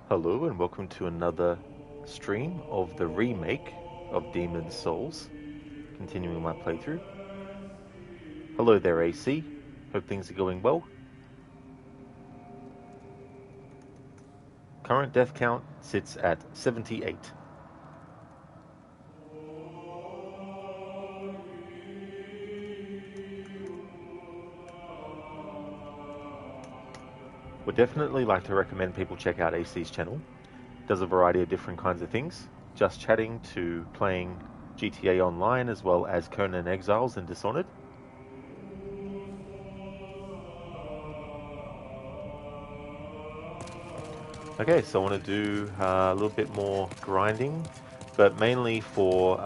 Hello and welcome to another stream of the remake of Demon's Souls, continuing my playthrough. Hello there AC, hope things are going well. Current death count sits at 78. Would definitely like to recommend people check out AC's channel. Does a variety of different kinds of things, just chatting to playing GTA Online as well as Conan Exiles and Dishonored. Okay, so I want to do a little bit more grinding, but mainly for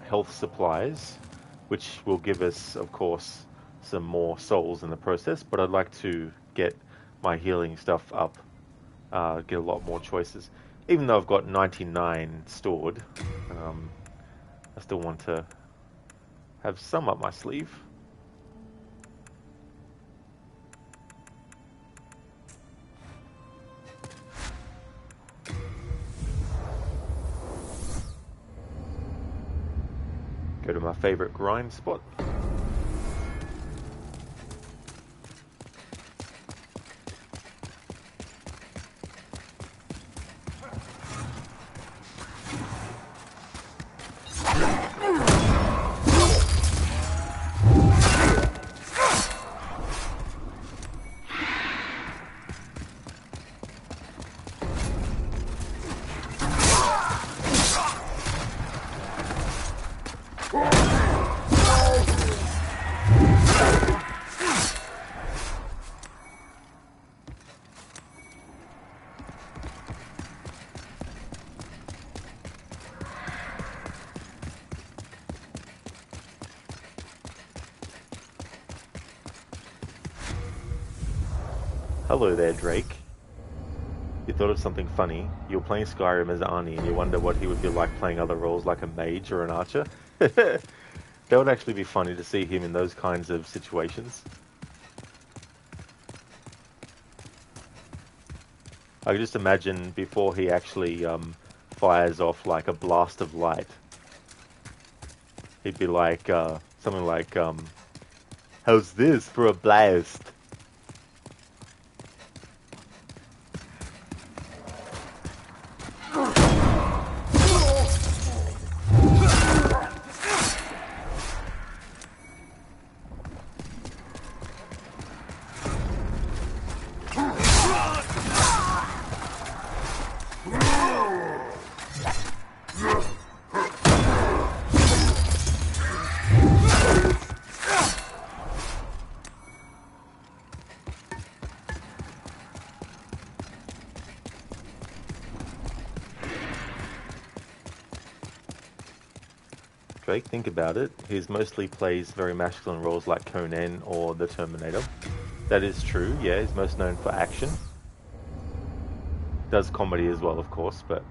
health supplies, which will give us, of course, some more souls in the process, but I'd like to get my healing stuff up, get a lot more choices. Even though I've got 99 stored, I still want to have some up my sleeve. Go to my favorite grind spot. Hello there, Drake. You thought of something funny. You're playing Skyrim as Arnie and you wonder what he would be like playing other roles like a mage or an archer. That would actually be funny to see him in those kinds of situations. I could just imagine before he actually fires off like a blast of light. He'd be like, something like, how's this for a blast? Drake, think about it. He mostly plays very masculine roles like Conan or the Terminator. That is true, yeah, he's most known for action. Does comedy as well, of course, but...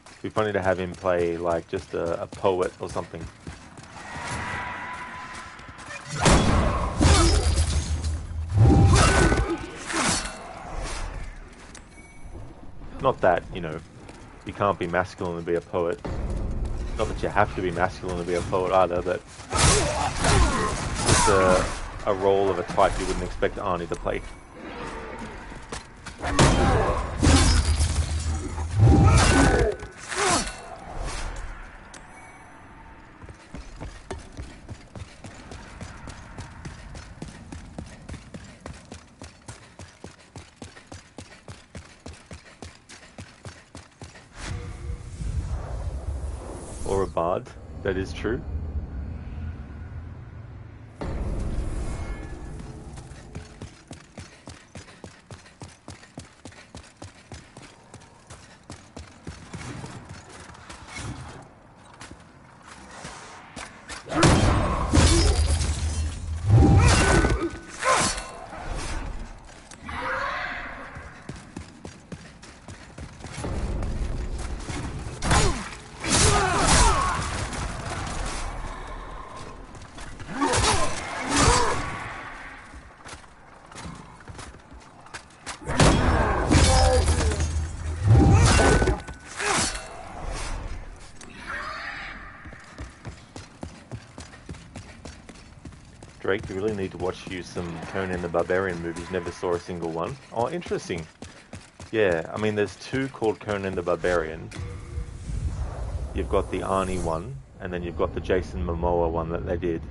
it'd be funny to have him play like just a poet or something. Not that, you know, you can't be masculine and be a poet. Not that you have to be masculine to be a poet either, but it's a role of a type you wouldn't expect Arnie to play. Or a bard, that is true. Drake, you really need to watch you some Conan the Barbarian movies. Never saw a single one. Oh, interesting. Yeah, I mean, there's two called Conan the Barbarian. You've got the Arnie one, and then you've got the Jason Momoa one that they did.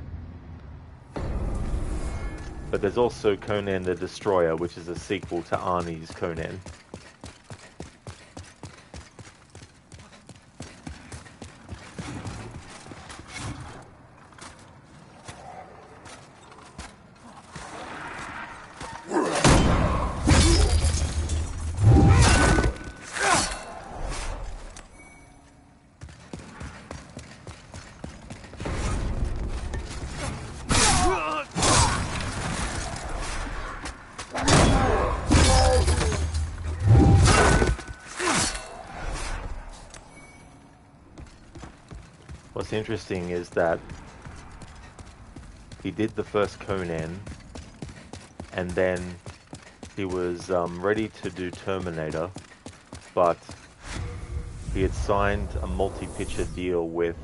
But there's also Conan the Destroyer, which is a sequel to Arnie's Conan. What's interesting is that he did the first Conan, and then he was ready to do Terminator, but he had signed a multi-picture deal with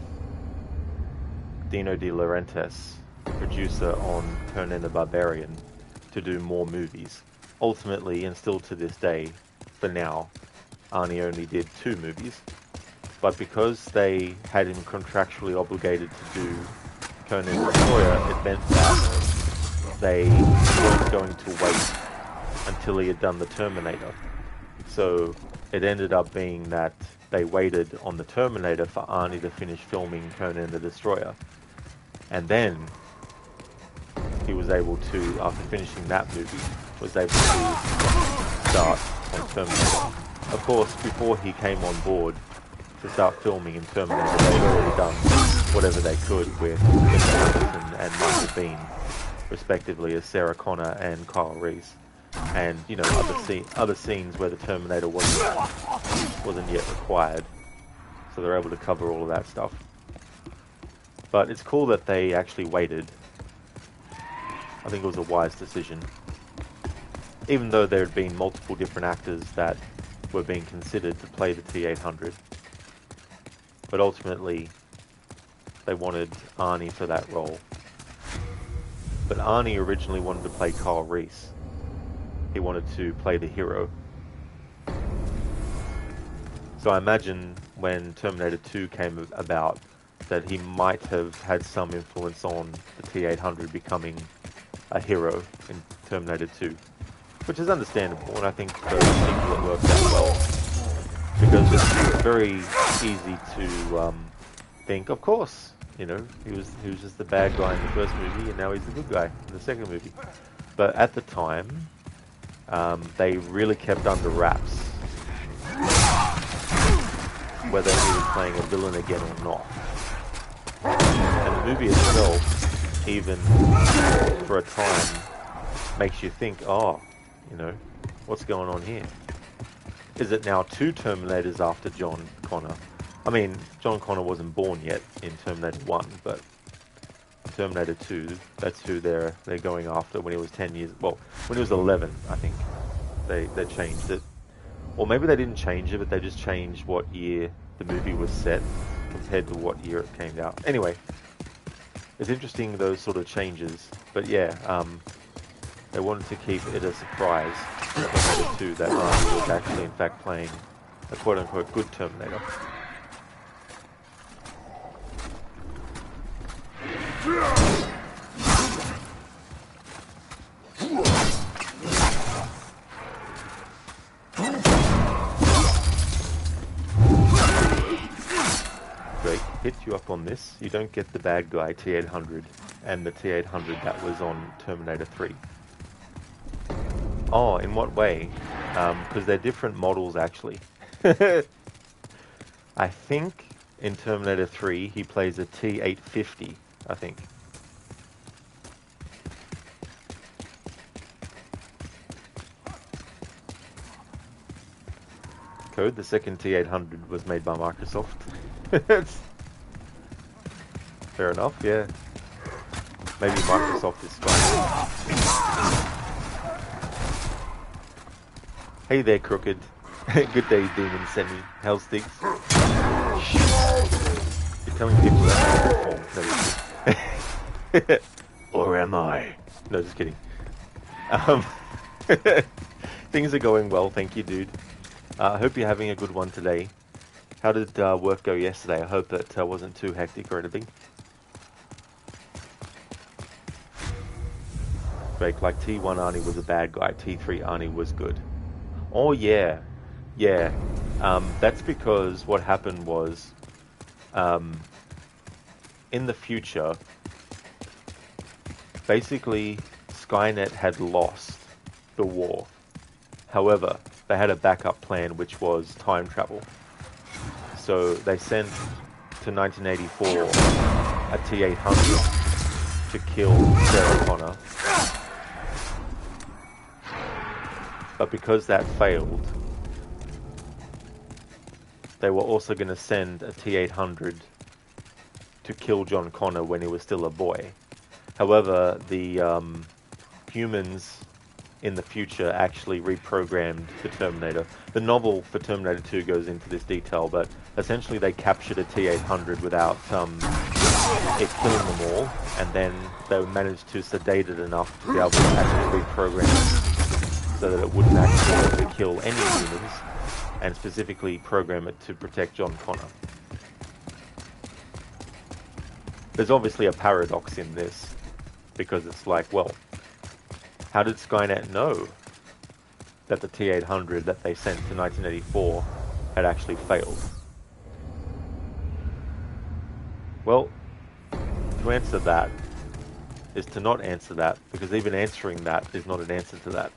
Dino De Laurentiis, producer on Conan the Barbarian, to do more movies. Ultimately, and still to this day, for now, Arnie only did 2 movies. But because they had him contractually obligated to do Conan the Destroyer, it meant that they weren't going to wait until he had done the Terminator. So it ended up being that they waited on the Terminator for Arnie to finish filming Conan the Destroyer. And then he was able to, after finishing that movie, was able to start on Terminator. Of course, before he came on board to start filming in Terminator, they'd already done whatever they could with Jennifer Aniston and Michael Biehn, respectively, as Sarah Connor and Kyle Reese, and other scenes where the Terminator wasn't yet required, so they're able to cover all of that stuff. But it's cool that they actually waited. I think it was a wise decision, even though there had been multiple different actors that were being considered to play the T-800. But ultimately, they wanted Arnie for that role. But Arnie originally wanted to play Kyle Reese. He wanted to play the hero. So I imagine when Terminator 2 came about, that he might have had some influence on the T-800 becoming a hero in Terminator 2. Which is understandable, and I think for the sequel it worked out well. Because it's very easy to think, of course, he was just the bad guy in the first movie, and now he's the good guy in the second movie. But at the time, they really kept under wraps whether he was playing a villain again or not. And the movie itself, even for a time, makes you think, what's going on here? Is it now 2 Terminators after John Connor? I mean, John Connor wasn't born yet in Terminator 1, but Terminator 2, that's who they're going after when he was 10 years... Well, when he was 11, I think. They changed it. Or maybe they didn't change it, but they just changed what year the movie was set compared to what year it came out. Anyway, it's interesting, those sort of changes. But yeah, they wanted to keep it a surprise, Terminator 2, that Arnie was actually in fact playing a quote-unquote good Terminator. Great, hit you up on this. You don't get the bad guy T-800 and the T-800 that was on Terminator 3. Oh, in what way? Because they're different models, actually. I think in Terminator 3, he plays a T-850, I think. Code, the second T-800 was made by Microsoft. Fair enough, yeah. Maybe Microsoft is fine. Hey there, Crooked. Good day, Demon Semi. How's things? You're telling people that I'm on the phone. No, Or am I? No, just kidding. Um, things are going well, thank you, dude. I hope you're having a good one today. How did work go yesterday? I hope it wasn't too hectic or anything. Drake, like T1 Arnie was a bad guy, T3 Arnie was good. Oh yeah, yeah. That's because what happened was, in the future, basically Skynet had lost the war. However, they had a backup plan, which was time travel. So they sent to 1984 a T-800 to kill Sarah Connor. But because that failed, they were also going to send a T-800 to kill John Connor when he was still a boy. However, the humans in the future actually reprogrammed the Terminator. The novel for Terminator 2 goes into this detail, but essentially they captured a T-800 without it killing them all, and then they managed to sedate it enough to be able to actually reprogram it so that it wouldn't actually kill any humans, and specifically program it to protect John Connor. There's obviously a paradox in this, because it's like, well, how did Skynet know that the T-800 that they sent to 1984 had actually failed? Well, to answer that is to not answer that, because even answering that is not an answer to that.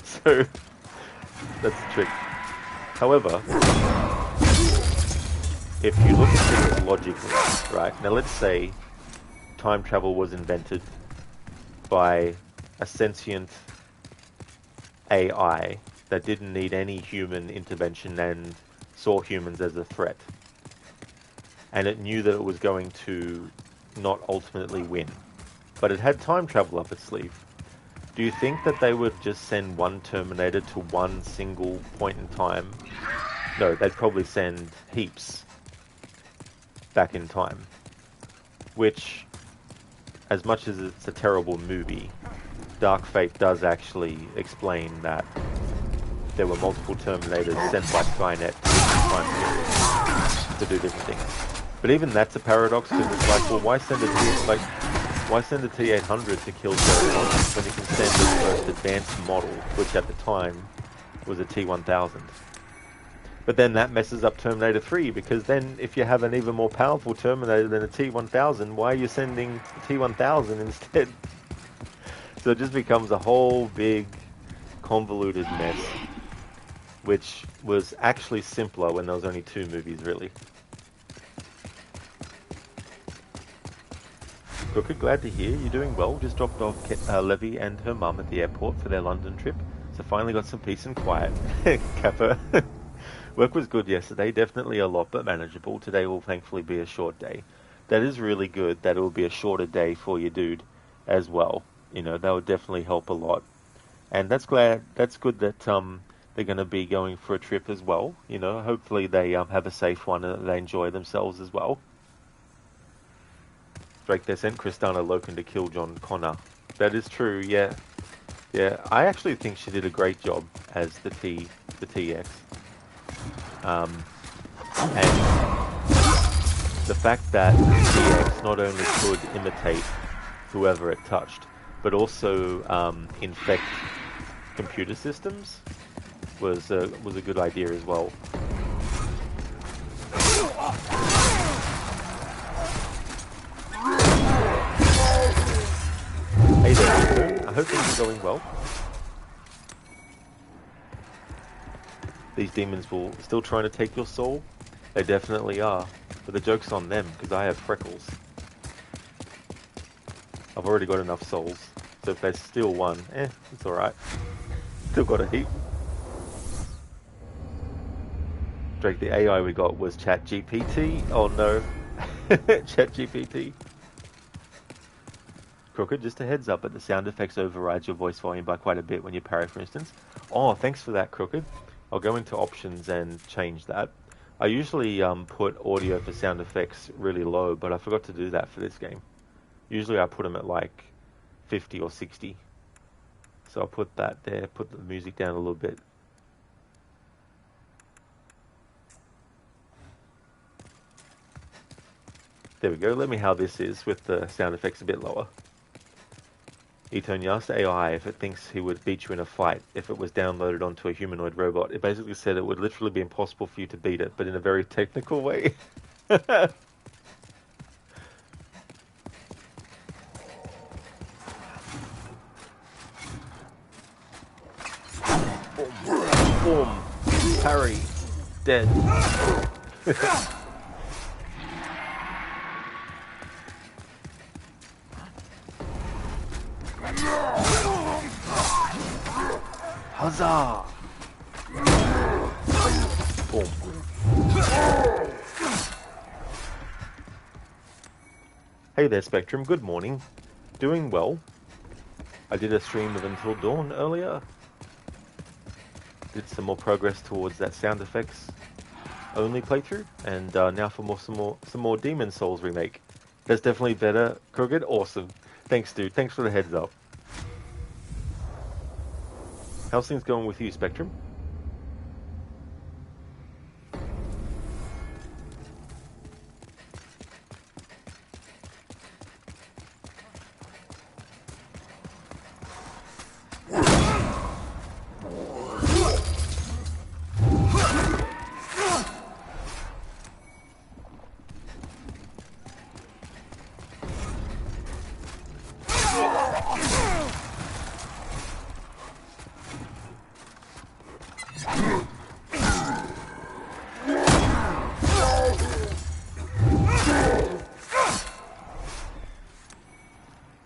So, that's the trick. However, if you look at things logically, right? Now let's say time travel was invented by a sentient AI that didn't need any human intervention and saw humans as a threat. And it knew that it was going to not ultimately win. But it had time travel up its sleeve. Do you think that they would just send one Terminator to one single point in time? No, they'd probably send heaps back in time. Which, as much as it's a terrible movie, Dark Fate does actually explain that there were multiple Terminators sent by Skynet to do different things. But even that's a paradox, because it's like, well, why send a T-800 to kill Sarah Connor when you can send the most advanced model, which at the time was a T-1000? But then that messes up Terminator 3, because then if you have an even more powerful Terminator than a T-1000, why are you sending a T-1000 instead? So it just becomes a whole big convoluted mess, which was actually simpler when there was only 2 movies, really. Crooked, glad to hear you're doing well. Just dropped off Levy and her mum at the airport for their London trip, so finally got some peace and quiet. Kappa. Work was good yesterday, definitely a lot, but manageable. Today will thankfully be a short day. That is really good that it will be a shorter day for you, dude, as well. You know, that would definitely help a lot. And that's good that they're going to be going for a trip as well. You know, hopefully they have a safe one and they enjoy themselves as well. Drake, they sent Kristana Loken to kill John Connor. That is true, yeah. Yeah, I actually think she did a great job as the TX. And the fact that the TX not only could imitate whoever it touched, but also infect computer systems was a good idea as well. Hey there, Nico. I hope things are going well. These demons will still trying to take your soul? They definitely are. But the joke's on them, because I have freckles. I've already got enough souls. So if they steal one, it's alright. Still got a heap. Drake, the AI we got was ChatGPT. Oh no. ChatGPT. Crooked, just a heads up, but the sound effects overrides your voice volume by quite a bit when you parry, for instance. Oh, thanks for that, Crooked. I'll go into options and change that. I usually put audio for sound effects really low, but I forgot to do that for this game. Usually I put them at like 50 or 60. So I'll put that there, put the music down a little bit. There we go. Let me how this is with the sound effects a bit lower. Etone, you asked the AI if it thinks he would beat you in a fight if it was downloaded onto a humanoid robot. It basically said it would literally be impossible for you to beat it, but in a very technical way. Boom. Boom. Parry. Dead. Huzzah! Boom. Hey there, Spectrum. Good morning. Doing well. I did a stream of Until Dawn earlier. Did some more progress towards that sound effects only playthrough, and now for some more Demon Souls remake. That's definitely better. Crooked, awesome. Thanks, dude. Thanks for the heads up. How's things going with you, Spectrum?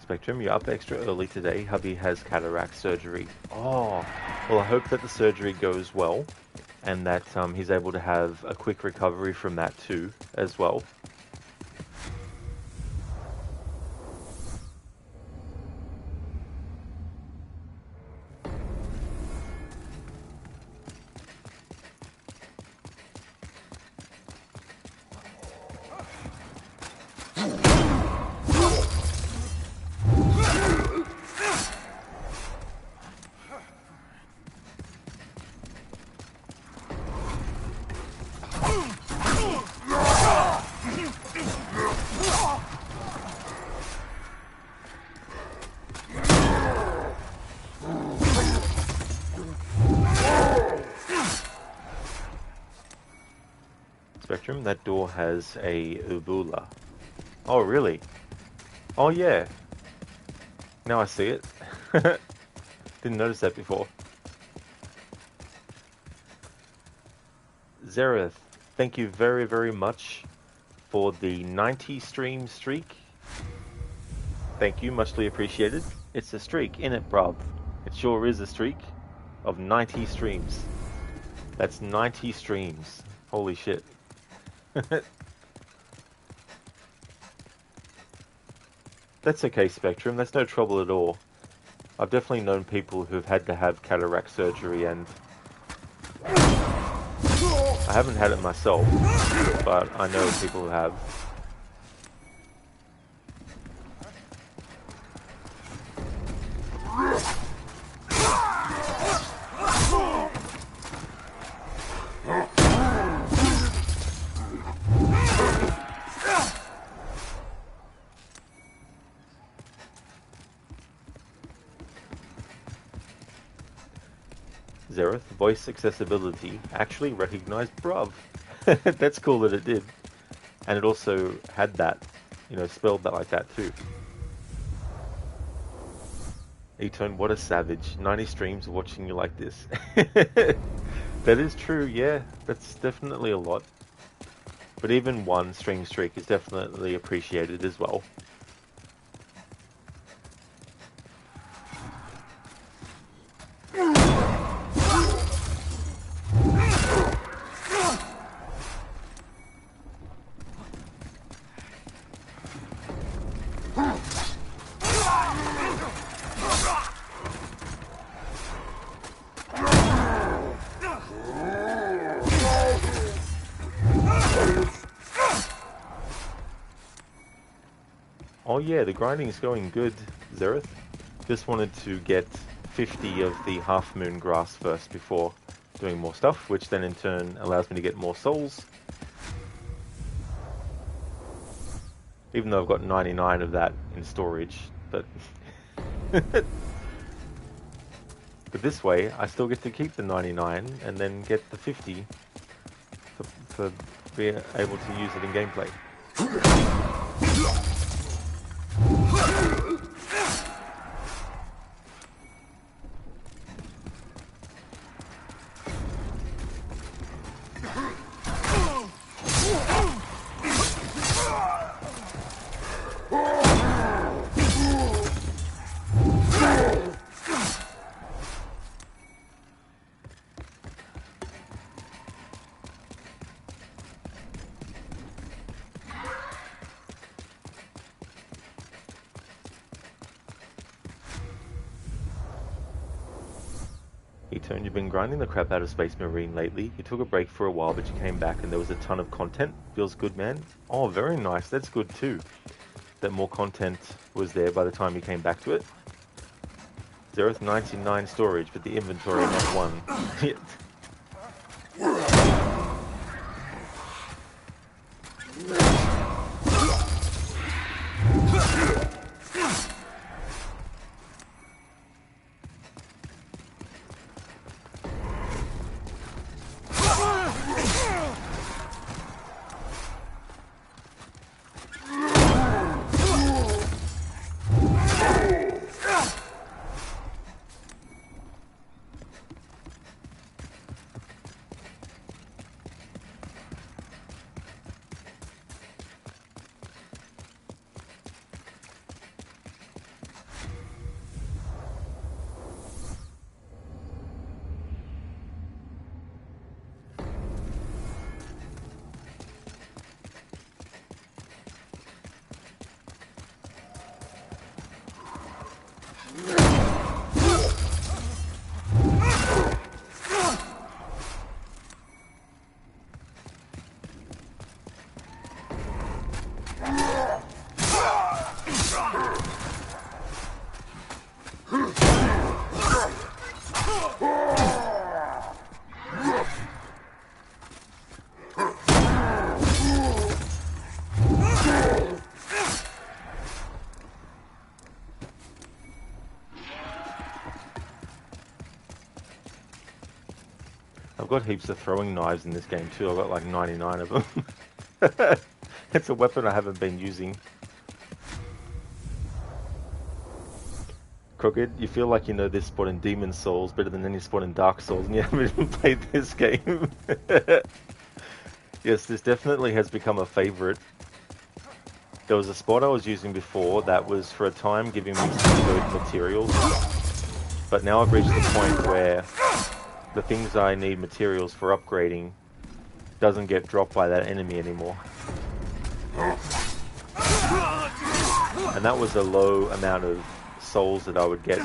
Spectrum, you're up extra early today. Hubby has cataract surgery. Oh, well, I hope that the surgery goes well and that he's able to have a quick recovery from that too, as well. Spectrum, that door has a uvula. Oh, really? Oh, yeah. Now I see it. Didn't notice that before. Zereth, thank you very, very much for the 90 stream streak. Thank you, muchly appreciated. It's a streak, innit, bruv? It sure is a streak of 90 streams. That's 90 streams. Holy shit. That's okay, Spectrum. That's no trouble at all. I've definitely known people who've had to have cataract surgery, and I haven't had it myself, but I know people who have. Zereth, voice accessibility actually recognized bruv. That's cool that it did. And it also had that, you know, spelled that like that too. Etone, what a savage. 90 streams watching you like this. That is true, yeah. That's definitely a lot. But even one stream streak is definitely appreciated as well. Oh yeah, the grinding is going good, Zereth. Just wanted to get 50 of the half moon grass first before doing more stuff, which then in turn allows me to get more souls. Even though I've got 99 of that in storage, but but this way I still get to keep the 99 and then get the 50 for being able to use it in gameplay. You've been grinding the crap out of Space Marine lately. You took a break for a while, but you came back and there was a ton of content. Feels good, man. Oh, very nice. That's good too. That more content was there by the time you came back to it. Zereth 99 storage, but the inventory not one. I've got heaps of throwing knives in this game too. I've got like 99 of them. It's a weapon I haven't been using. Crooked, you feel like you know this spot in Demon Souls better than any spot in Dark Souls, and you haven't even played this game. Yes, this definitely has become a favorite. There was a spot I was using before that was for a time giving me some good materials, but now I've reached the point where the things I need materials for upgrading doesn't get dropped by that enemy anymore. And that was a low amount of souls that I would get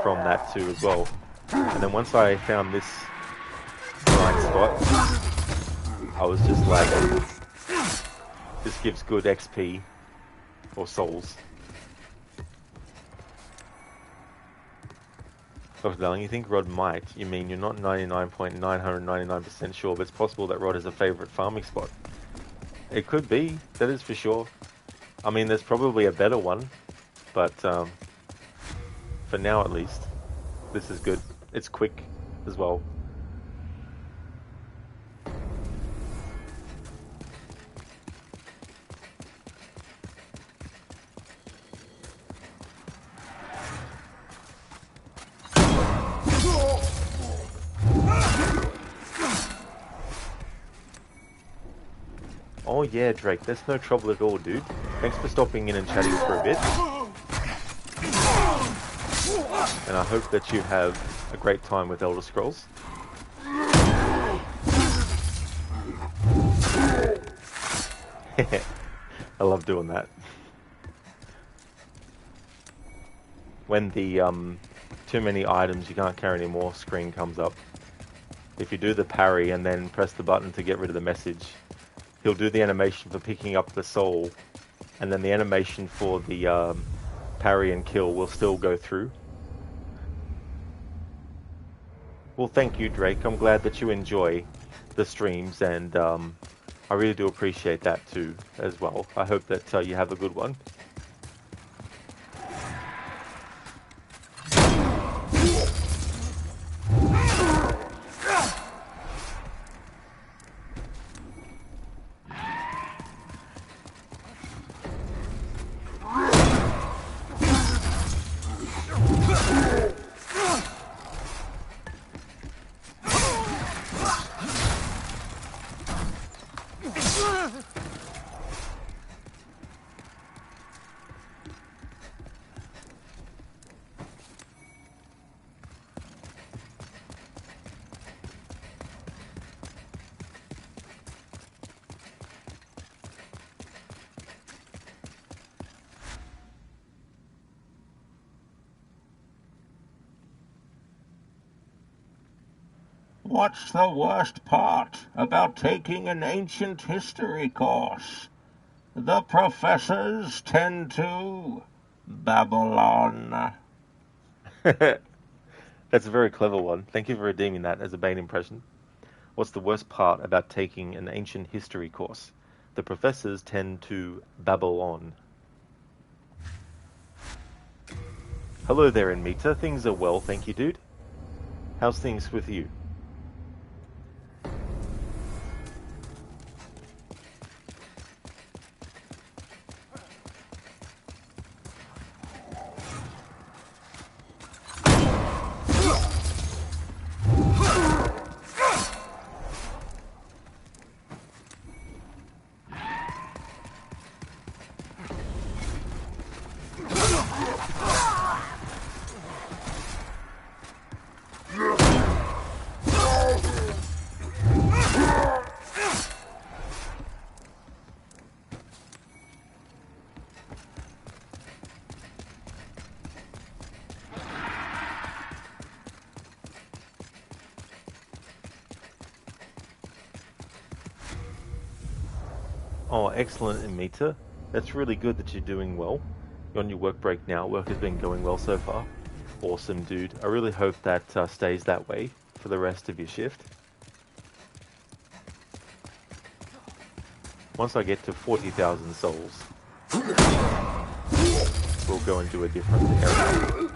from that too as well. And then once I found this grind spot, I was just like, this gives good XP or souls. Dr. Darling, you think Rod might? You mean you're not 99.999% sure, but it's possible that Rod is a favorite farming spot. It could be, that is for sure. I mean, there's probably a better one, but for now at least, this is good. It's quick as well. Oh yeah, Drake, that's no trouble at all, dude. Thanks for stopping in and chatting for a bit. And I hope that you have a great time with Elder Scrolls. I love doing that. When the too many items, you can't carry anymore screen comes up. If you do the parry and then press the button to get rid of the message, he'll do the animation for picking up the soul and then the animation for the parry and kill will still go through. Well, thank you, Drake. I'm glad that you enjoy the streams, and I really do appreciate that too, as well. I hope that you have a good one. What's the worst part about taking an ancient history course? The professors tend to babble on. That's a very clever one. Thank you for redeeming that as a Bane impression. What's the worst part about taking an ancient history course? The professors tend to babble on. Hello there, Inmita. Things are well, thank you, dude. How's things with you? Oh, excellent, Amita. That's really good that you're doing well. You're on your work break now. Work has been going well so far. Awesome, dude. I really hope that stays that way for the rest of your shift. Once I get to 40,000 souls, we'll go and do a different area.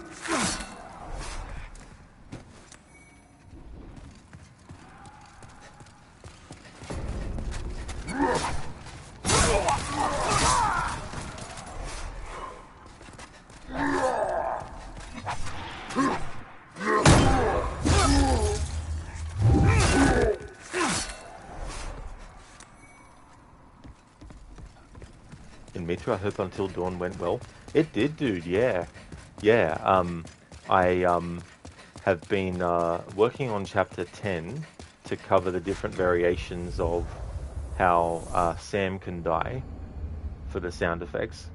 I hope Until Dawn went well. It did, dude. Yeah, yeah. I have been working on chapter 10 to cover the different variations of how Sam can die for the sound effects.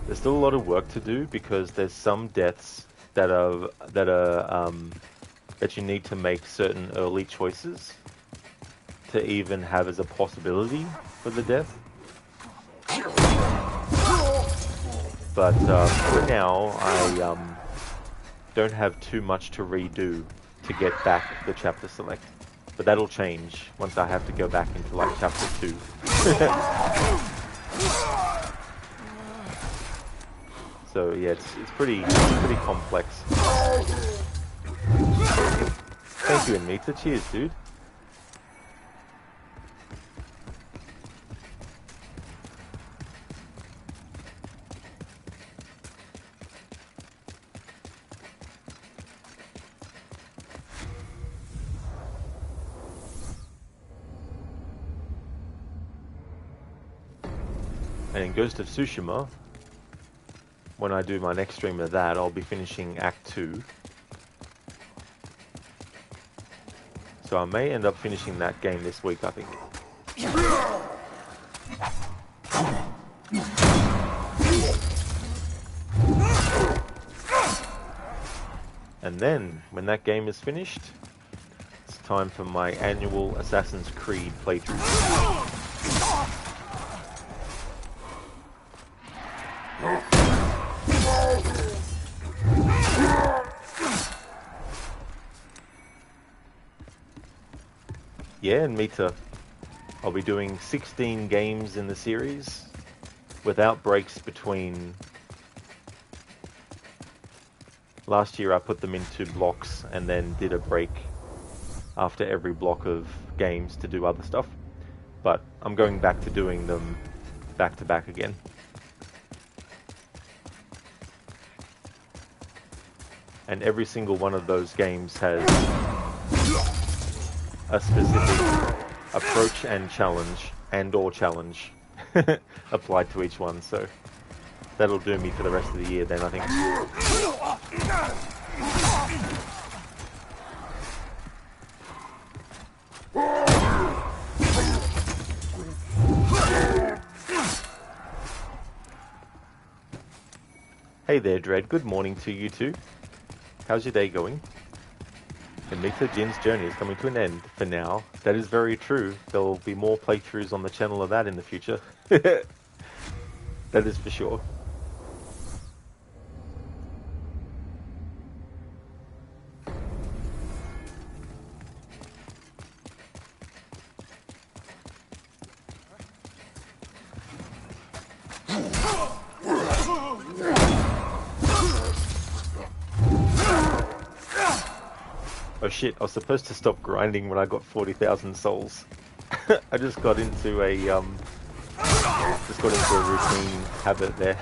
There's still a lot of work to do because there's some deaths that you need to make certain early choices to even have as a possibility for the death. But for now, I don't have too much to redo to get back the chapter select. But that'll change once I have to go back into like chapter 2. So yeah, it's pretty complex. Thank you, Anita. Cheers, dude. And in Ghost of Tsushima, when I do my next stream of that, I'll be finishing Act 2. So I may end up finishing that game this week, I think. And then, when that game is finished, it's time for my annual Assassin's Creed playthrough. yeah, and Mita, I'll be doing 16 games in the series without breaks between. Last year I put them into blocks and then did a break after every block of games to do other stuff. But I'm going back to doing them back to back again. And every single one of those games has a specific approach and challenge or challenge applied to each one. So that'll do me for the rest of the year then, I think. Hey there, Dread. Good morning to you too. How's your day going? And Mita Jin's journey is coming to an end for now. That is very true. There will be more playthroughs on the channel of that in the future. That is for sure. Oh shit, I was supposed to stop grinding when I got 40,000 souls. I just got into a routine habit there.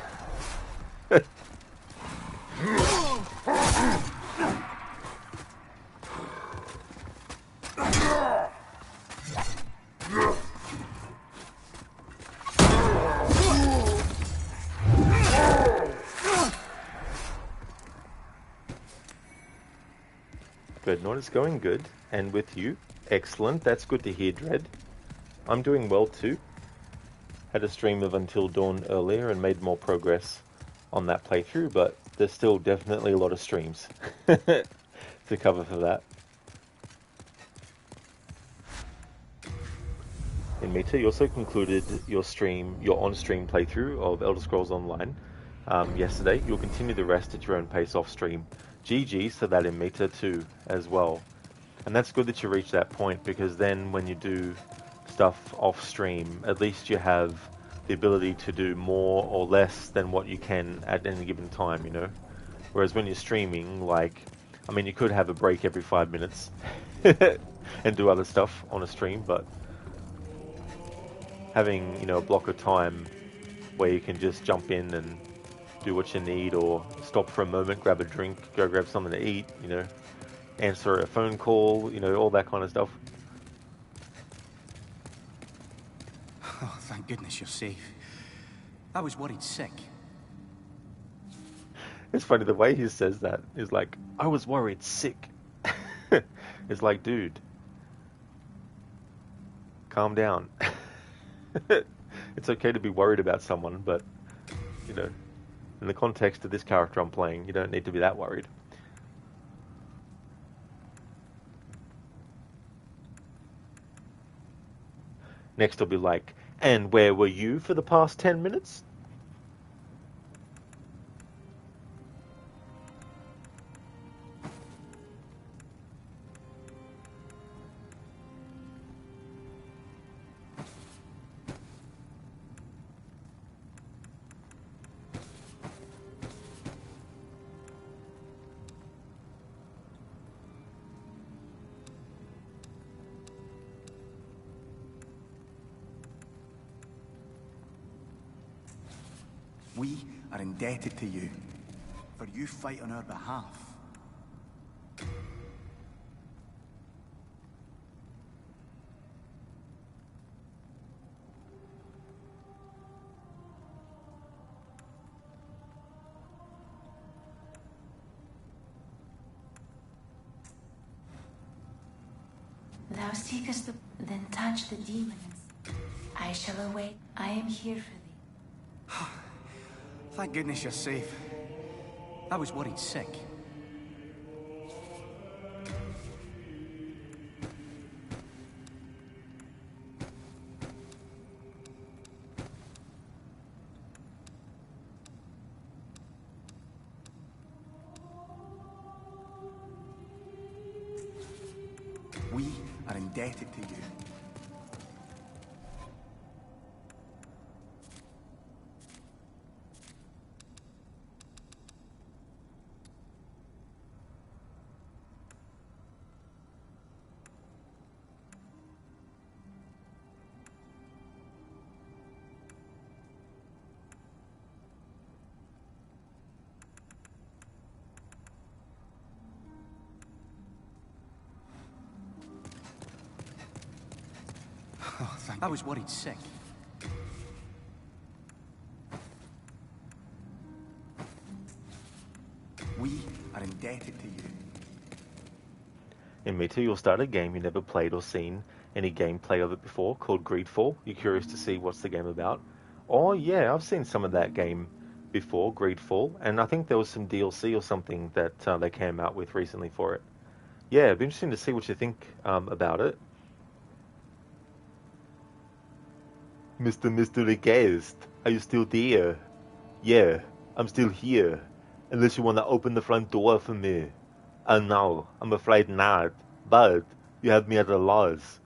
Good, not it's going good. And with you? Excellent, that's good to hear, Dread. I'm doing well too. Had a stream of Until Dawn earlier and made more progress on that playthrough, but there's still definitely a lot of streams to cover for that. In Meta, you also concluded your on-stream playthrough of Elder Scrolls Online yesterday. You'll continue the rest at your own pace off-stream. GG's to that in Meta too, as well. And that's good that you reach that point, because then when you do stuff off-stream, at least you have the ability to do more or less than what you can at any given time, you know? Whereas when you're streaming, like, I mean, you could have a break every 5 minutes and do other stuff on a stream, but having, you know, a block of time where you can just jump in and do what you need, or stop for a moment, grab a drink, go grab something to eat, you know, answer a phone call, you know, all that kind of stuff. Oh, thank goodness you're safe. I was worried sick. It's funny the way he says that. He's like, I was worried sick. It's like, dude, calm down. It's okay to be worried about someone, but, you know, in the context of this character I'm playing, you don't need to be that worried. Next I'll be like, and where were you for the past 10 minutes? We are indebted to you, for you fight on our behalf. Thou seekest then touch the demons. I shall await. I am here for thee. Thank goodness you're safe. I was worried sick. We are indebted. indebted to you. Oh, thank you. I was worried sick. We are indebted to you. In Me Too, you'll start a game you never played or seen any gameplay of it before called Greedfall. You're curious to see what's the game about. Oh yeah, I've seen some of that game before, Greedfall, and I think there was some DLC or something that they came out with recently for it. Yeah, it'd be interesting to see what you think about it. Mr. Guest, are you still there? Yeah, I'm still here. Unless you want to open the front door for me. No, I'm afraid not. But you have me at a loss.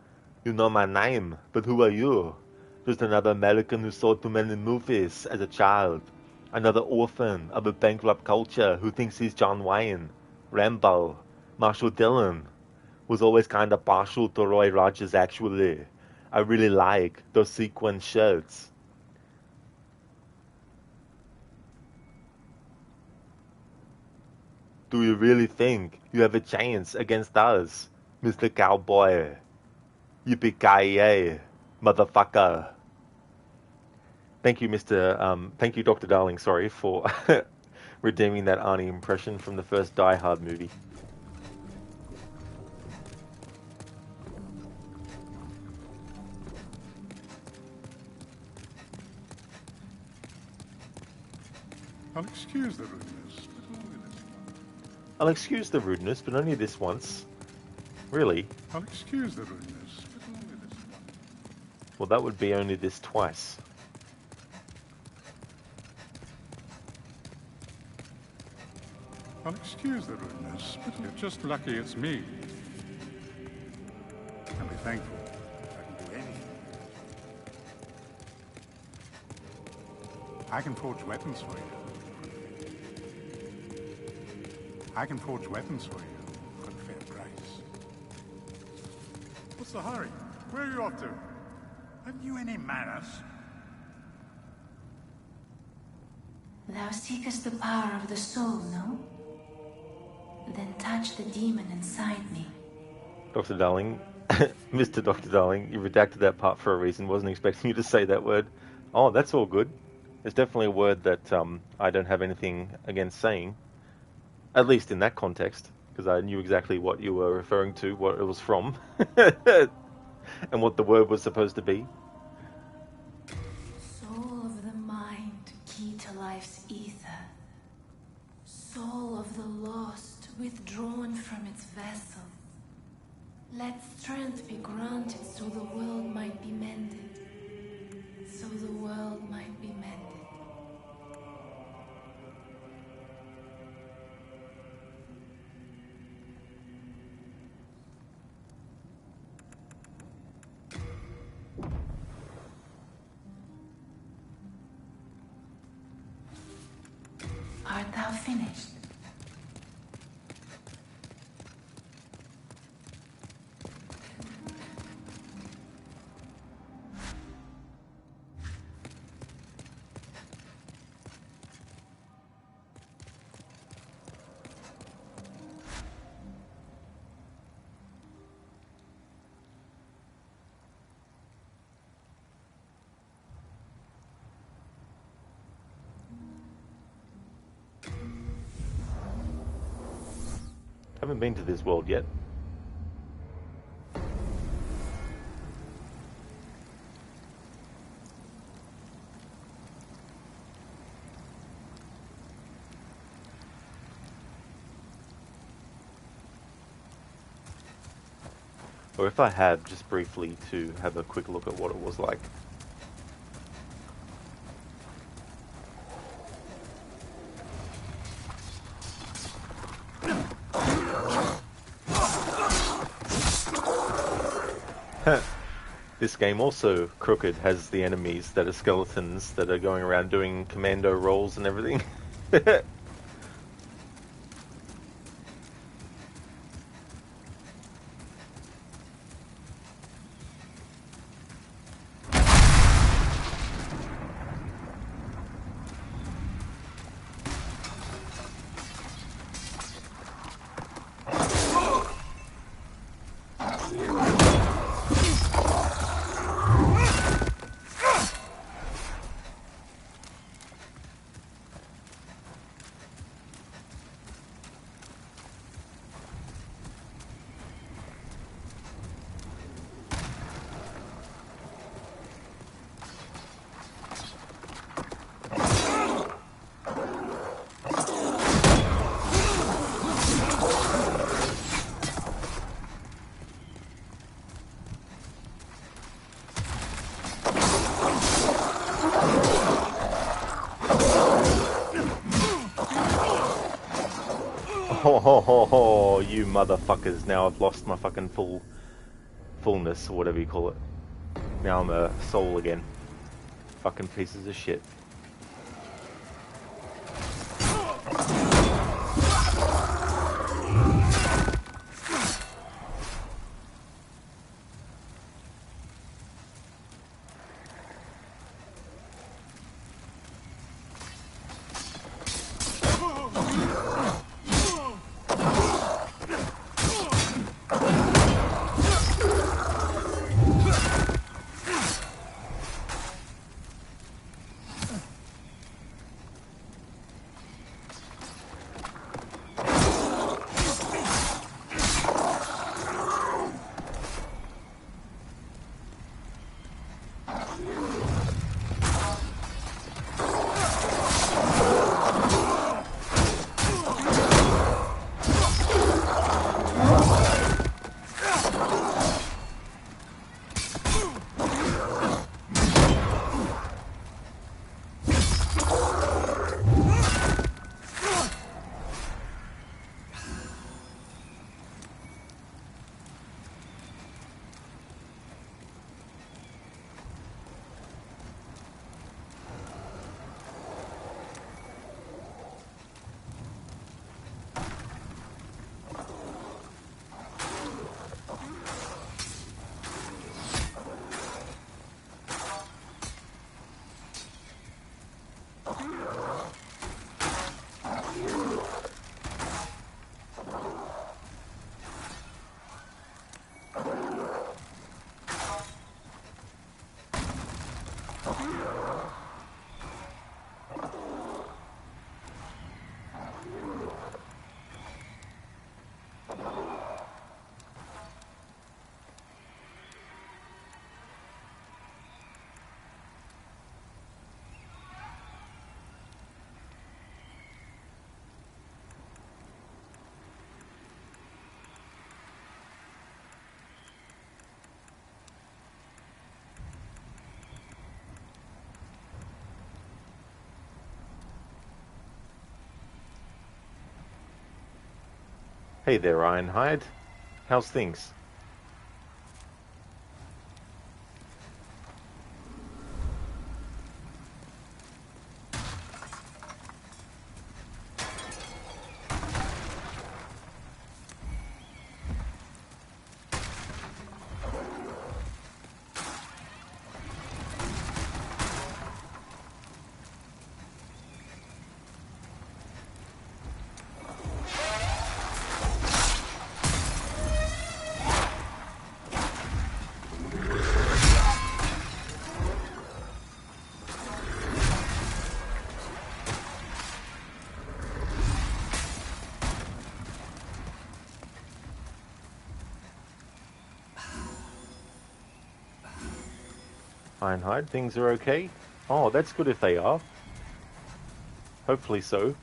You know my name, but who are you? Just another American who saw too many movies as a child. Another orphan of a bankrupt culture who thinks he's John Wayne, Rambo, Marshall Dillon. Was always kind of partial to Roy Rogers, actually. I really like those sequin shirts. Do you really think you have a chance against us, Mr. Cowboy? Yippee-ki-yay, motherfucker. Thank you, thank you, Dr. Darling, sorry, for redeeming that Arnie impression from the first Die Hard movie. I'll excuse the rudeness, but only this once. I'll excuse the rudeness, but only this once. Really? I'll excuse the rudeness, but only this once. Well, that would be only this twice. I'll excuse the rudeness, but you're just lucky it's me. I'll be thankful if I can do anything. I can forge weapons for you. I can forge weapons for you for a fair price. What's the hurry? Where are you off to? Haven't you any manners? Thou seekest the power of the soul, no? Then touch the demon inside me. Dr. Darling, Mr. Dr. Darling, you redacted that part for a reason. Wasn't expecting you to say that word. Oh, that's all good. It's definitely a word that I don't have anything against saying. At least in that context, because I knew exactly what you were referring to, what it was from, and what the word was supposed to be. Soul of the mind, key to life's ether. Soul of the lost, withdrawn from its vessel. Let strength be granted so the world might be mended. So the world might be mended. Art thou finished? Haven't been to this world yet. Or if I have, just briefly to have a quick look at what it was like. this game also Crooked has the enemies that are skeletons that are going around doing commando rolls and everything. Oh, you motherfuckers. Now I've lost my fucking fullness, or whatever you call it. Now I'm a soul again. Fucking pieces of shit. Hey there, Ironhide. How's things? Ironhide, things are okay? Oh, that's good if they are. Hopefully so.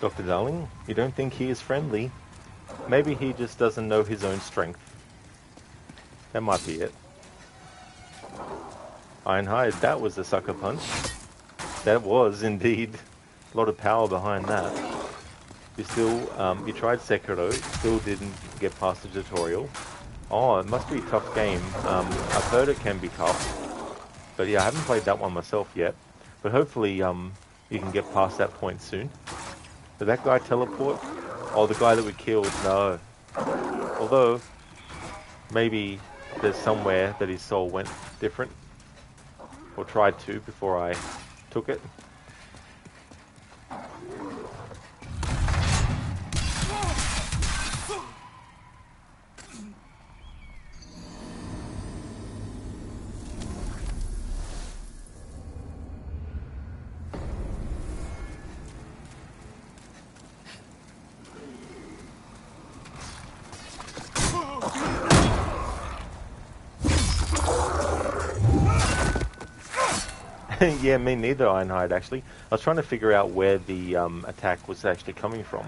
Dr. Darling, you don't think he is friendly? Maybe he just doesn't know his own strength. That might be it. Ironhide, that was a sucker punch. That was indeed a lot of power behind that. You still, you tried Sekiro, still didn't get past the tutorial. Oh, it must be a tough game. I've heard it can be tough. But yeah, I haven't played that one myself yet. But hopefully, you can get past that point soon. Did that guy teleport? Oh, the guy that we killed, no. Although, maybe there's somewhere that his soul went different. Or tried to before I took it. Yeah, me neither, Ironhide, actually. I was trying to figure out where the attack was actually coming from.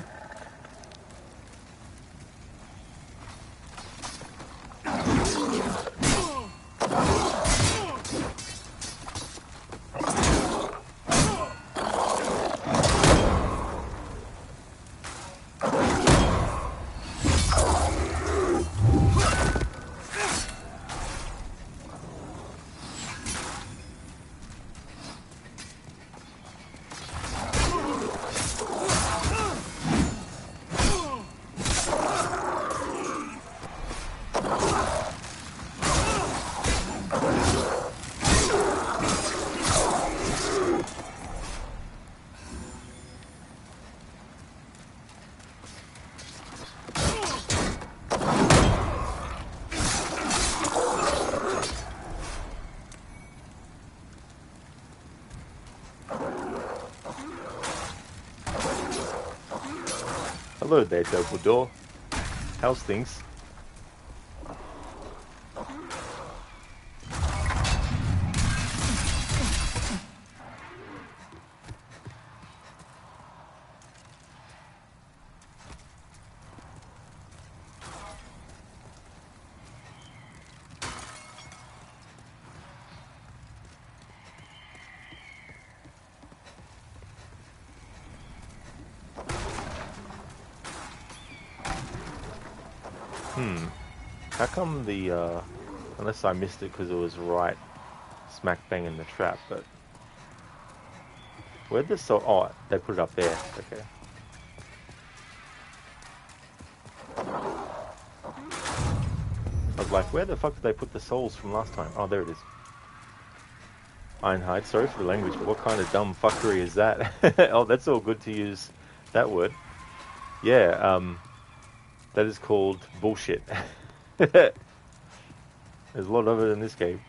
Hello there, Dumbledore. How's things? How come the, unless I missed it because it was right smack bang in the trap, but where'd the soul, oh, they put it up there, okay. I was like, where the fuck did they put the souls from last time? Oh, there it is. Ironhide, sorry for the language, but what kind of dumb fuckery is that? Oh, that's all good to use that word. Yeah, that is called bullshit. There's a lot of it in this game.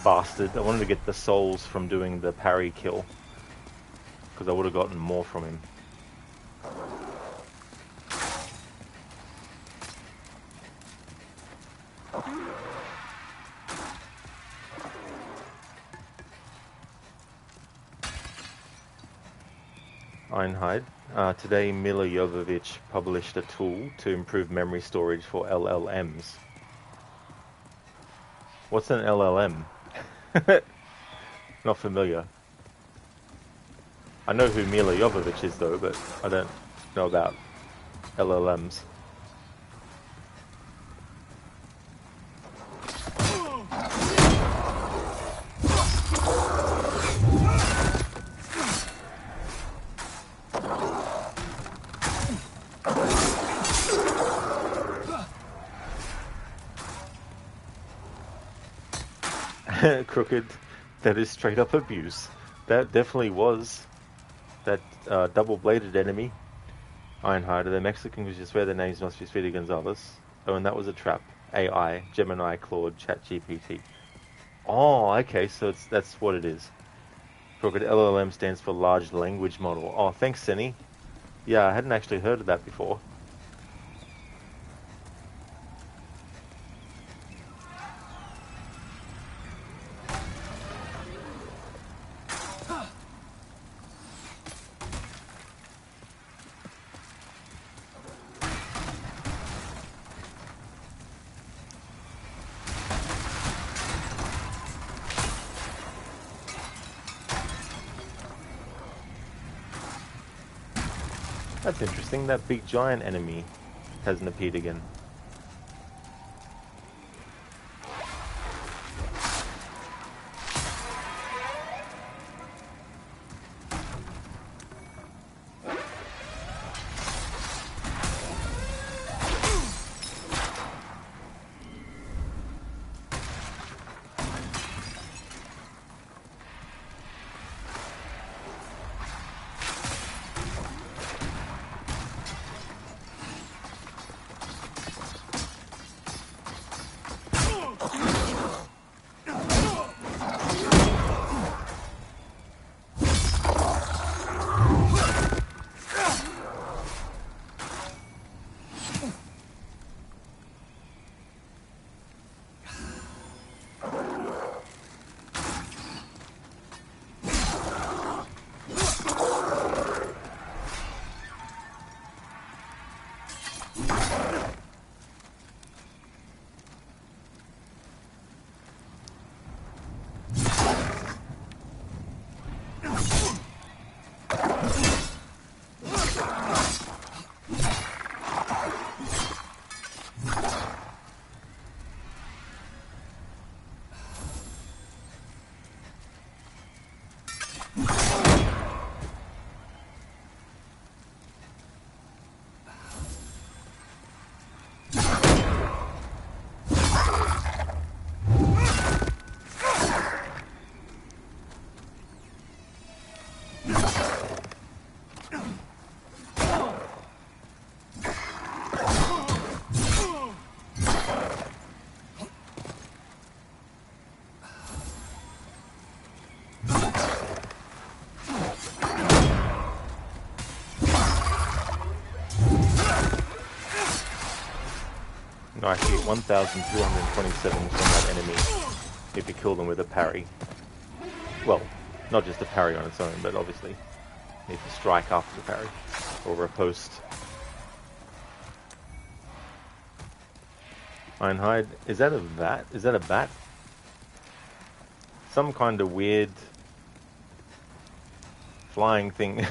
Bastard. I wanted to get the souls from doing the parry kill, because I would have gotten more from him. Einhide. Today, Mila Jovovich published a tool to improve memory storage for LLMs. What's an LLM? Not familiar. I know who Mila Jovovich is though, but I don't know about LLMs. Crooked. That is straight up abuse. That definitely was that double-bladed enemy. Ironhider. The Mexican who just read their names must be Speedy Gonzalez. Oh, and that was a trap. AI, Gemini, Claude, ChatGPT. Oh, okay, so that's what it is. Crooked. LLM stands for Large Language Model. Oh, thanks, Senny. Yeah, I hadn't actually heard of that before. That's interesting. That big giant enemy hasn't appeared again. No, actually 1,227 from that enemy if you kill them with a parry. Well, not just a parry on its own, but obviously you need to strike after the parry or riposte. Ironhide, is that a bat? Is that a bat? Some kind of weird flying thing.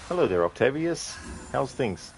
Hello there, Octavius. How's things?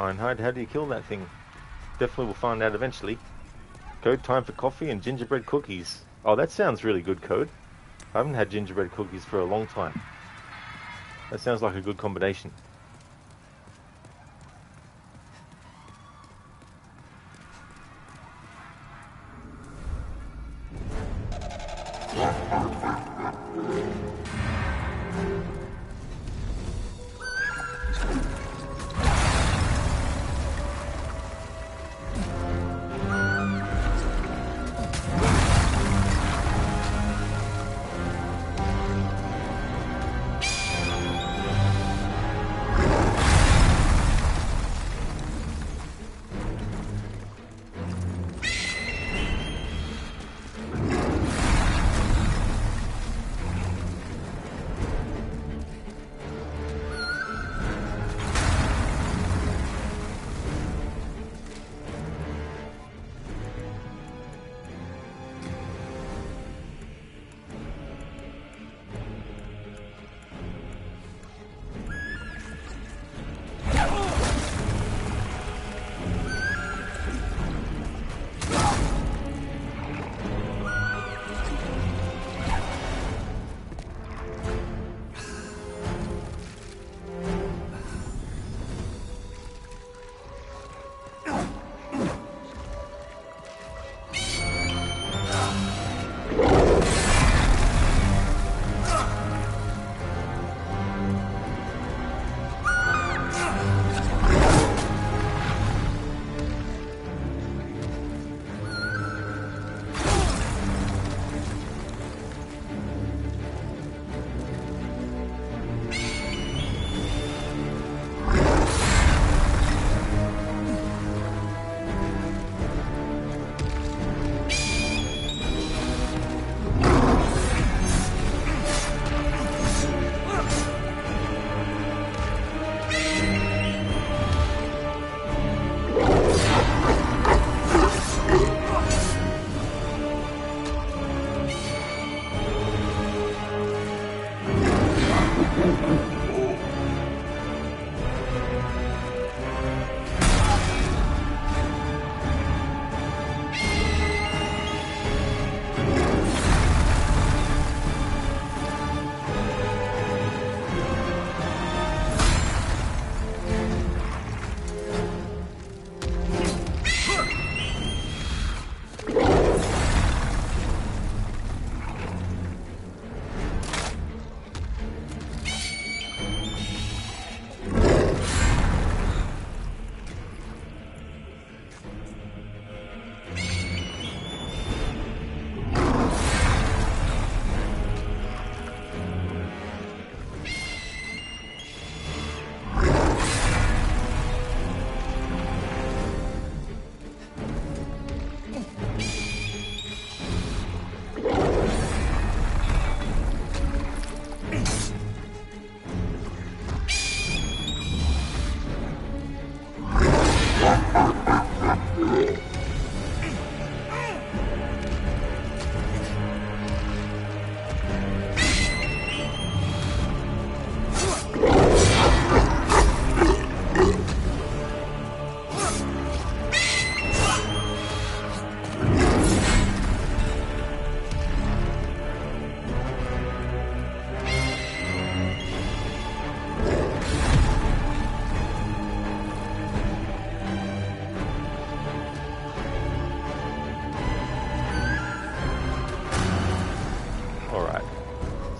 Ironhide, how do you kill that thing? Definitely we'll find out eventually. Code, time for coffee and gingerbread cookies. Oh, that sounds really good, Code. I haven't had gingerbread cookies for a long time. That sounds like a good combination.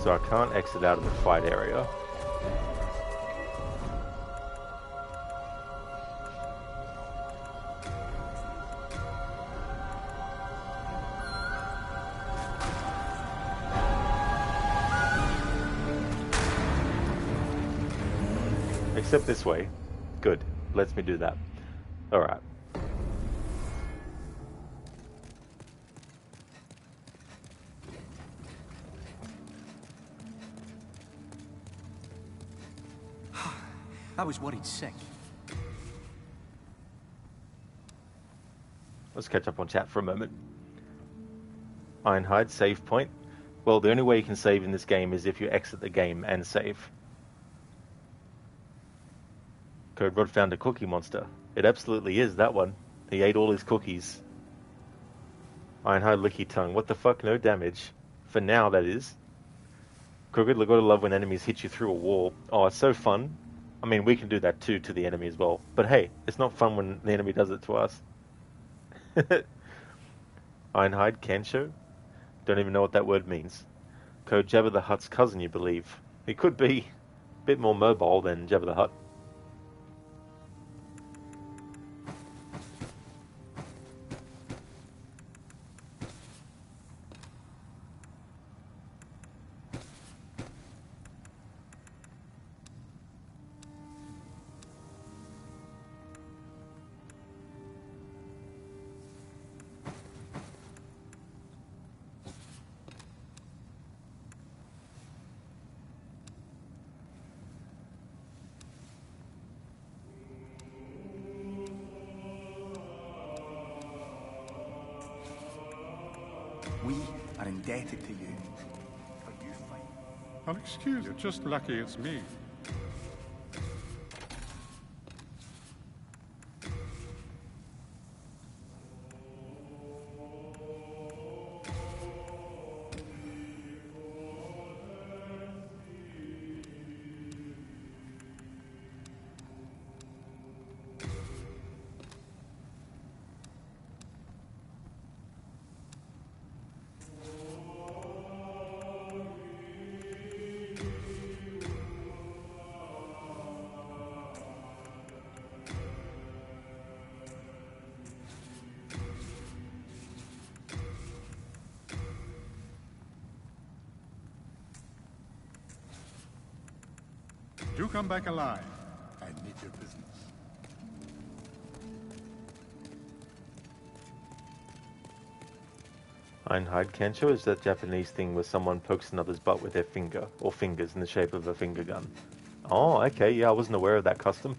So I can't exit out of the fight area. Except this way. Good. Lets me do that. Alright. I was worried sick. Let's catch up on chat for a moment. Ironhide, save point. Well, the only way you can save in this game is if you exit the game and save. Code Rod found a cookie monster. It absolutely is, that one. He ate all his cookies. Ironhide, licky tongue. What the fuck? No damage. For now, that is. Crooked, gotta love when enemies hit you through a wall. Oh, it's so fun. I mean, we can do that too to the enemy as well. But hey, it's not fun when the enemy does it to us. Ironhide, Kensho? Don't even know what that word means. Code Jabba the Hutt's cousin, you believe. He could be a bit more mobile than Jabba the Hutt. We are indebted to you. But you fight. I'll excuse you. Just lucky it's me. Do come back alive and meet your business. Ironhide, Kensho is that Japanese thing where someone pokes another's butt with their finger, or fingers in the shape of a finger gun. Oh, okay, yeah, I wasn't aware of that custom.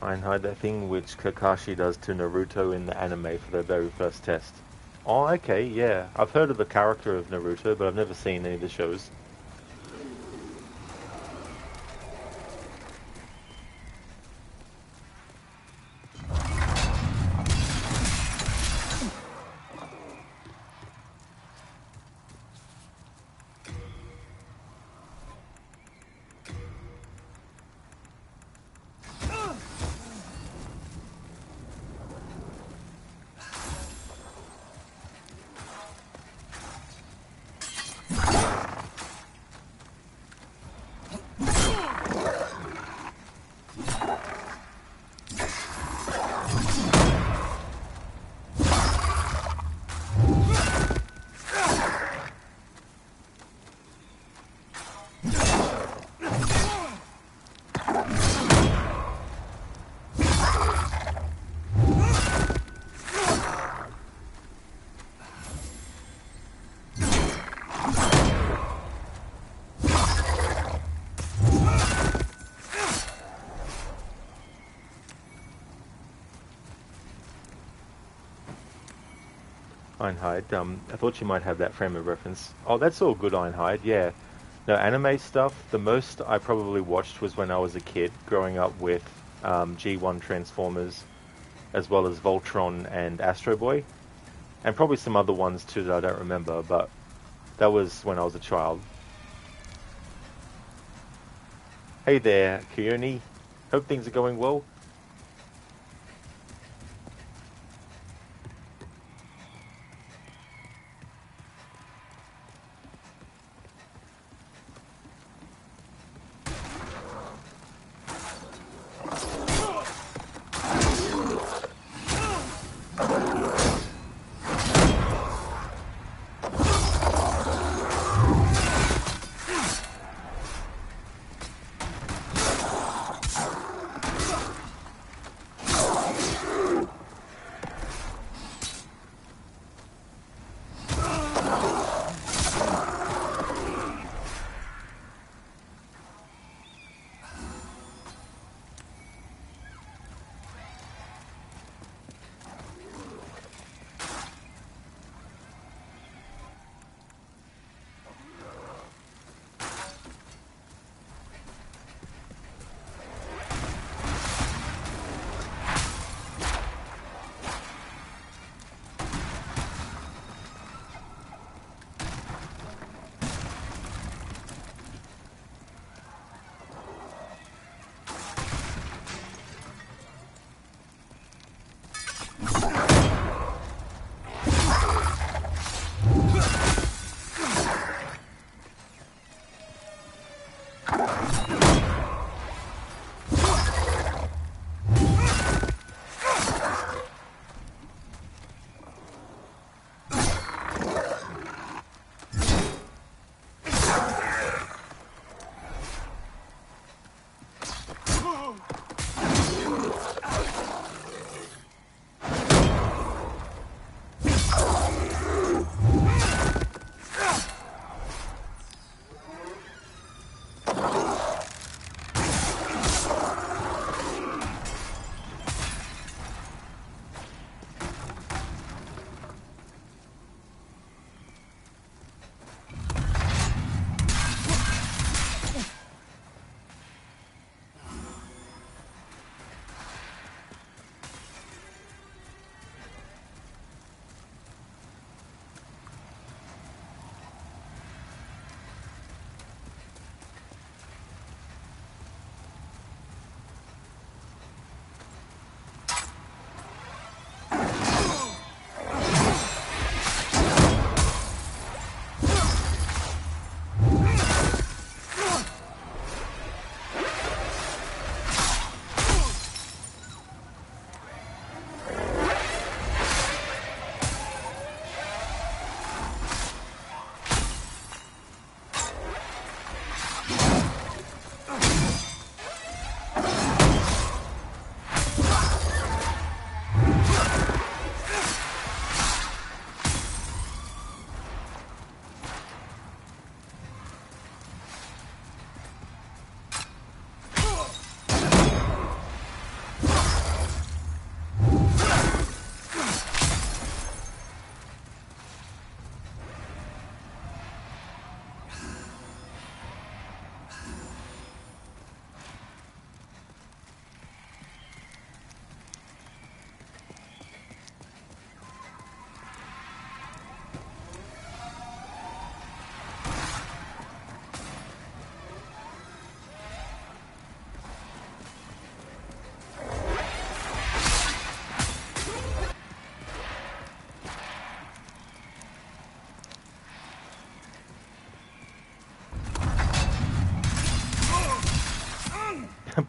Ironhide, that thing which Kakashi does to Naruto in the anime for their very first test. Oh, okay, yeah. I've heard of the character of Naruto, but I've never seen any of the shows. Einhide. I thought you might have that frame of reference. Oh, that's all good, Einhide. Yeah. No, anime stuff. The most I probably watched was when I was a kid, growing up with G1 Transformers, as well as Voltron and Astro Boy, and probably some other ones too that I don't remember. But that was when I was a child. Hey there, Keone. Hope things are going well.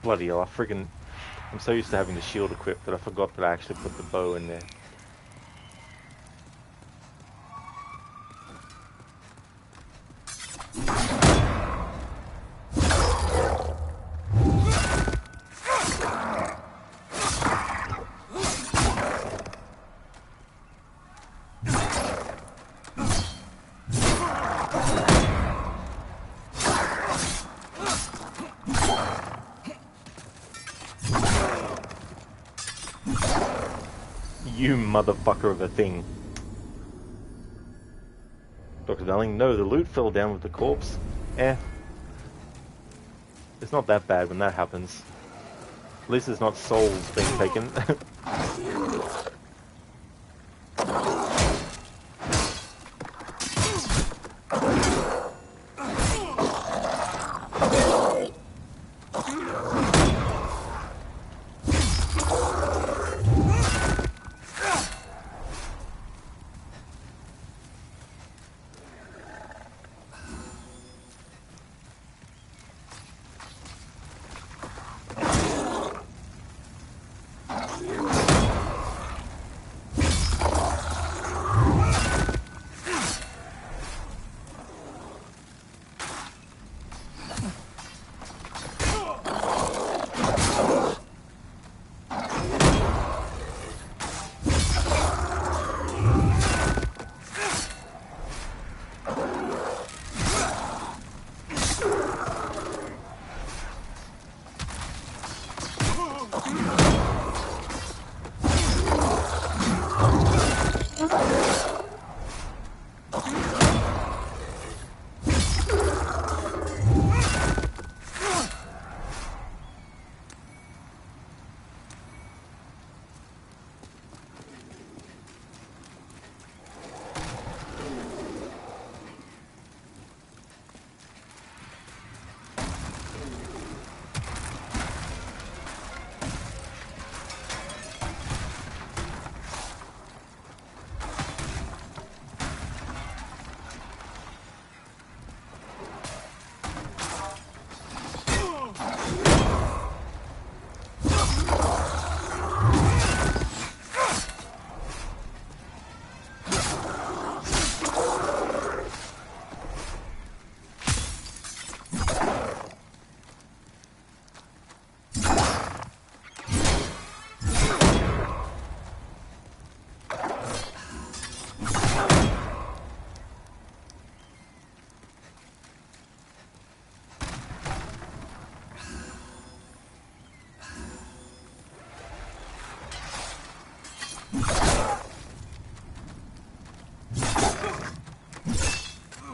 Bloody hell, I'm so used to having the shield equipped that I forgot that I actually put the bow in there. You motherfucker of a thing. Dr. Darling, no, the loot fell down with the corpse. It's not that bad when that happens. At least it's not souls being taken.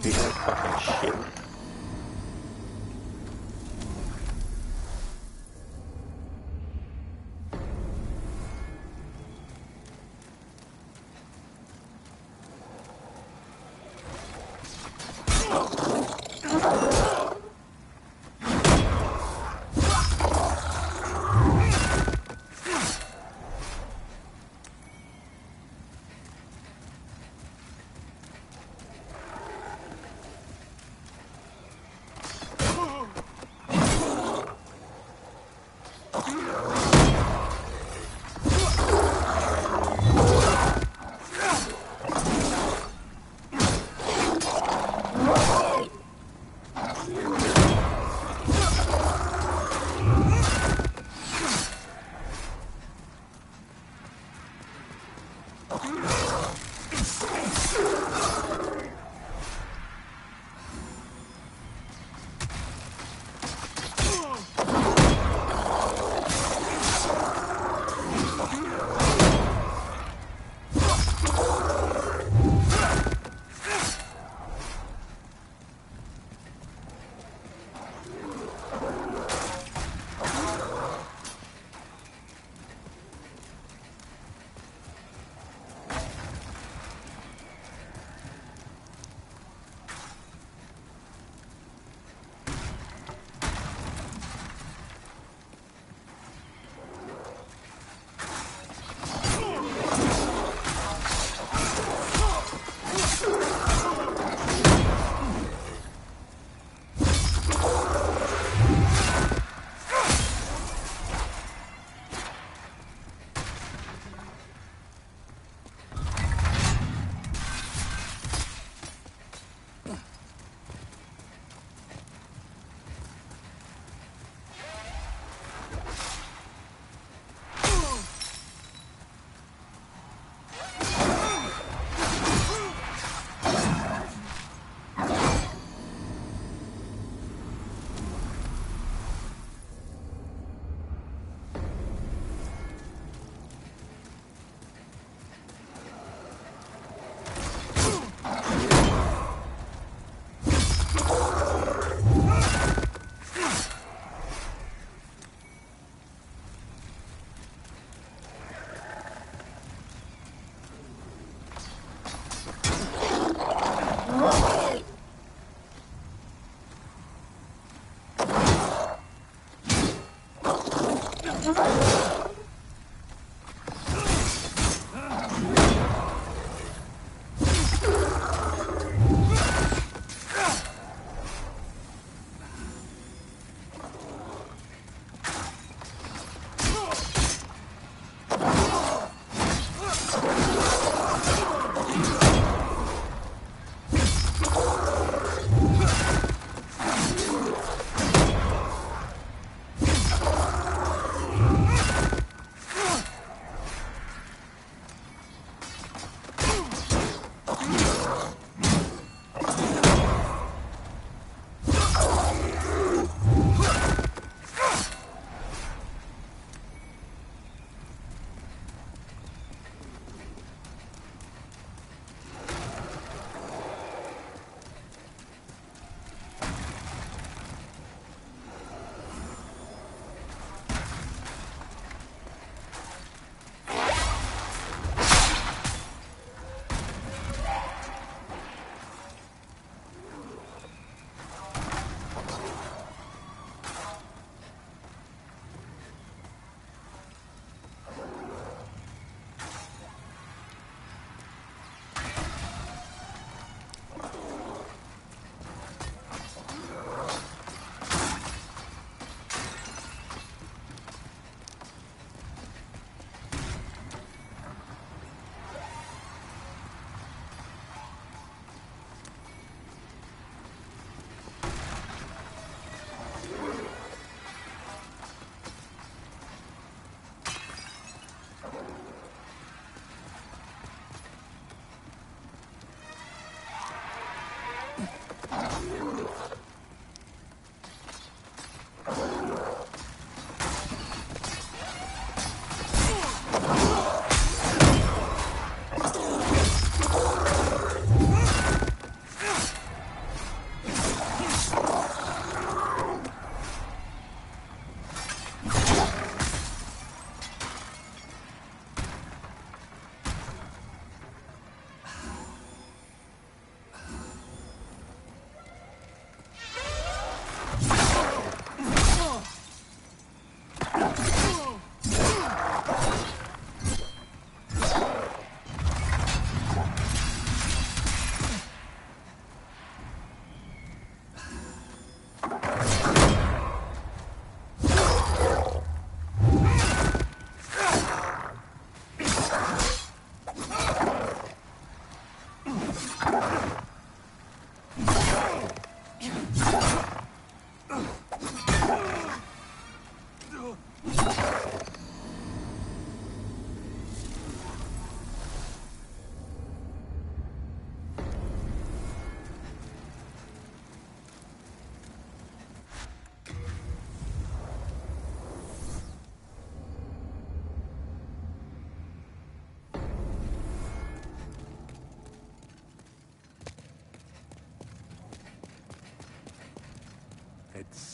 Piece of fucking shit.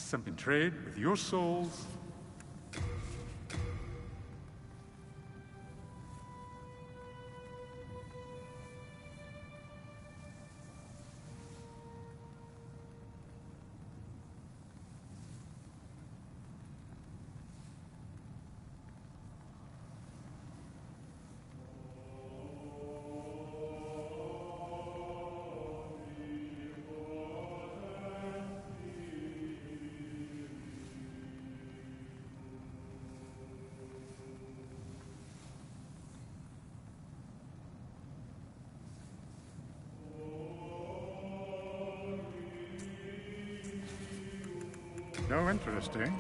Something trade with your souls. No, interesting.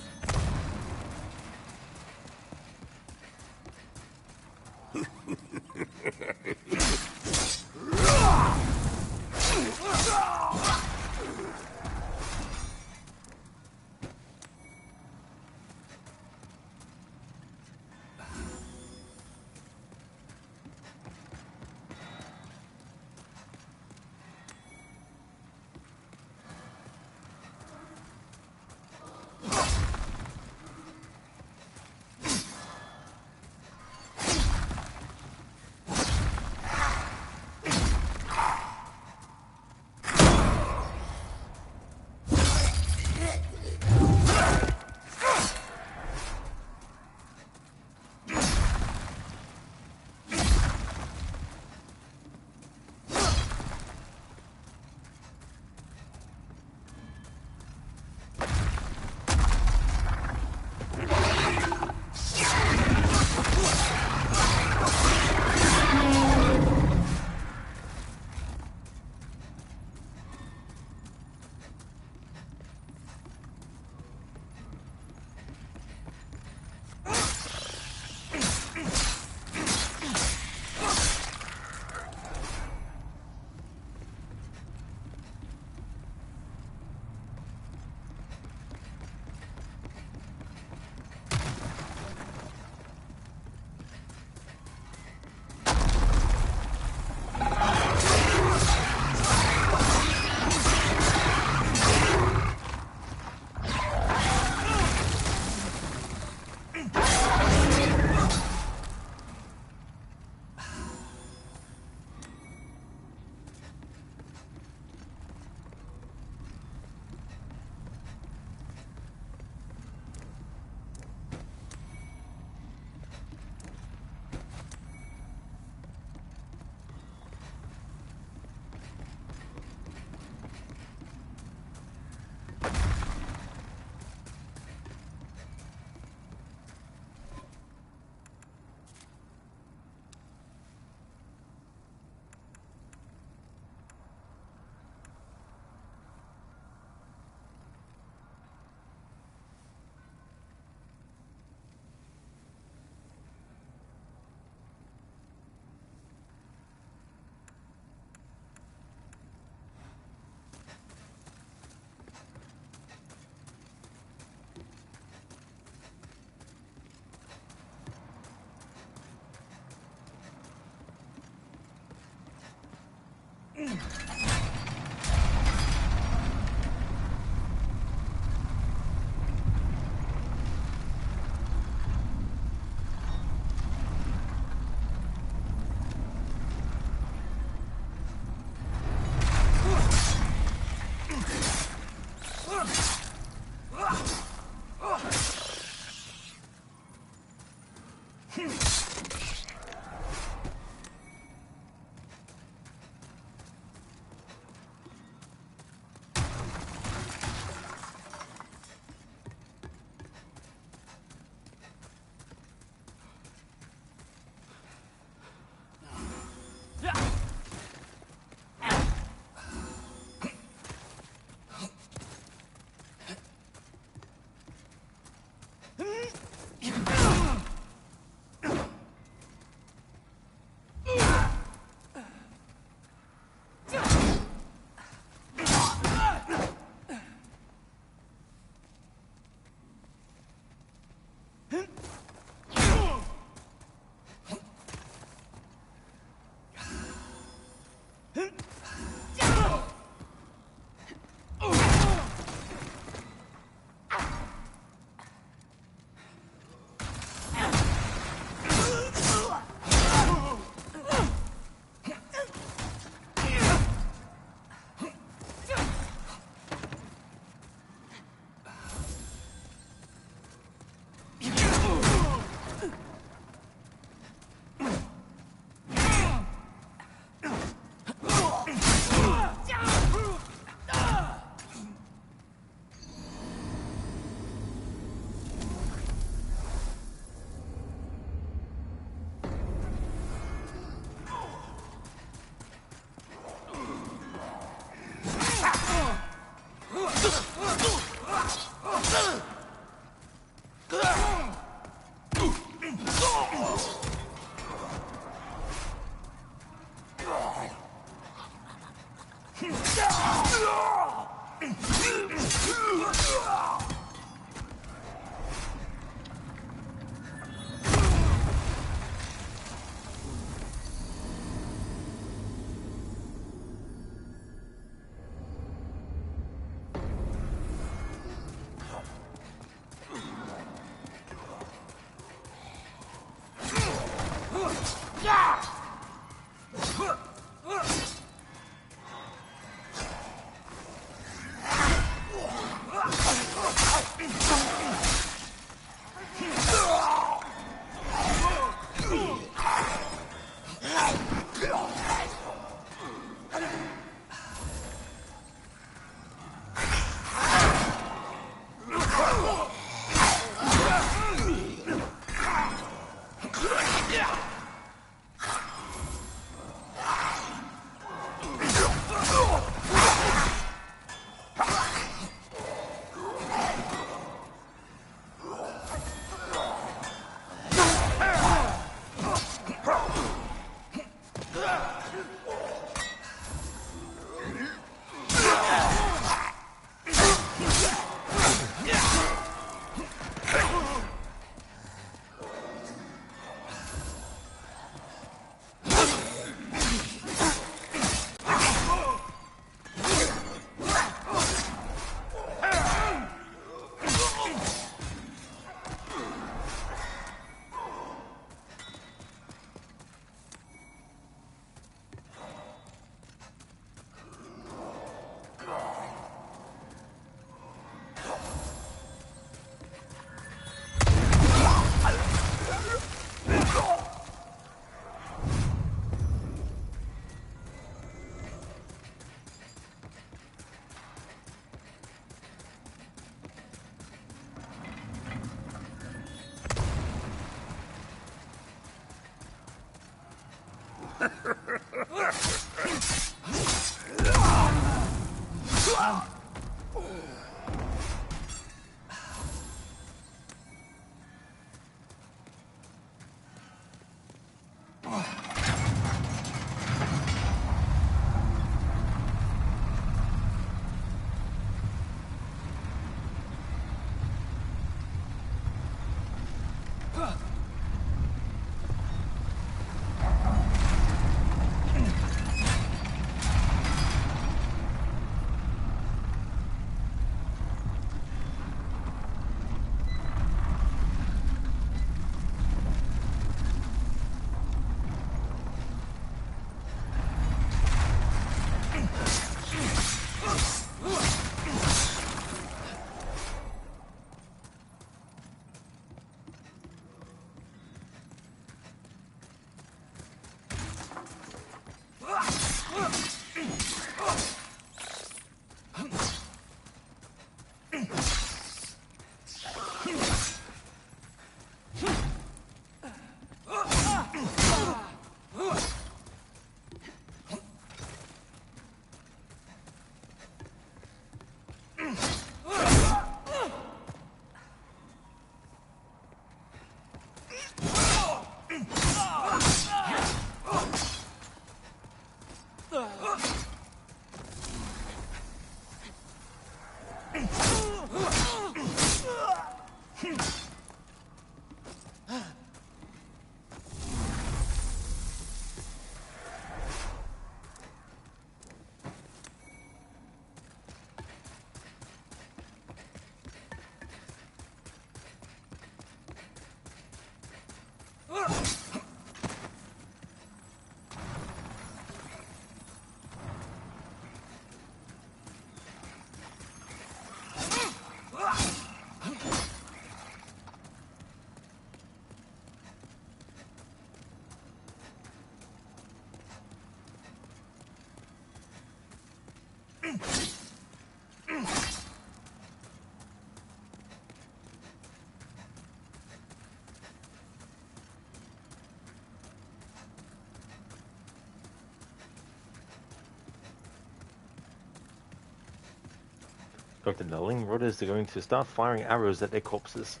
Dr. Nulling, Rotters are going to start firing arrows at their corpses.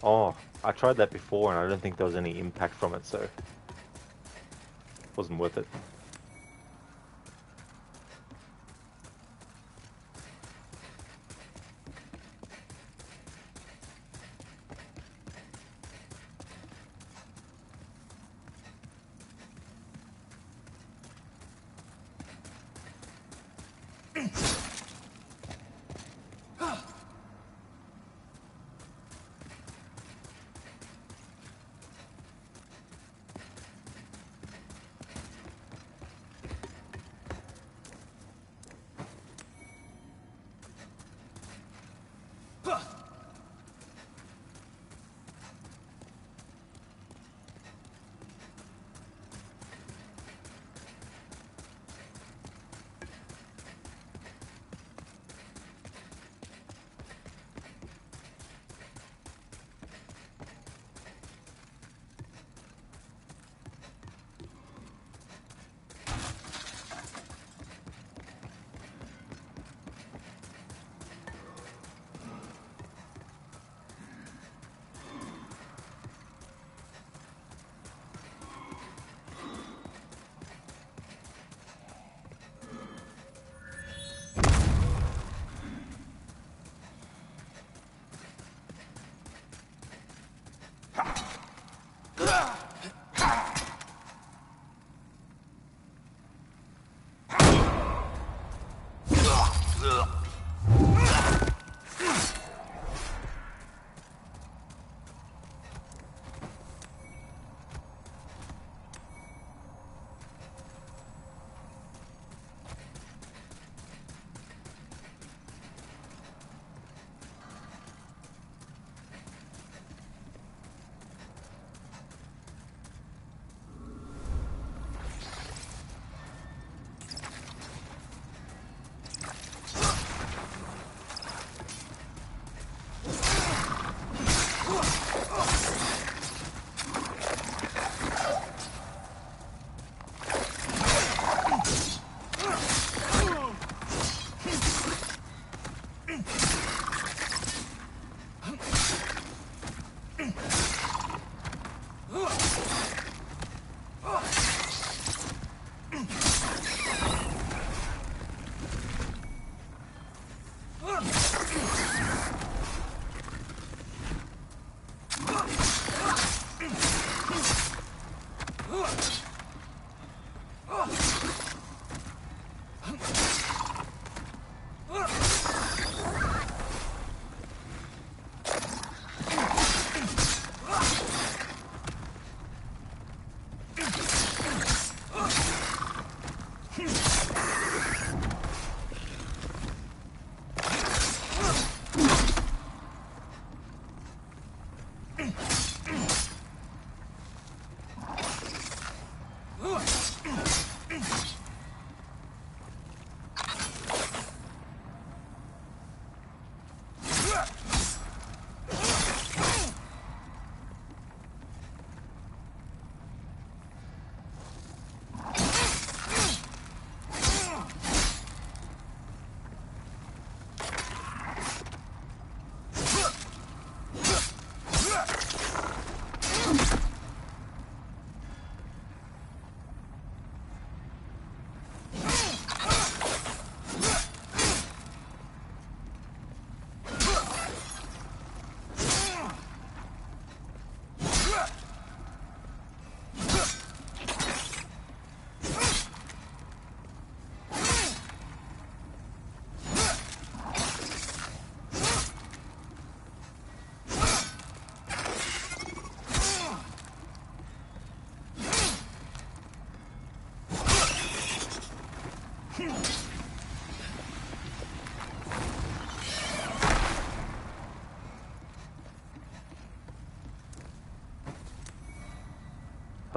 Oh, I tried that before and I don't think there was any impact from it, so it wasn't worth it.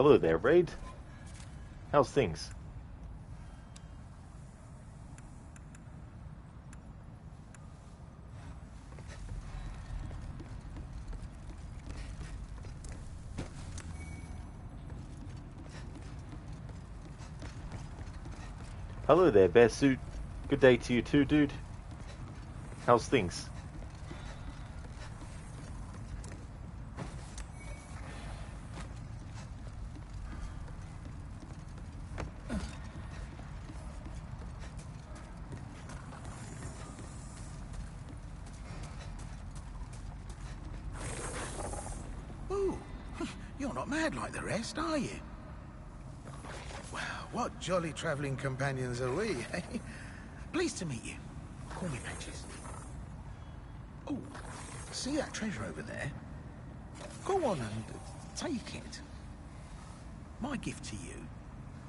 Hello there, Raid. How's things? Hello there, Bear Suit. Good day to you too, dude. How's things? Ooh, you're not mad like the rest, are you? Well, what jolly travelling companions are we, eh? Pleased to meet you. Call me Patches. Oh, see that treasure over there? Go on and take it. My gift to you,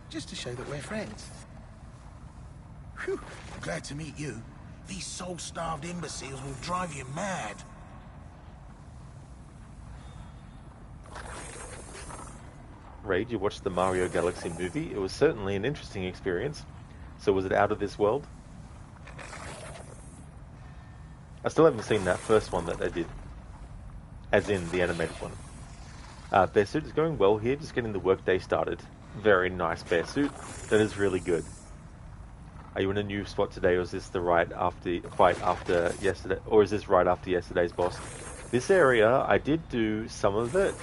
just to show that we're friends. Whew, glad to meet you. These soul-starved imbeciles will drive you mad. Raid, you watched the Mario Galaxy movie. It was certainly an interesting experience. So was it out of this world? I still haven't seen that first one that they did. As in, the animated one. Bear Suit is going well here, just getting the workday started. Very nice Bear Suit. That is really good. Are you in a new spot today, or is this the fight after yesterday, or is this right after yesterday's boss? This area, I did do some of it,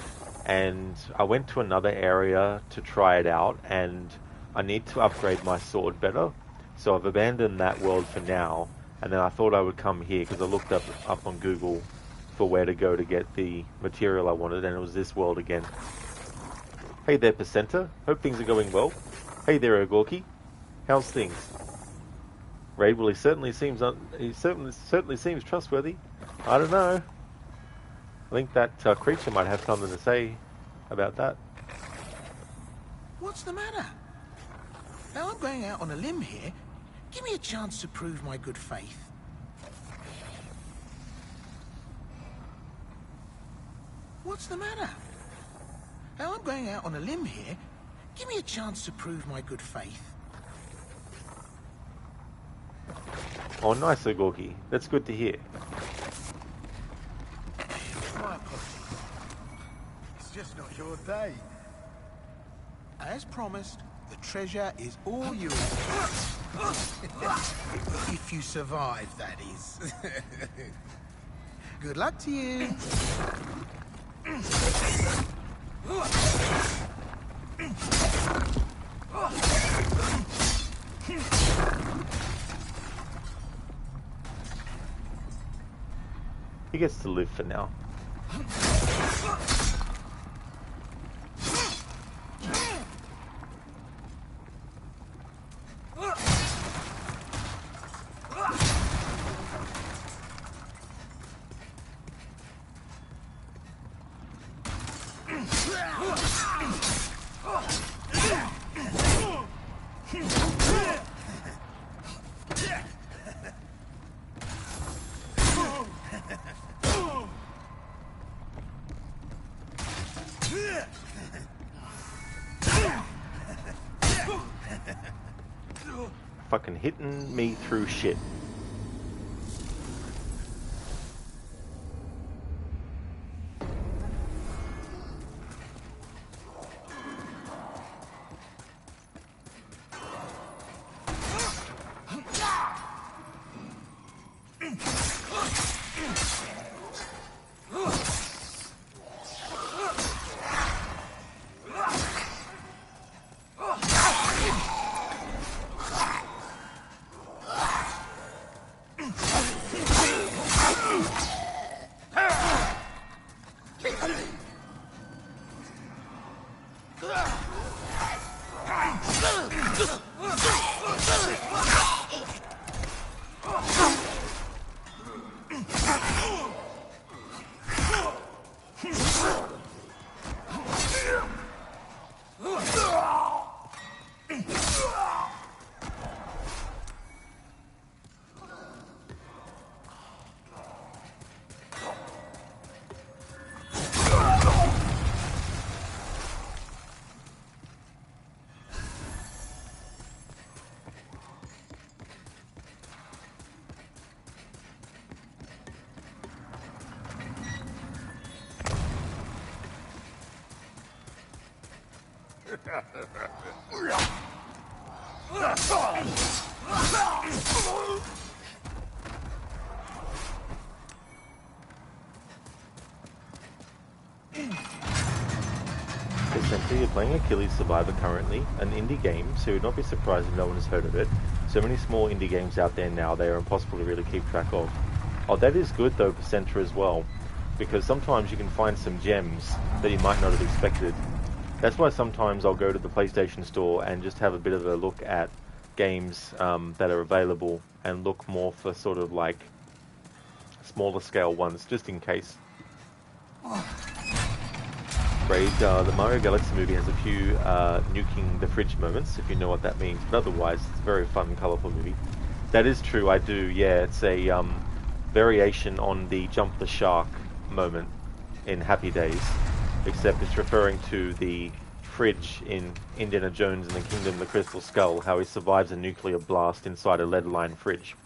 and I went to another area to try it out, and I need to upgrade my sword better. So I've abandoned that world for now, and then I thought I would come here because I looked up on Google for where to go to get the material I wanted, and it was this world again. Hey there, Placenta. Hope things are going well. Hey there, Ogorki. How's things? Raid, well, he certainly seems trustworthy. I don't know. I think that creature might have something to say about that. What's the matter? Now I'm going out on a limb here. Give me a chance to prove my good faith. What's the matter? Now I'm going out on a limb here. Give me a chance to prove my good faith. Oh, nice, Ogorki. That's good to hear. My apologies. It's just not your day. As promised, the treasure is all yours. If you survive, that is. Good luck to you. He gets to live for now. Fucking hitting me through shit. Essentially, you're playing Achilles Survivor currently, an indie game, so you'd not be surprised if no one has heard of it. So many small indie games out there now, they are impossible to really keep track of. Oh, that is good though, Percenter as well, because sometimes you can find some gems that you might not have expected. That's why sometimes I'll go to the PlayStation Store and just have a bit of a look at games that are available and look more for sort of like smaller scale ones, just in case. Braid, the Mario Galaxy movie has a few nuking the fridge moments, if you know what that means, but otherwise it's a very fun, colourful movie. That is true, I do, yeah, it's a variation on the jump the shark moment in Happy Days, except it's referring to the fridge in Indiana Jones and the Kingdom of the Crystal Skull, how he survives a nuclear blast inside a lead-lined fridge.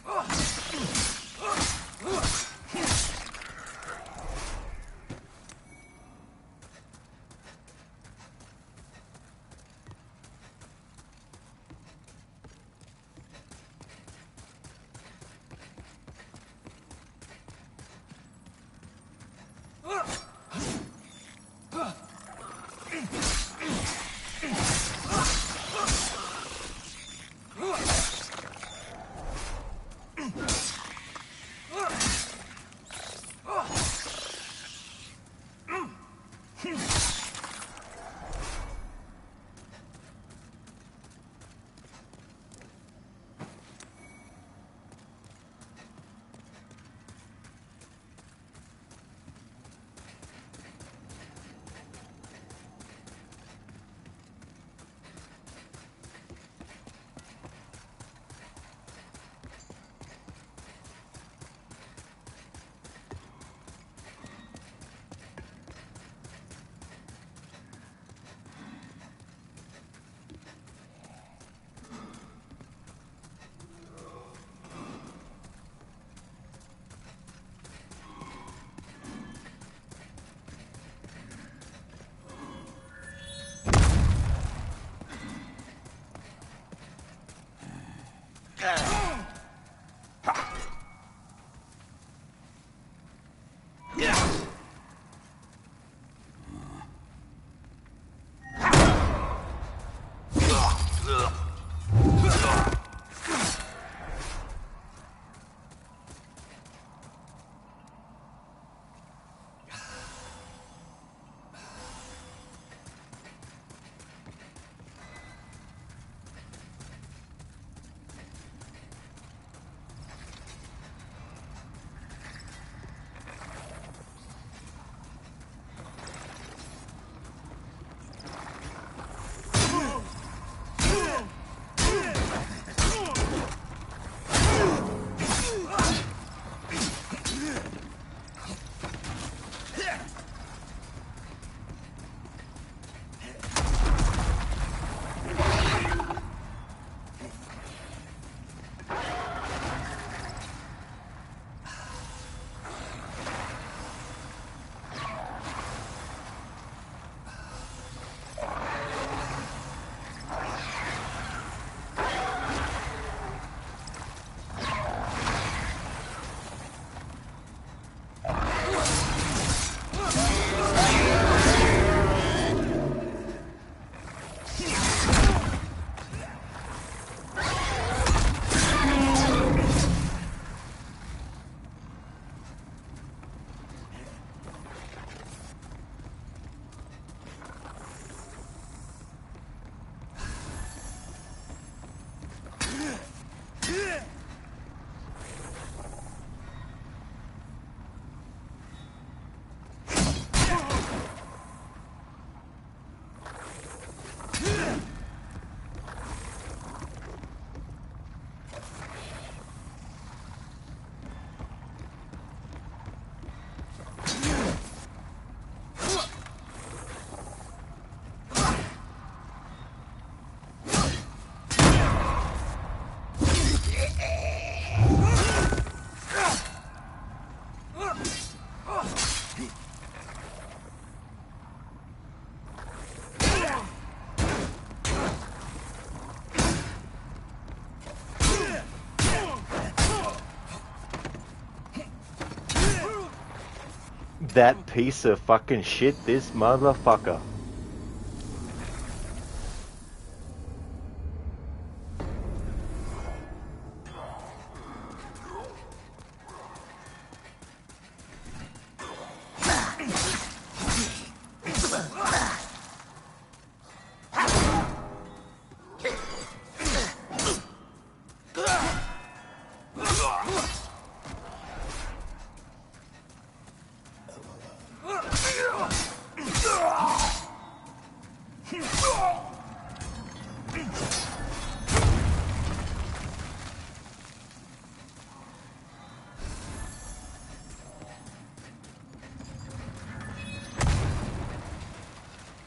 That piece of fucking shit, this motherfucker.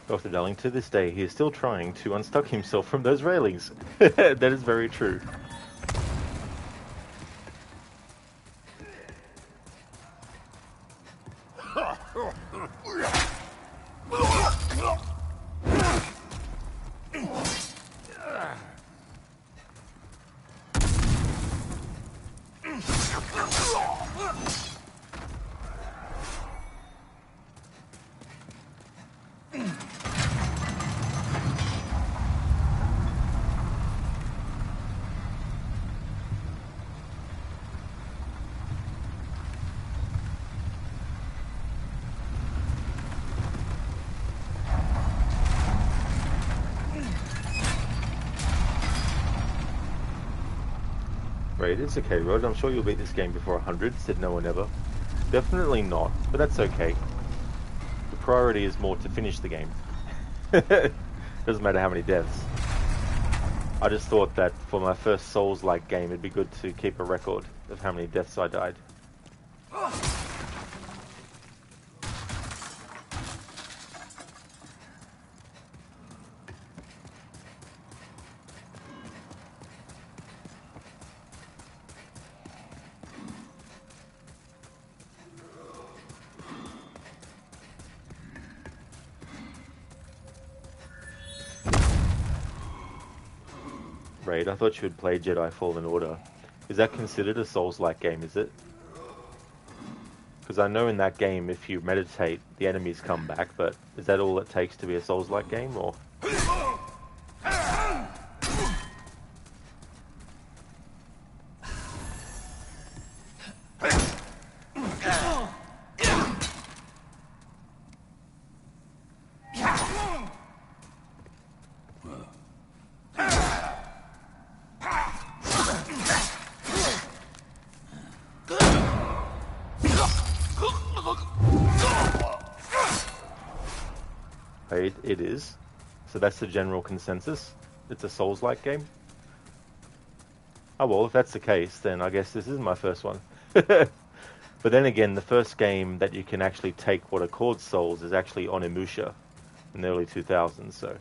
Dr. Darling, to this day, he is still trying to unstuck himself from those railings. That is very true. Right, it's okay, Rod. I'm sure you'll beat this game before 100, said no one ever. Definitely not, but that's okay. The priority is more to finish the game. Doesn't matter how many deaths. I just thought that for my first Souls-like game, it'd be good to keep a record of how many deaths I died. Raid, I thought you had played Jedi Fallen Order. Is that considered a Souls-like game, is it? Because I know in that game, if you meditate, the enemies come back, but is that all it takes to be a Souls-like game, or...? It is. So that's the general consensus. It's a Souls-like game. Oh well, if that's the case, then I guess this is my first one. But then again, the first game that you can actually take what are called Souls is actually Onimusha in the early 2000s, so...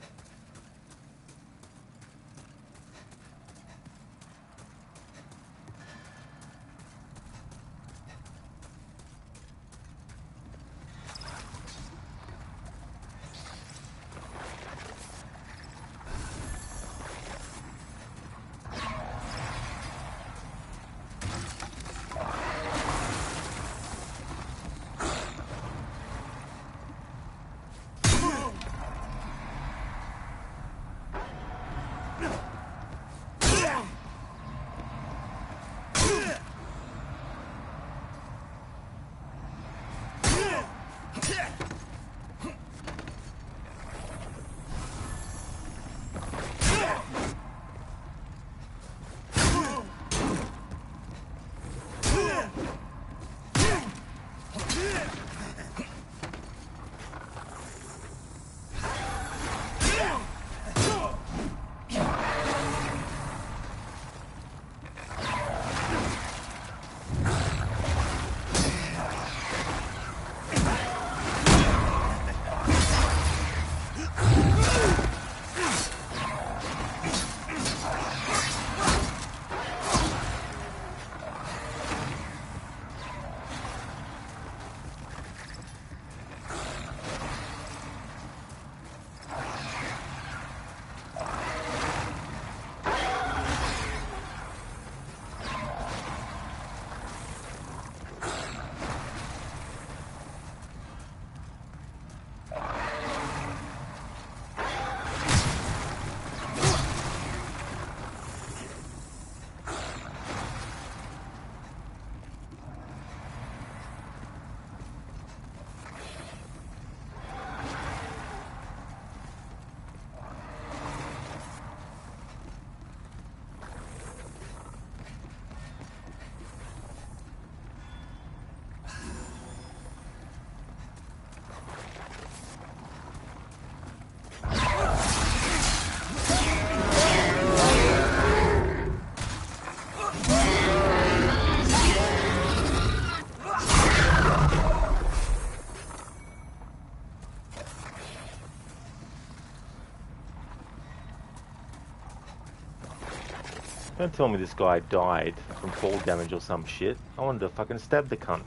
Don't tell me this guy died from fall damage or some shit. I wanted to fucking stab the cunt.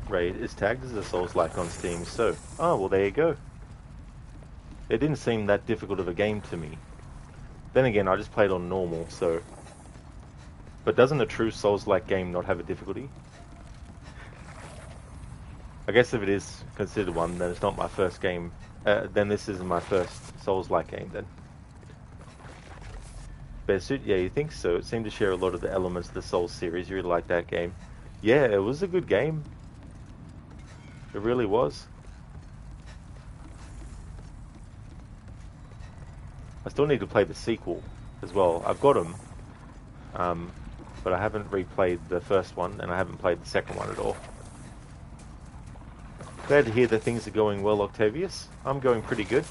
Raid is tagged as a Souls-like on Steam, so... Oh, well there you go. It didn't seem that difficult of a game to me. Then again, I just played on normal, so... But doesn't a true Souls-like game not have a difficulty? I guess if it is considered one, then it's not my first game. Then this isn't my first Souls-like game, then. Bear Suit, yeah, you think so? It seemed to share a lot of the elements of the Souls series. You really like that game. Yeah, it was a good game. It really was. I still need to play the sequel as well. I've got them, but I haven't replayed the first one, and I haven't played the second one at all. Glad to hear that things are going well, Octavius. I'm going pretty good.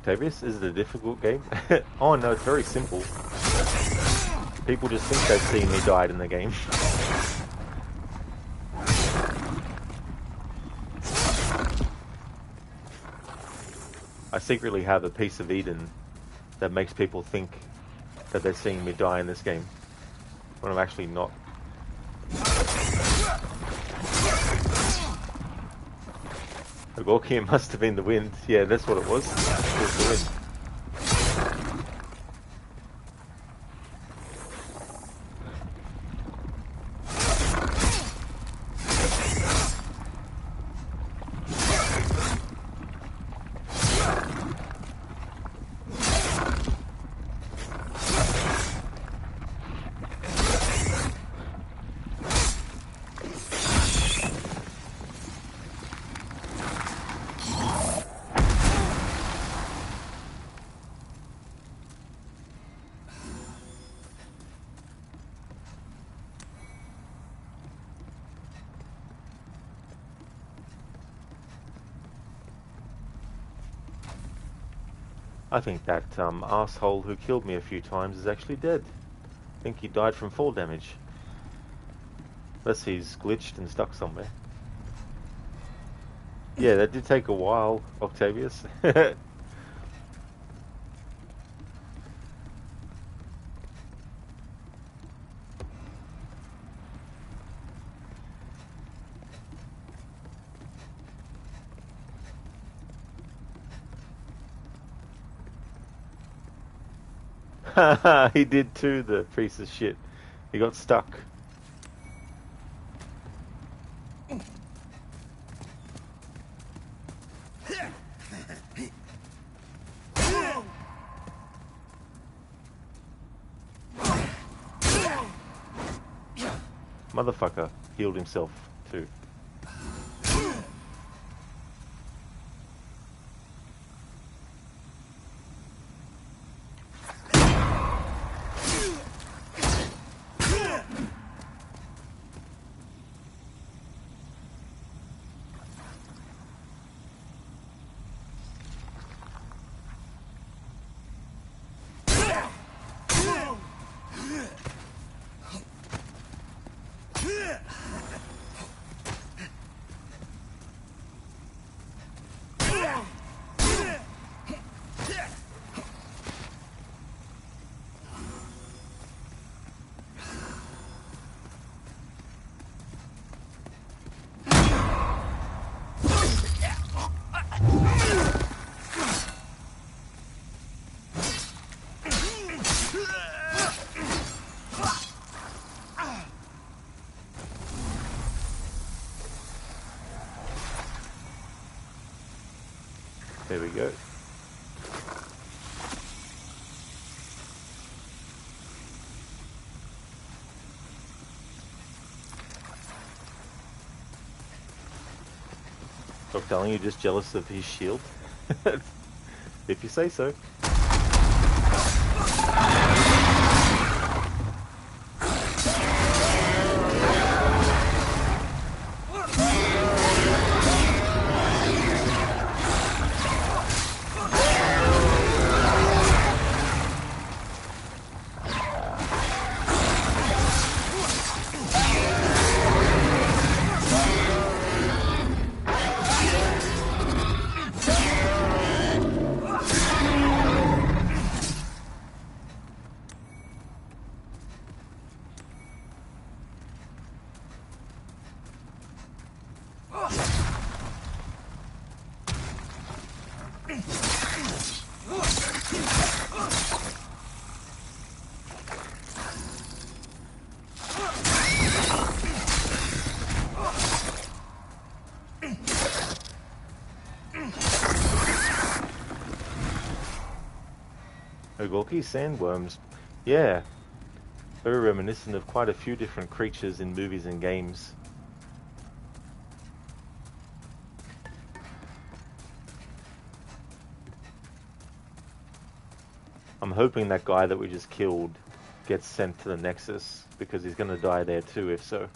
Octavius, is it a difficult game? Oh no, it's very simple. People just think they've seen me died in the game. I secretly have a piece of Eden that makes people think that they're seeing me die in this game, when I'm actually not. Okay, it must have been the wind. Yeah, that's what it was. It was the wind. I think that asshole who killed me a few times is actually dead. I think he died from fall damage. Unless he's glitched and stuck somewhere. Yeah, that did take a while, Octavius. He did too, the piece of shit. He got stuck. Motherfucker healed himself too. There we go. Look, darling, you're just jealous of his shield. If you say so. Ogorki sandworms. Yeah, very reminiscent of quite a few different creatures in movies and games. I'm hoping that guy that we just killed gets sent to the Nexus, because he's going to die there too, if so.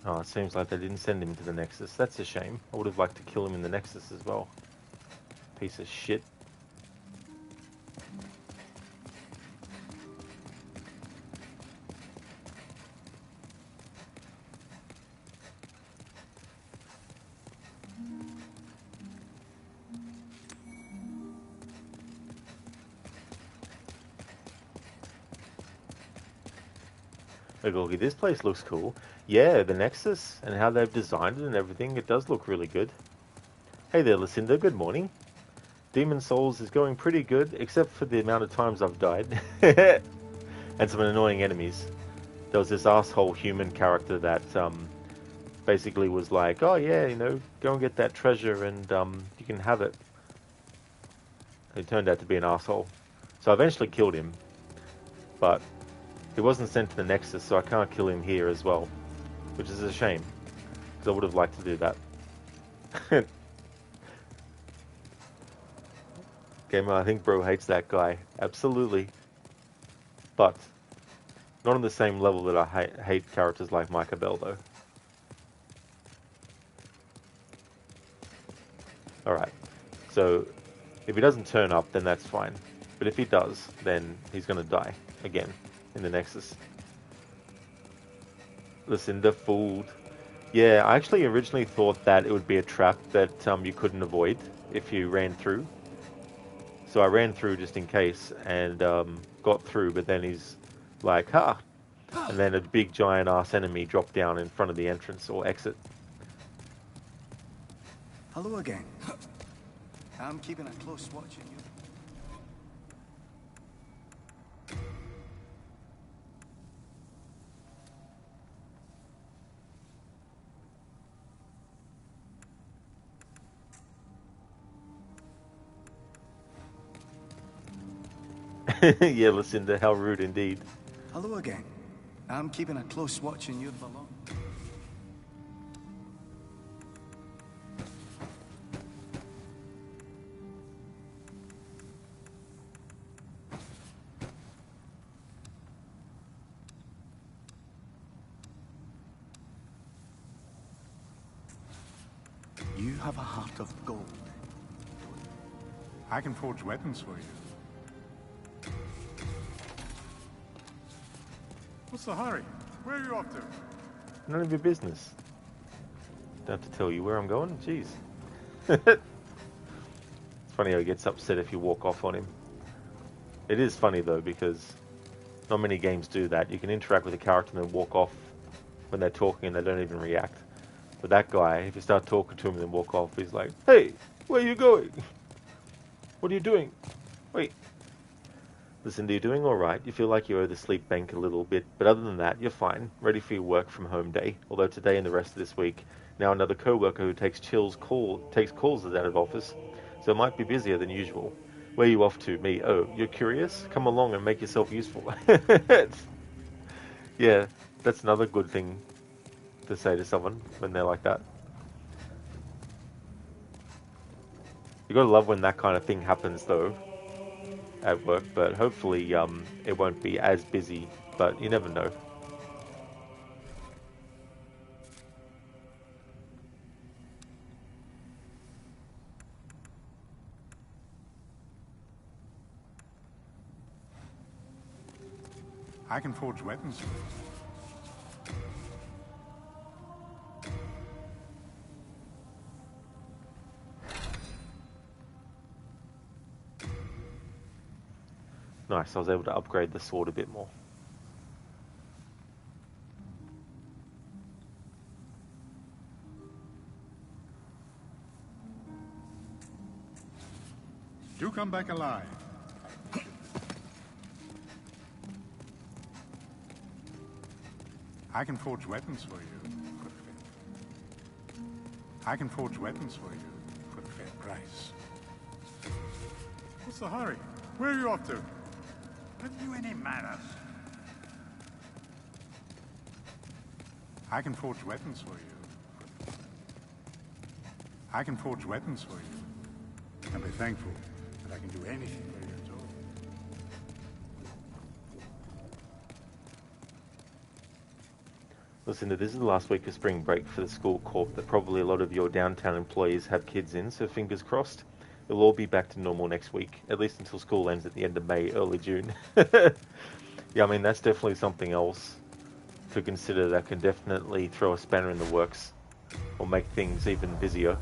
Oh, it seems like they didn't send him to the Nexus. That's a shame. I would have liked to kill him in the Nexus as well. Piece of shit. Ogorgi, this place looks cool. Yeah, the Nexus and how they've designed it and everything, it does look really good. Hey there, Lucinda, good morning. Demon Souls is going pretty good, except for the amount of times I've died. And some annoying enemies. There was this asshole human character that basically was like, oh yeah, you know, go and get that treasure and you can have it. He turned out to be an asshole. So I eventually killed him, but he wasn't sent to the Nexus, so I can't kill him here as well, which is a shame, because I would have liked to do that. Gamer, I think bro hates that guy. Absolutely. But not on the same level that I hate characters like Micah Bell, though. Alright, so if he doesn't turn up, then that's fine. But if he does, then he's going to die again. in the Nexus. Lucinda fooled. Yeah, I actually originally thought that it would be a trap that you couldn't avoid if you ran through. So I ran through just in case and got through, but then he's like, ha! And then a big giant ass enemy dropped down in front of the entrance or exit. Hello again. I'm keeping a close watch on you. Yeah, Lucinda, how rude indeed. Hello again. I'm keeping a close watch on you, Valon. You have a heart of gold. I can forge weapons for you. What's the hurry? Where are you off to? None of your business. Don't have to tell you where I'm going. Jeez. It's funny how he gets upset if you walk off on him. It is funny though, because not many games do that. You can interact with a character and then walk off when they're talking and they don't even react. But that guy, if you start talking to him and then walk off, he's like, hey, where are you going? What are you doing? Wait. Listen, you're doing alright. You feel like you owe the sleep bank a little bit, but other than that, you're fine. Ready for your work from home day. Although today and the rest of this week, now another co-worker who takes calls is out of office, so it might be busier than usual. Where are you off to? Me? Oh, you're curious? Come along and make yourself useful. Yeah, that's another good thing to say to someone when they're like that. You gotta love when that kind of thing happens though at work, but hopefully it won't be as busy, but you never know. I can forge weapons for you. Nice, I was able to upgrade the sword a bit more. Do come back alive. I can forge weapons for you. I can forge weapons for you for a fair price. What's the hurry? Where are you off to? Have you any manners? I can forge weapons for you. I can forge weapons for you. And be thankful that I can do anything for you at all. Listen, this is the last week of spring break for the school corp that probably a lot of your downtown employees have kids in, so fingers crossed. It'll all be back to normal next week, at least until school ends at the end of May, early June. Yeah, I mean, that's definitely something else to consider that can definitely throw a spanner in the works or make things even busier.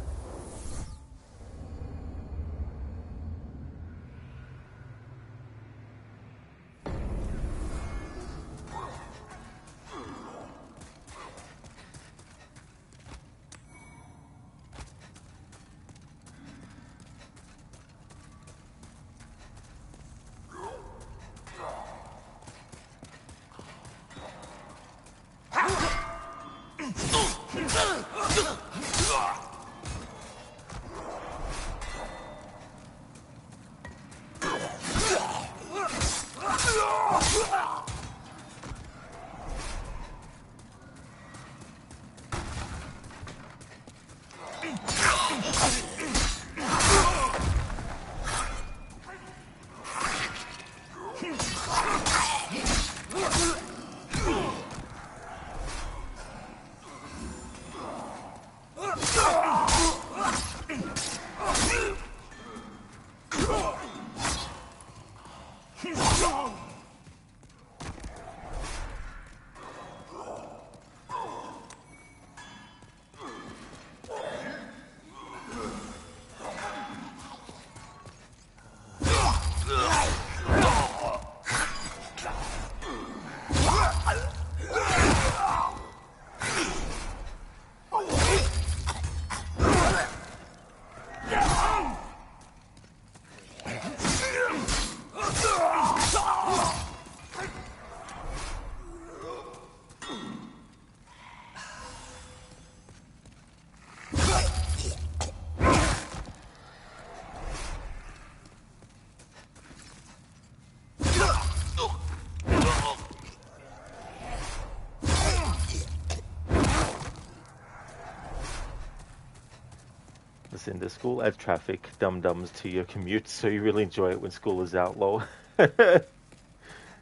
Lucinda. School adds traffic, dum-dums to your commute, so you really enjoy it when school is out, lol.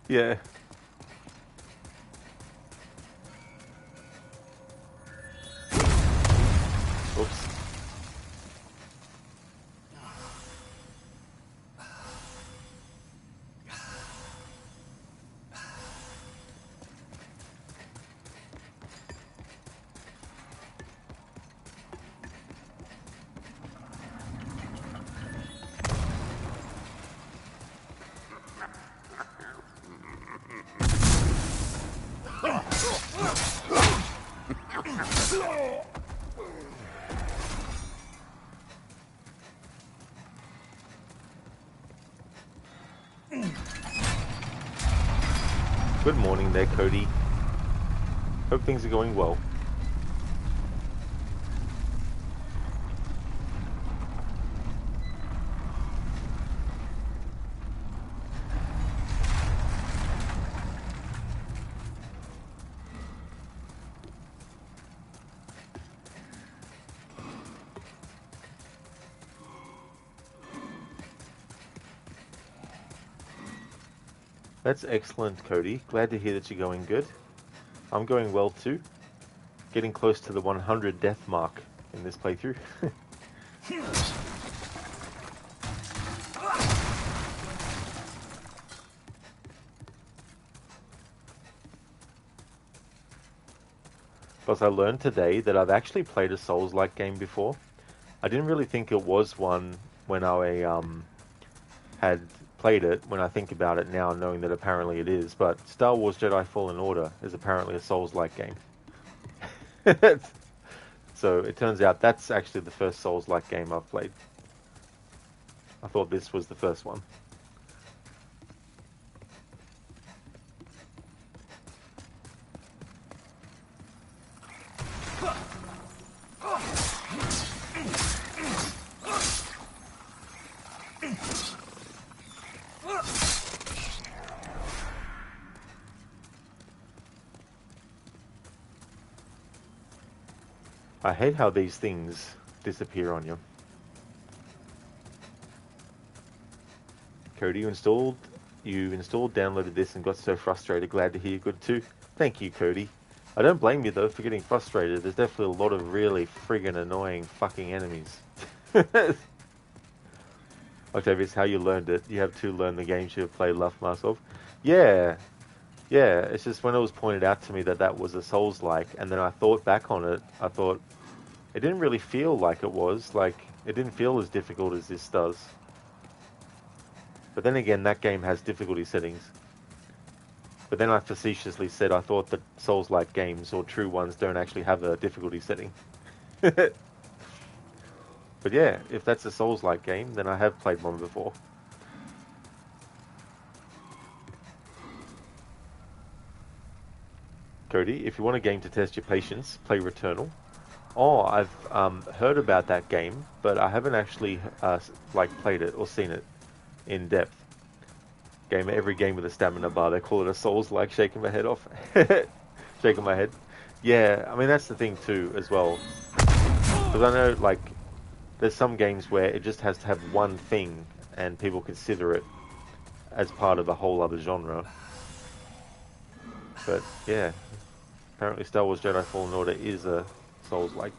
Yeah. Oops. Good morning there, Cody. Hope things are going well. That's excellent, Cody. Glad to hear that you're going good. I'm going well too. Getting close to the 100 death mark in this playthrough. Plus, I learned today that I've actually played a Souls-like game before. I didn't really think it was one when I had played it, when I think about it now, knowing that apparently it is, but Star Wars Jedi Fallen Order is apparently a Souls-like game. So it turns out that's actually the first Souls-like game I've played. I thought this was the first one. I hate how these things disappear on you. Cody, you installed, downloaded this and got so frustrated. Glad to hear you're good too. Thank you, Cody. I don't blame you though for getting frustrated. There's definitely a lot of really friggin' annoying fucking enemies. Octavius, how you learned it. You have to learn the games you have played Love Mask of. Yeah. Yeah, it's just when it was pointed out to me that that was a Souls-like, and then I thought back on it, I thought, it didn't really feel like it was. Like, it didn't feel as difficult as this does. But then again, that game has difficulty settings. But then I facetiously said I thought that Souls-like games, or true ones, don't actually have a difficulty setting. But yeah, if that's a Souls-like game, then I have played one before. Cody, if you want a game to test your patience, play Returnal. Oh, I've heard about that game, but I haven't actually played it or seen it in depth. Every game with a stamina bar, they call it a Souls-like. Shaking my head off, shaking my head. Yeah, I mean that's the thing too as well, because I know like there's some games where it just has to have one thing, and people consider it as part of a whole other genre. But yeah, apparently Star Wars Jedi Fallen Order is a Souls-like.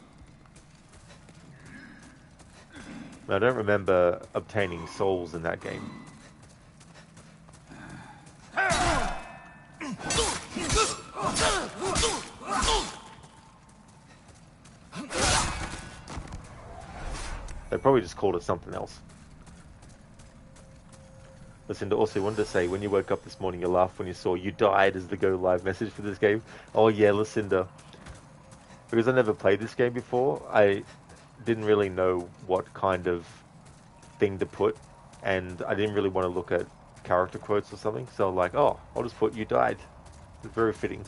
I don't remember obtaining souls in that game. They probably just called it something else. Lucinda also wanted to say, when you woke up this morning, you laughed when you saw "you died" as the go live message for this game. Oh yeah, Lucinda. Because I never played this game before, I didn't really know what kind of thing to put, and I didn't really want to look at character quotes or something, so I'm like, oh, I'll just put "you died." It's very fitting.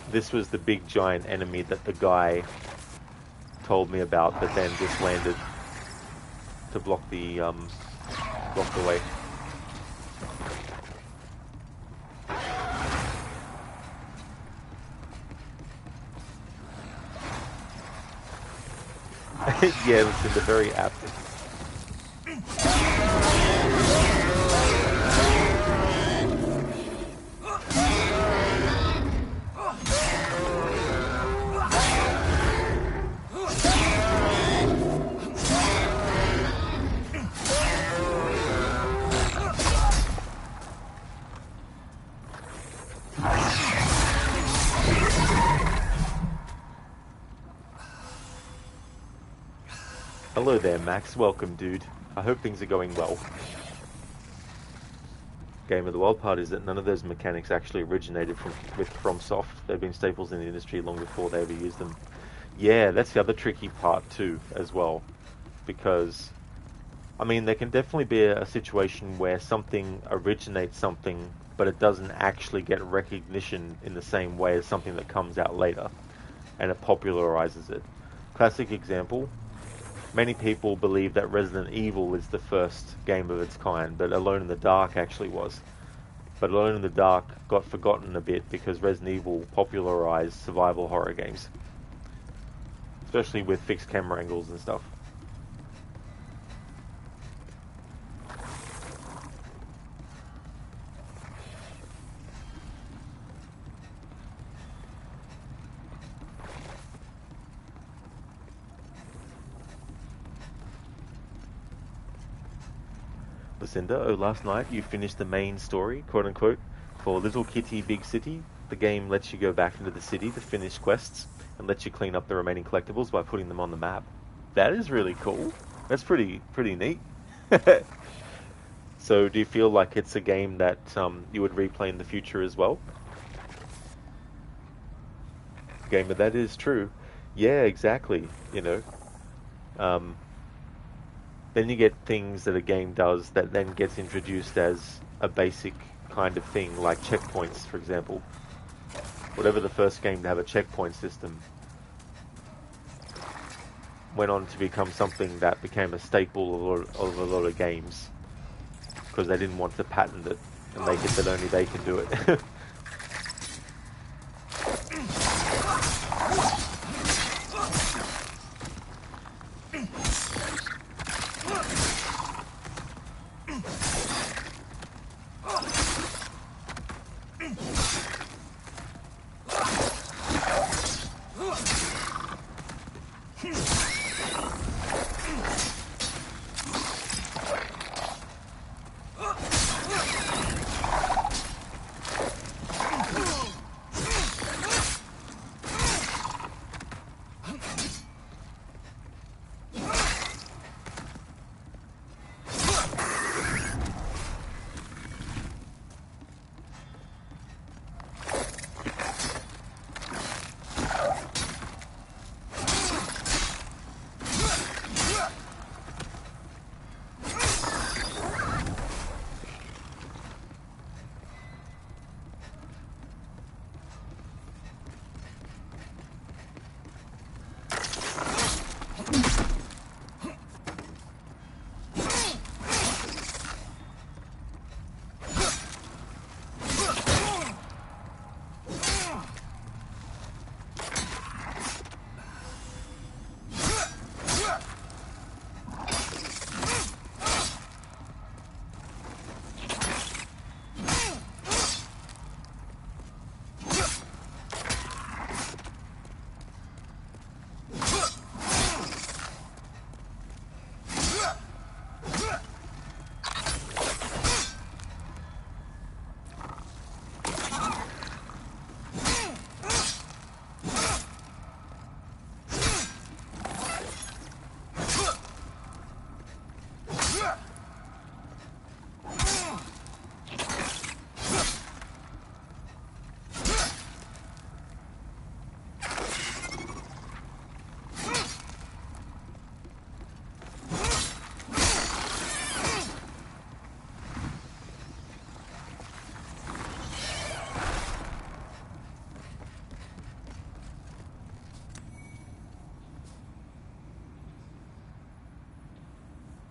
This was the big giant enemy that the guy told me about, but then just landed. to block the way. Yeah, Lucinda, very apt. Hello there, Max. Welcome, dude. I hope things are going well. Game of the wild part is that none of those mechanics actually originated with FromSoft. They've been staples in the industry long before they ever used them. Yeah, that's the other tricky part too, as well. Because, I mean, there can definitely be a situation where something originates something, but it doesn't actually get recognition in the same way as something that comes out later, and it popularizes it. Classic example. Many people believe that Resident Evil is the first game of its kind, but Alone in the Dark actually was. But Alone in the Dark got forgotten a bit because Resident Evil popularized survival horror games. Especially with fixed camera angles and stuff. Lucinda, last night you finished the main story, quote-unquote, for Little Kitty Big City. The game lets you go back into the city to finish quests and lets you clean up the remaining collectibles by putting them on the map. That is really cool. That's pretty neat. So do you feel like it's a game that you would replay in the future as well? Gamer, that is true. Yeah, exactly. Then you get things that a game does that then gets introduced as a basic kind of thing, like checkpoints, for example. Whatever the first game to have a checkpoint system went on to become something that became a staple of a lot of games because they didn't want to patent it and make it that only they can do it.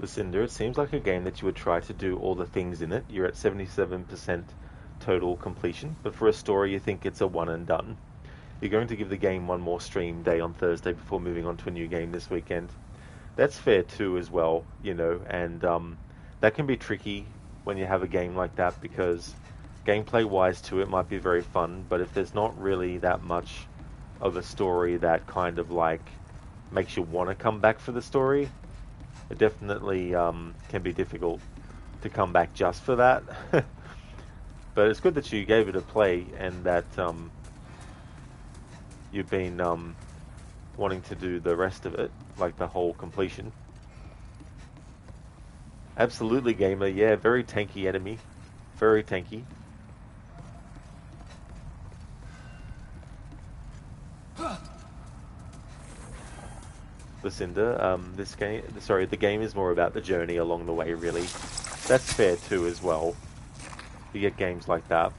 Lucinda, it seems like a game that you would try to do all the things in it. You're at 77% total completion, but for a story, you think it's a one and done. You're going to give the game one more stream day on Thursday before moving on to a new game this weekend. That's fair too, as well, and that can be tricky when you have a game like that because gameplay-wise too, it might be very fun, but if there's not really that much of a story that kind of like makes you want to come back for the story, it definitely can be difficult to come back just for that. But it's good that you gave it a play and that you've been wanting to do the rest of it, like the whole completion. Absolutely, gamer. Yeah, very tanky enemy. Very tanky. Lucinda, the game is more about the journey along the way, really. That's fair too, as well. You get games like that.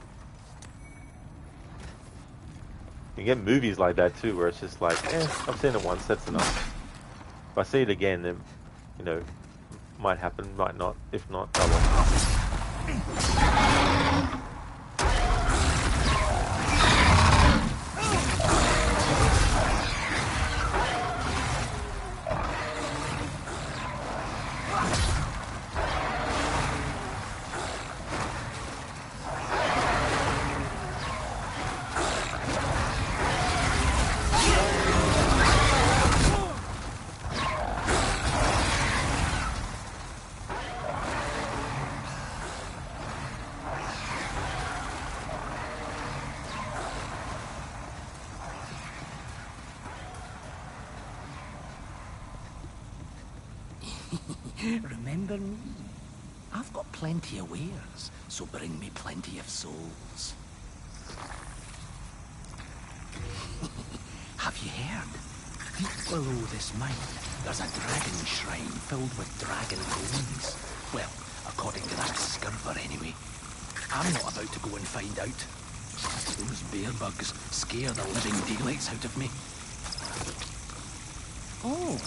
You get movies like that too, where it's just like, I've seen it once, that's enough. If I see it again, then, might happen, might not. If not, oh well. Remember me? I've got plenty of wares, so bring me plenty of souls. Have you heard? Deep below this mine, there's a dragon shrine filled with dragon bones. Well, according to that scumper anyway. I'm not about to go and find out. Those bear bugs scare the living daylights out of me. Oh,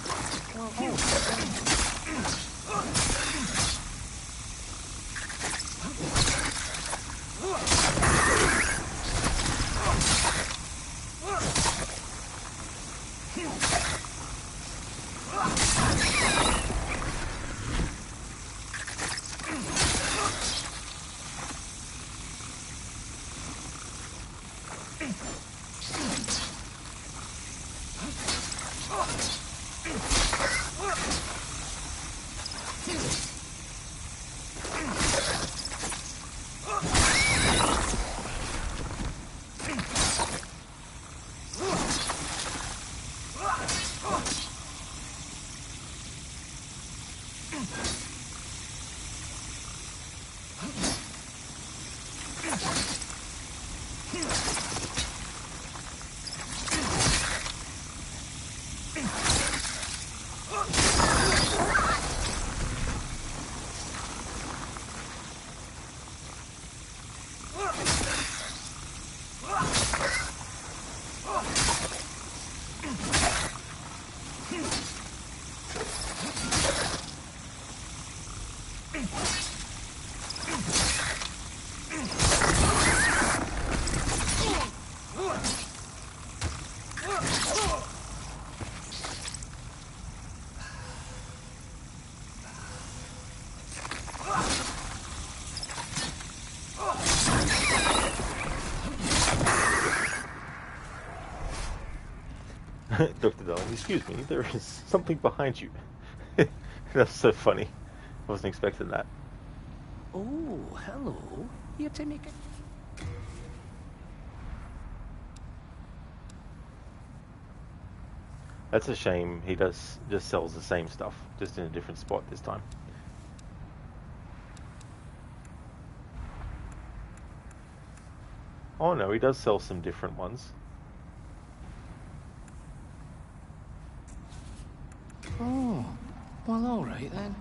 Dr. Dillon, excuse me, there is something behind you. That's so funny. I wasn't expecting that. oh, hello. Here to make it. That's a shame. He just sells the same stuff, just in a different spot this time. Oh no, he does sell some different ones. Oh, well, all right then.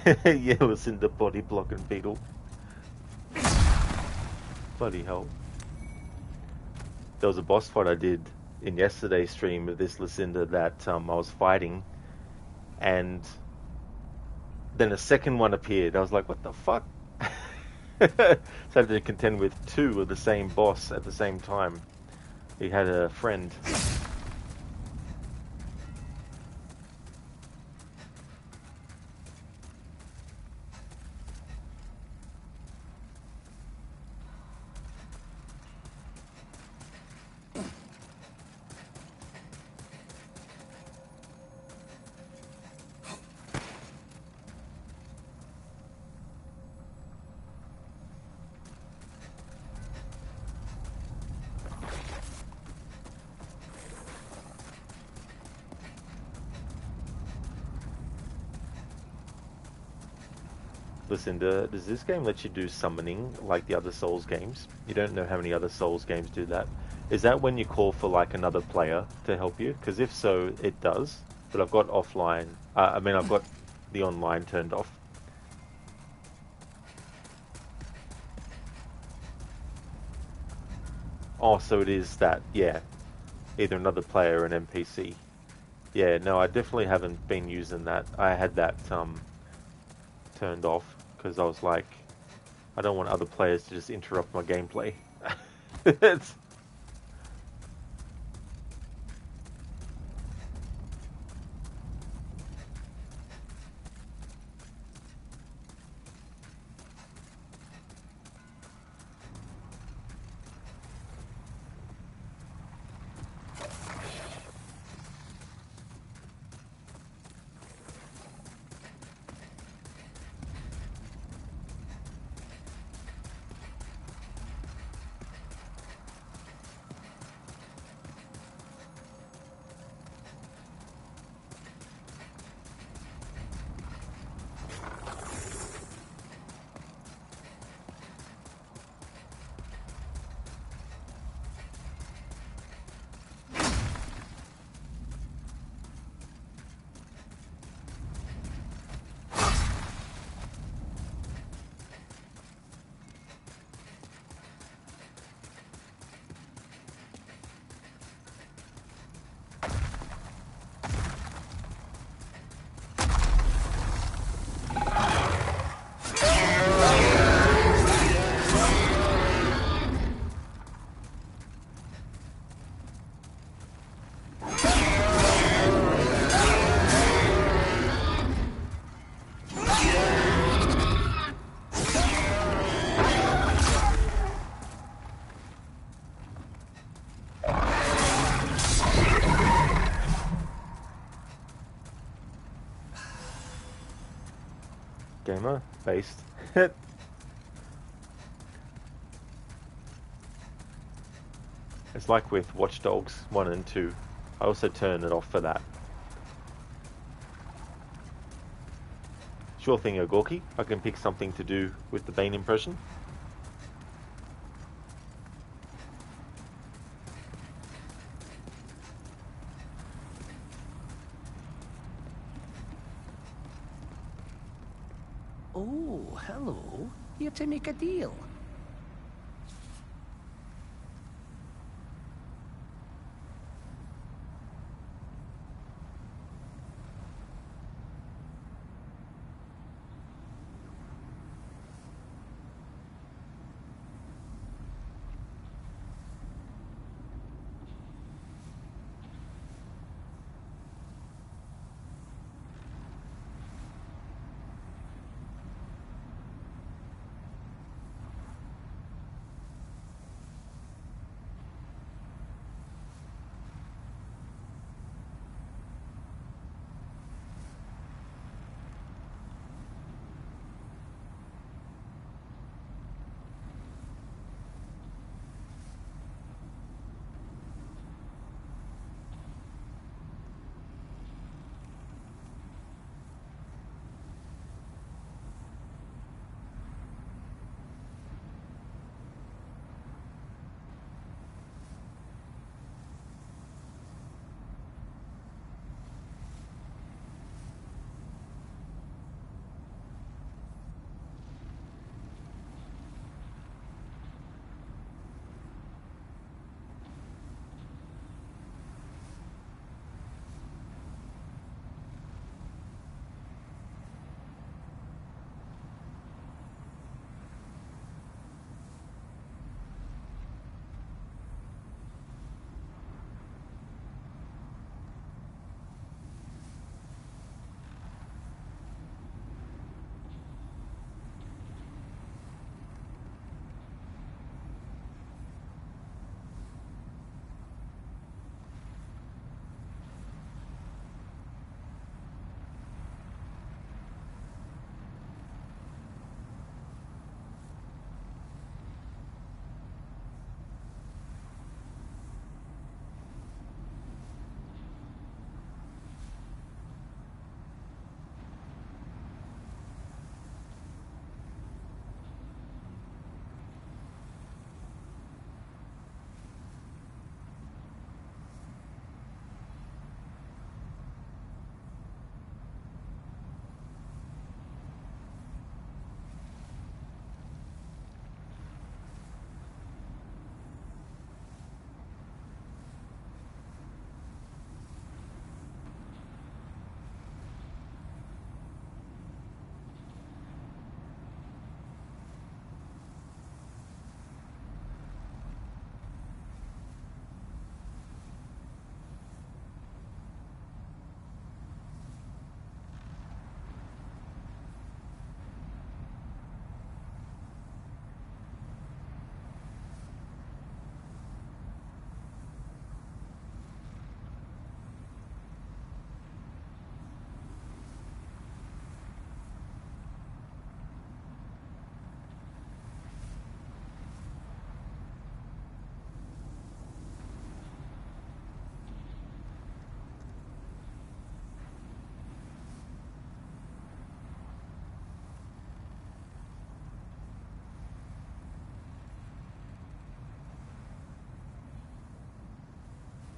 Yeah, listen to body block and beetle. Bloody hell. There was a boss fight I did in yesterday's stream of this Lucinda that I was fighting, and then a second one appeared. I was like, what the fuck? So I had to contend with two of the same boss at the same time. He had a friend. Listen, does this game let you do summoning like the other Souls games? You don't know how many other Souls games do that. Is that when you call for like another player to help you? Because if so, it does. But I've got offline. I've got the online turned off. Oh, so it is that, yeah. Either another player or an NPC. Yeah, no, I definitely haven't been using that. I had that turned off because I was like, I don't want other players to just interrupt my gameplay. It's, gamer based. It's like with Watch Dogs 1 and 2. I also turn it off for that. Sure thing, Ogorki. I can pick something to do with the Bane impression. Oh, hello. Here to make a deal.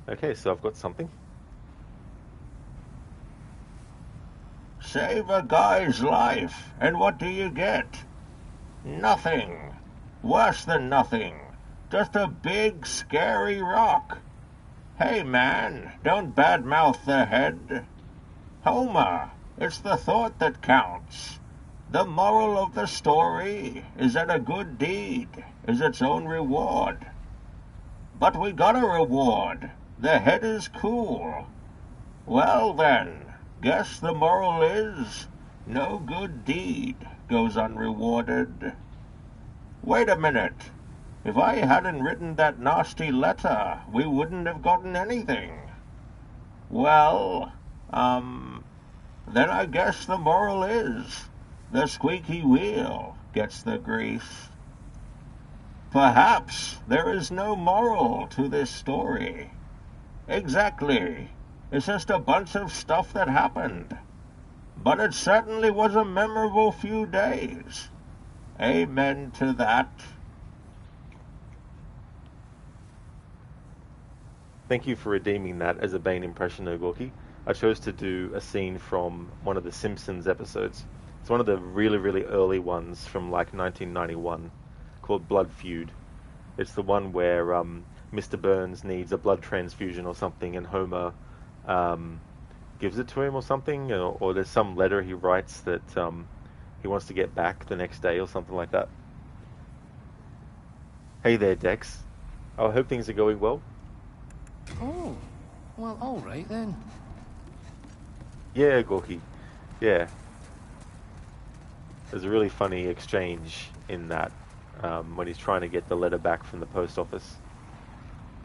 Okay, so I've got something. Save a guy's life, and what do you get? Nothing. Worse than nothing. Just a big, scary rock. Hey, man, don't badmouth the head. Homer, it's the thought that counts. The moral of the story is that a good deed is its own reward. But we got a reward. The head is cool. Well then, guess the moral is no good deed goes unrewarded. Wait a minute. If I hadn't written that nasty letter, we wouldn't have gotten anything. Well, then I guess the moral is the squeaky wheel gets the grease. Perhaps there is no moral to this story. Exactly. It's just a bunch of stuff that happened. But it certainly was a memorable few days. Amen to that. Thank you for redeeming that as a Bane impression, Ogorki. I chose to do a scene from one of the Simpsons episodes. It's one of the really, really early ones from like 1991 called Blood Feud. It's the one where Mr. Burns needs a blood transfusion or something, and Homer gives it to him or something, or there's some letter he writes that he wants to get back the next day or something like that. Hey there, Dex. I hope things are going well. Oh, well, all right then. Yeah, Gorky. Yeah. There's a really funny exchange in that when he's trying to get the letter back from the post office.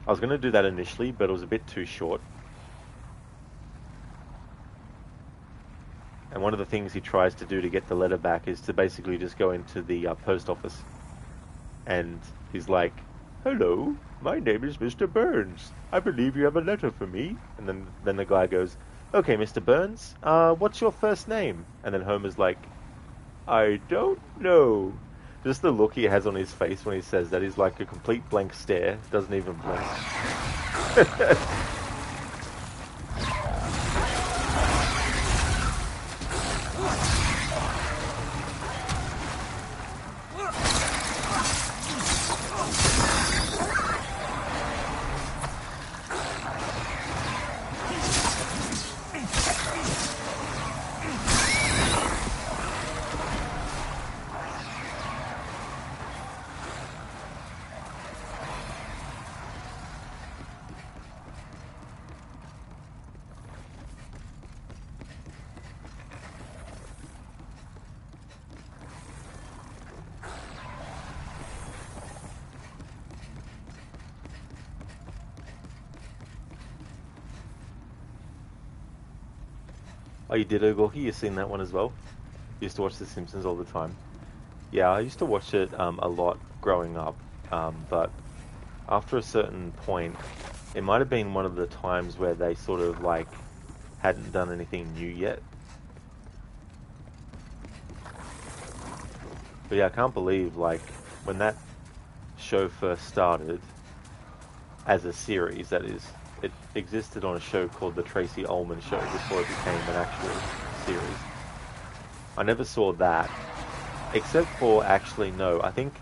I was going to do that initially, but it was a bit too short. And one of the things he tries to do to get the letter back is to basically just go into the post office. And he's like, "Hello, my name is Mr. Burns. I believe you have a letter for me." And then the guy goes, "Okay, Mr. Burns, what's your first name?" And then Homer's like, "I don't know." Just the look he has on his face when he says that is like a complete blank stare. Doesn't even blink. Oh, you did, Ogorki? You've seen that one as well? You used to watch The Simpsons all the time? Yeah, I used to watch it a lot growing up, but after a certain point, it might have been one of the times where they sort of like hadn't done anything new yet. But yeah, I can't believe like when that show first started as a series, that is, it existed on a show called The Tracy Ullman Show before it became an actual series. I never saw that, except for actually no, I think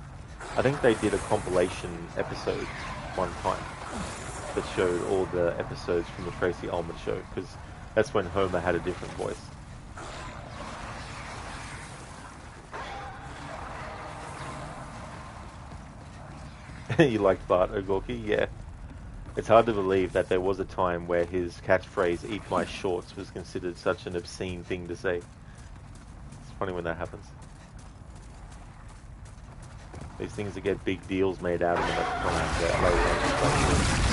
they did a compilation episode one time that showed all the episodes from The Tracy Ullman Show, because that's when Homer had a different voice. You liked Bart, Ogorki? Yeah. It's hard to believe that there was a time where his catchphrase, "eat my shorts," was considered such an obscene thing to say. It's funny when that happens. These things that get big deals made out of them at the time later on.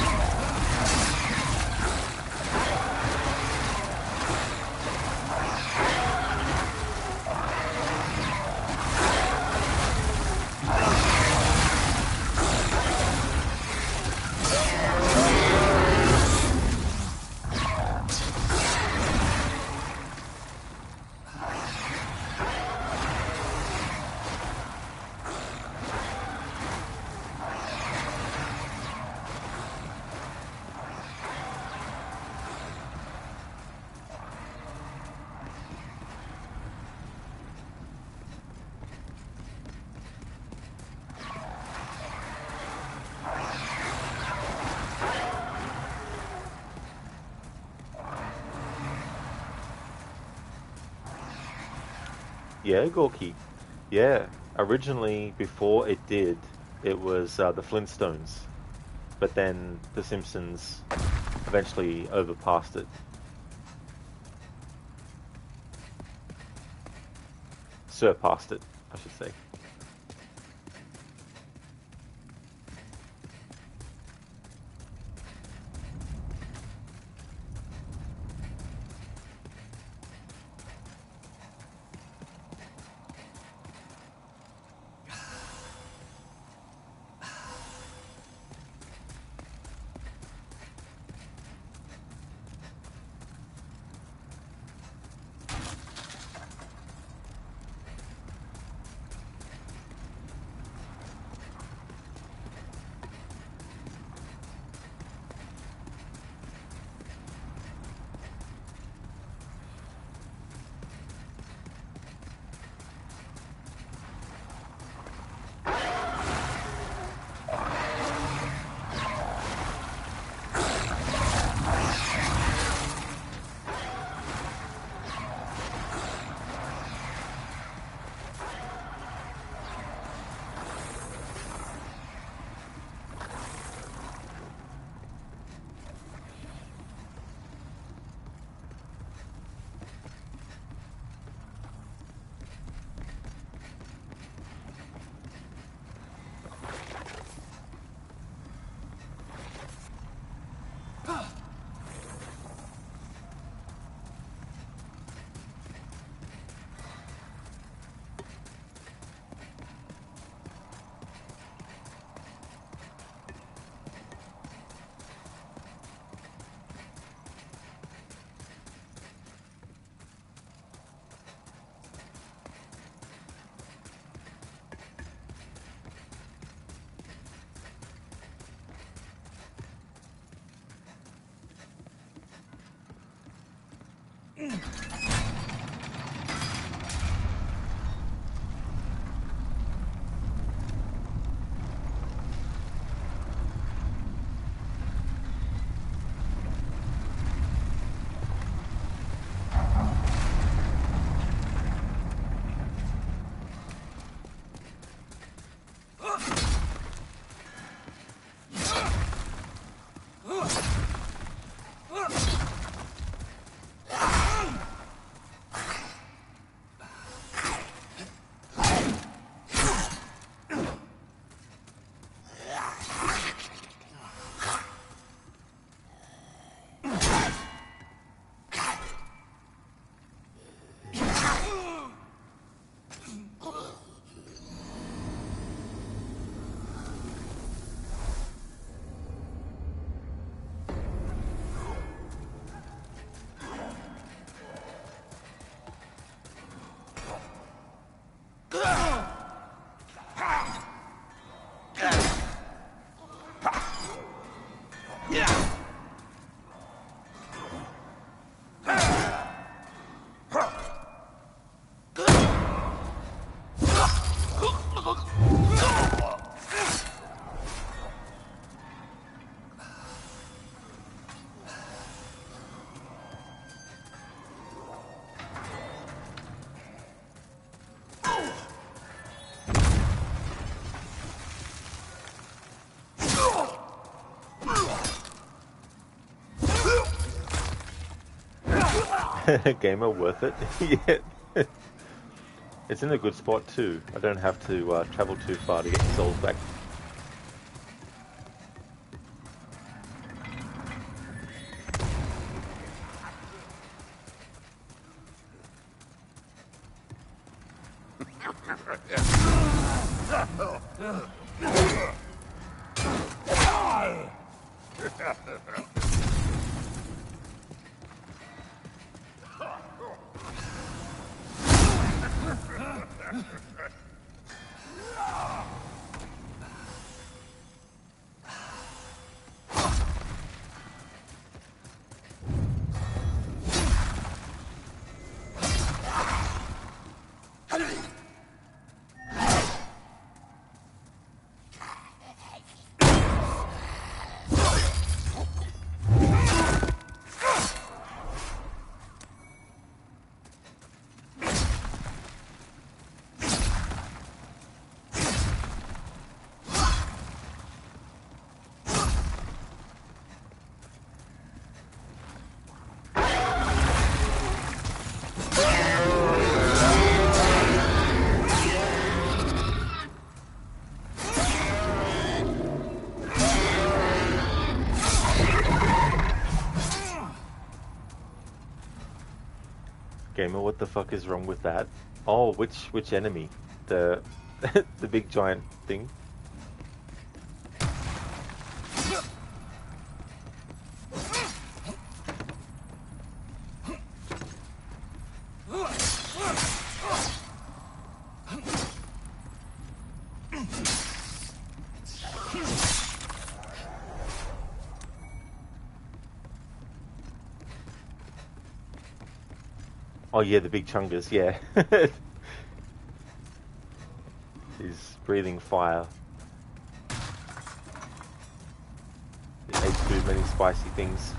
Yeah, Gorky. Yeah, originally before it did, it was the Flintstones, but then The Simpsons eventually overpassed it. Surpassed it, I should say. Gamer worth it. Yeah. It's in a good spot too. I don't have to travel too far to get the souls back. Gamer, what the fuck is wrong with that? Oh, which enemy? The the big giant thing? Oh yeah, the big chungus, yeah. He's breathing fire. He ate too many spicy things.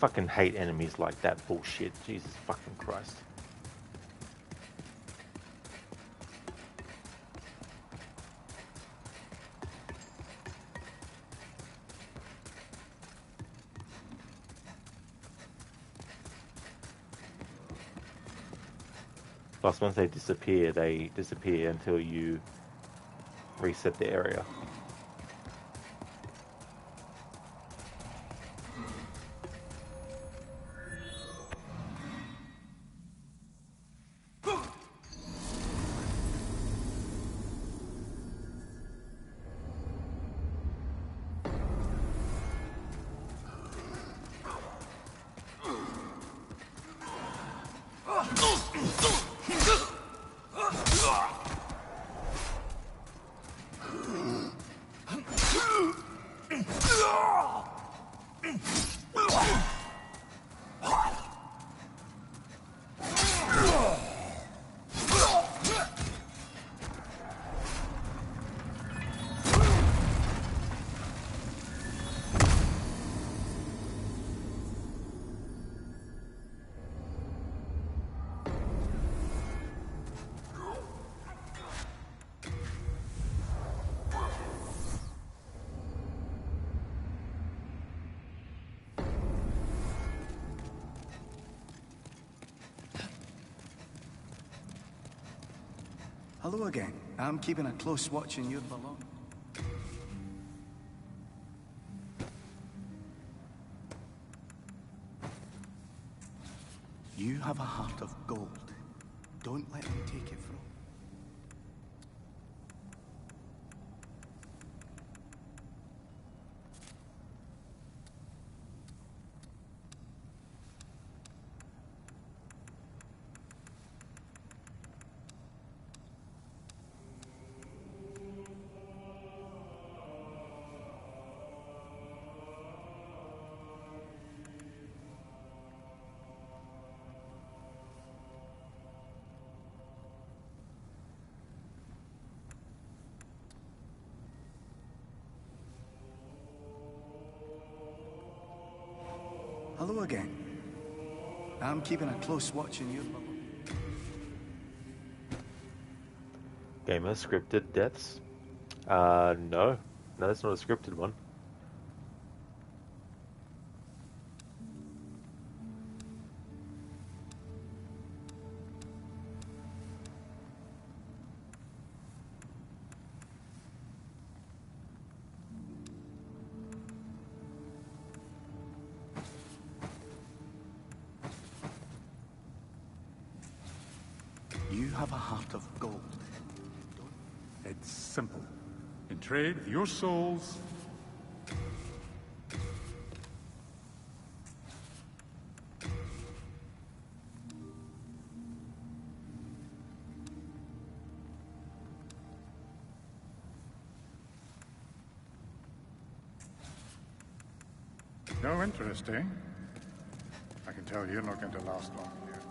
Fucking hate enemies like that bullshit. Jesus fucking Christ. Plus, once they disappear until you reset the area. Hello again. I'm keeping a close watch on your belongings. You have a heart of gold. Don't let them take it from you. Hello again. I'm keeping a close watch on your belongings. Gamer scripted deaths? No. No, that's not a scripted one. You have a heart of gold. It's simple. In trade with your souls, No interest, eh? I can tell you're not going to last long here.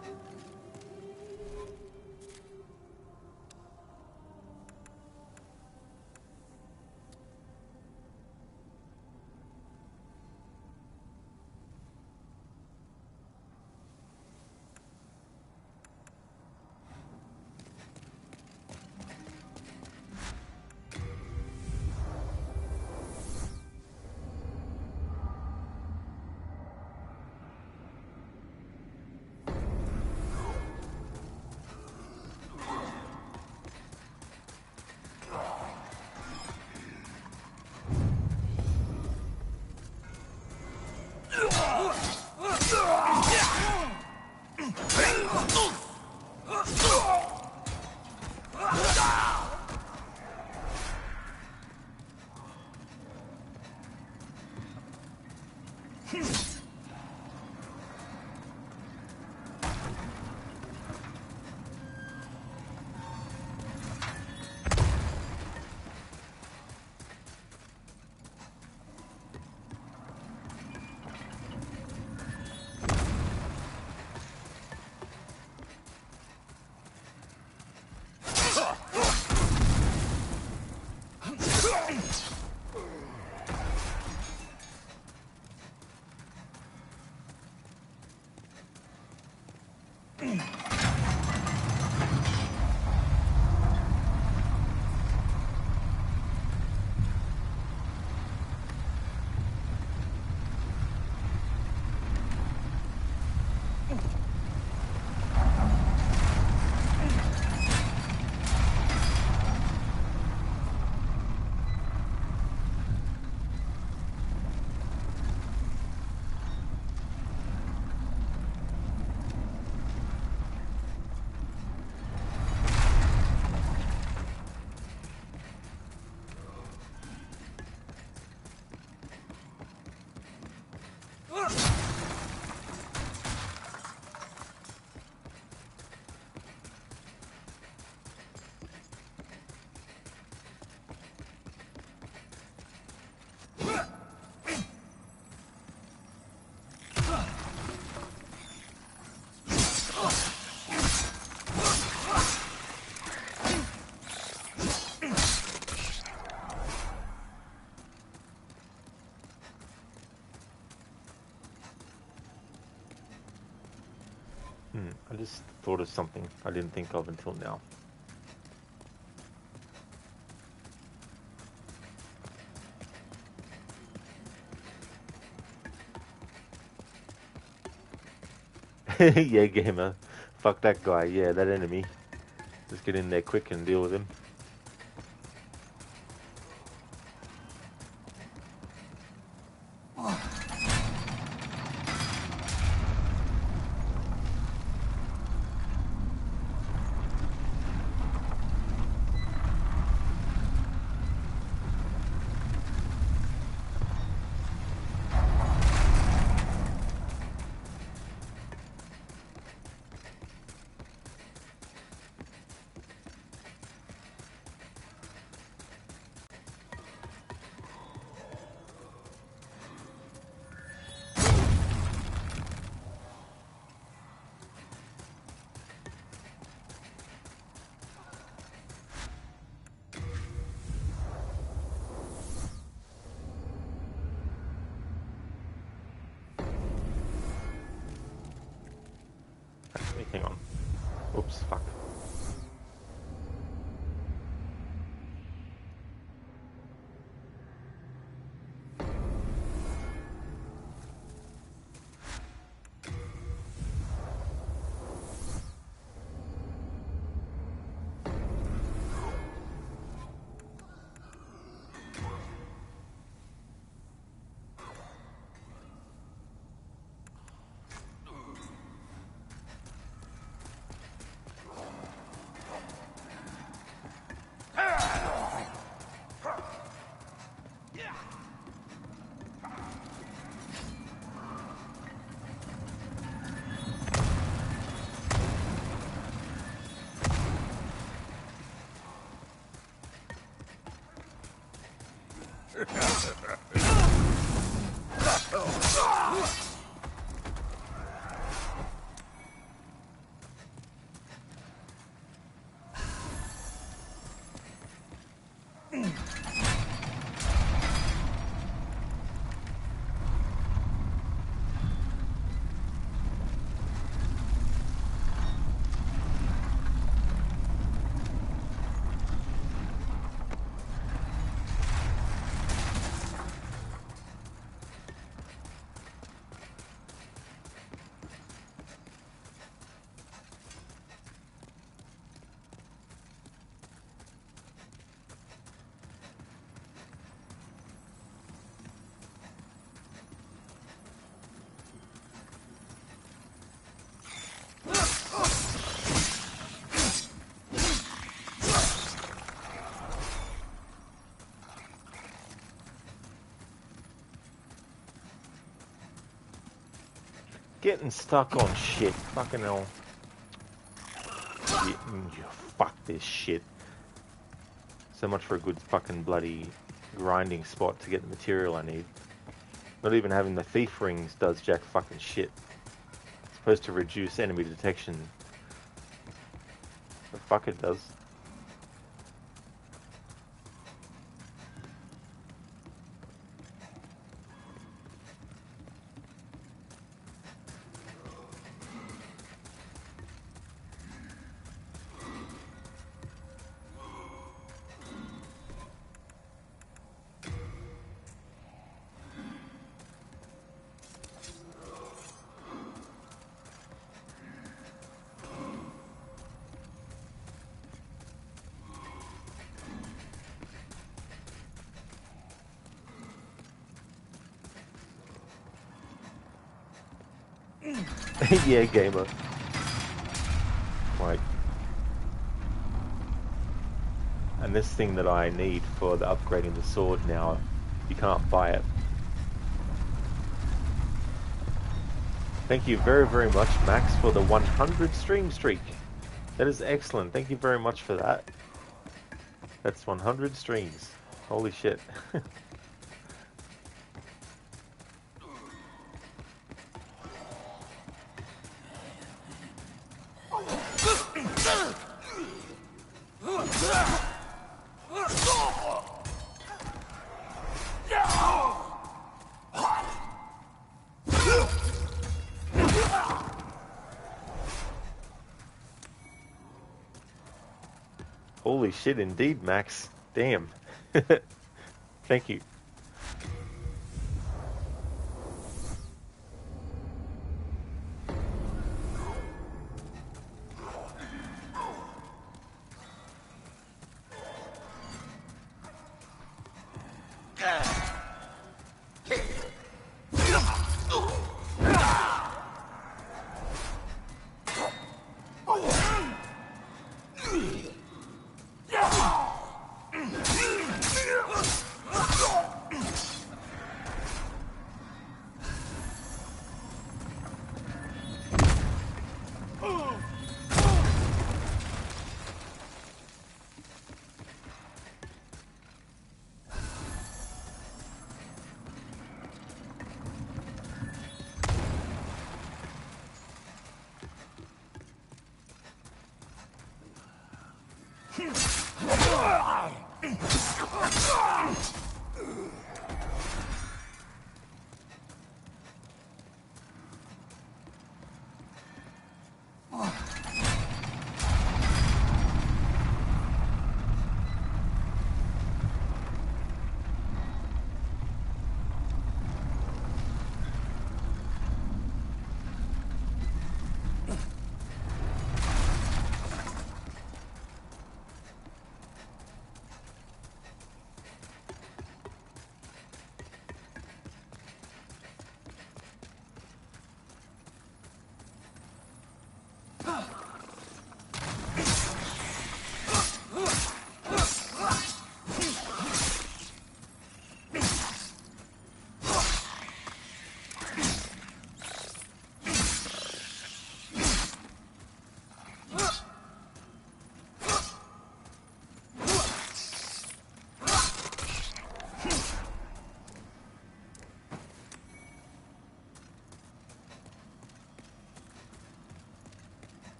I just thought of something I didn't think of until now. Yeah, gamer. Fuck that guy. Yeah, that enemy. Just get in there quick and deal with him. Actually, hang on. Oops, fuck. Getting stuck on shit. Fucking hell. Fuck this shit. So much for a good fucking bloody grinding spot to get the material I need. Not even having the thief rings does jack fucking shit. It's supposed to reduce enemy detection. The fuck it does. Yeah, gamer. Right. And this thing that I need for the upgrading the sword now, you can't buy it. Thank you very, very much, Max, for the 100 stream streak. That is excellent. Thank you very much for that. That's 100 streams. Holy shit. Holy shit indeed, Max. Damn. Thank you.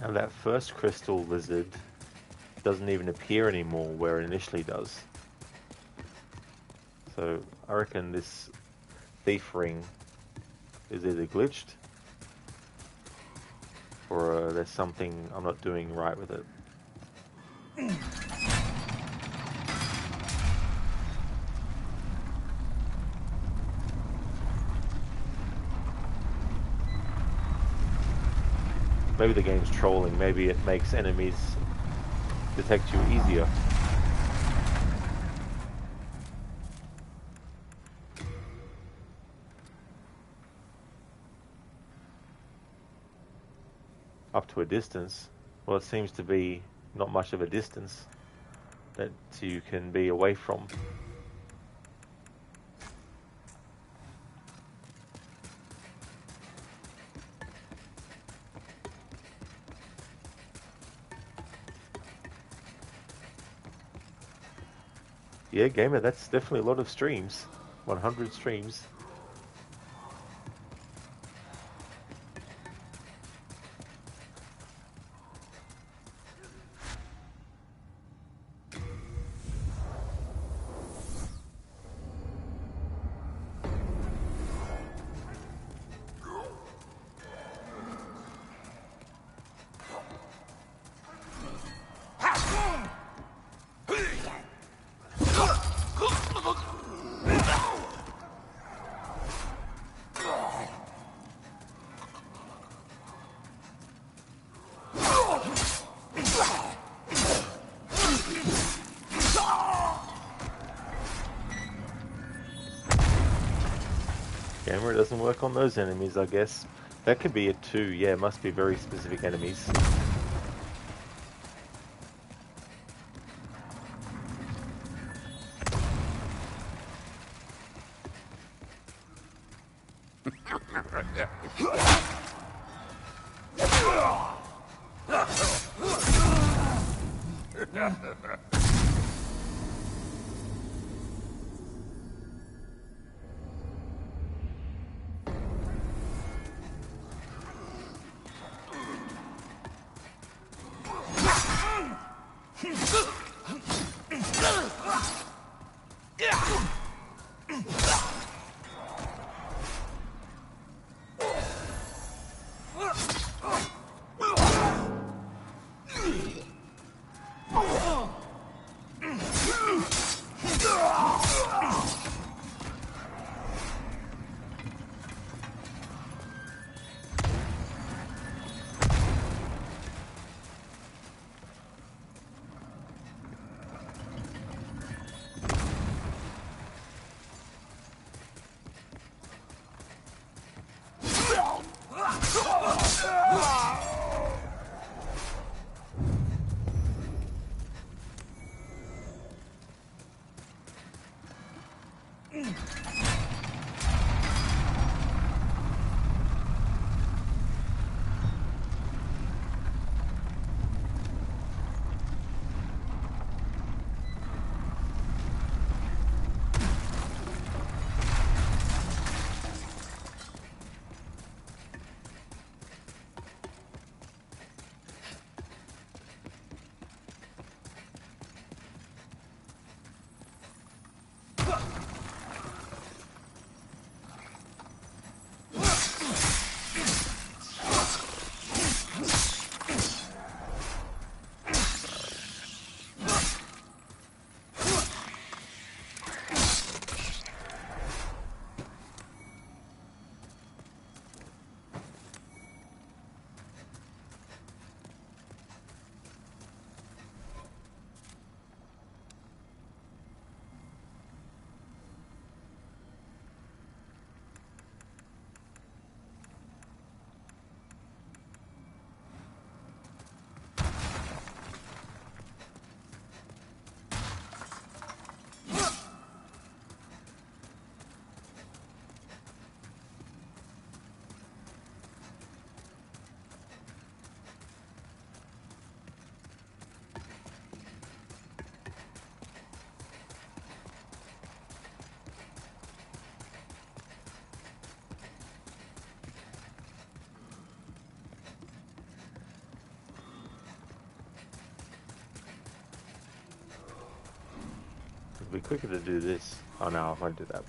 Now that first crystal lizard doesn't even appear anymore where it initially does. So I reckon this thief ring is either glitched or there's something I'm not doing right with it. Maybe the game's trolling, maybe it makes enemies detect you easier. up to a distance. Well, it seems to be not much of a distance that you can be away from. Yeah, gamer, that's definitely a lot of streams. 100 streams. Gamer, it doesn't work on those enemies, I guess. That could be it too. Yeah, it must be very specific enemies. It'd be quicker to do this. Oh no, I won't do that.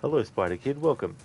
Hello, Spider Kid. Welcome.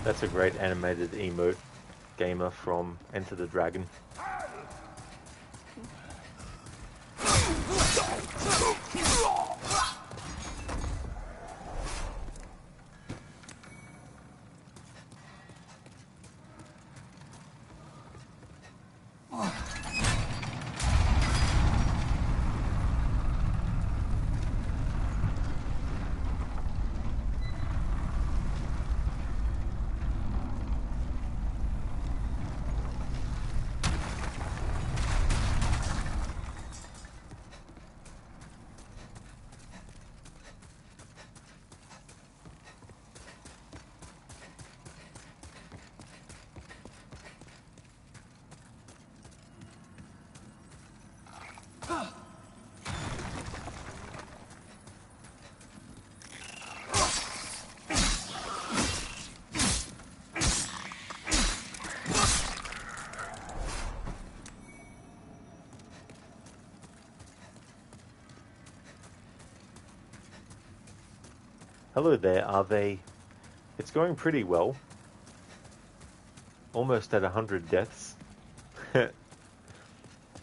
That's a great animated emote, gamer from Enter the Dragon. Hello there, are they? It's going pretty well. Almost at 100 deaths.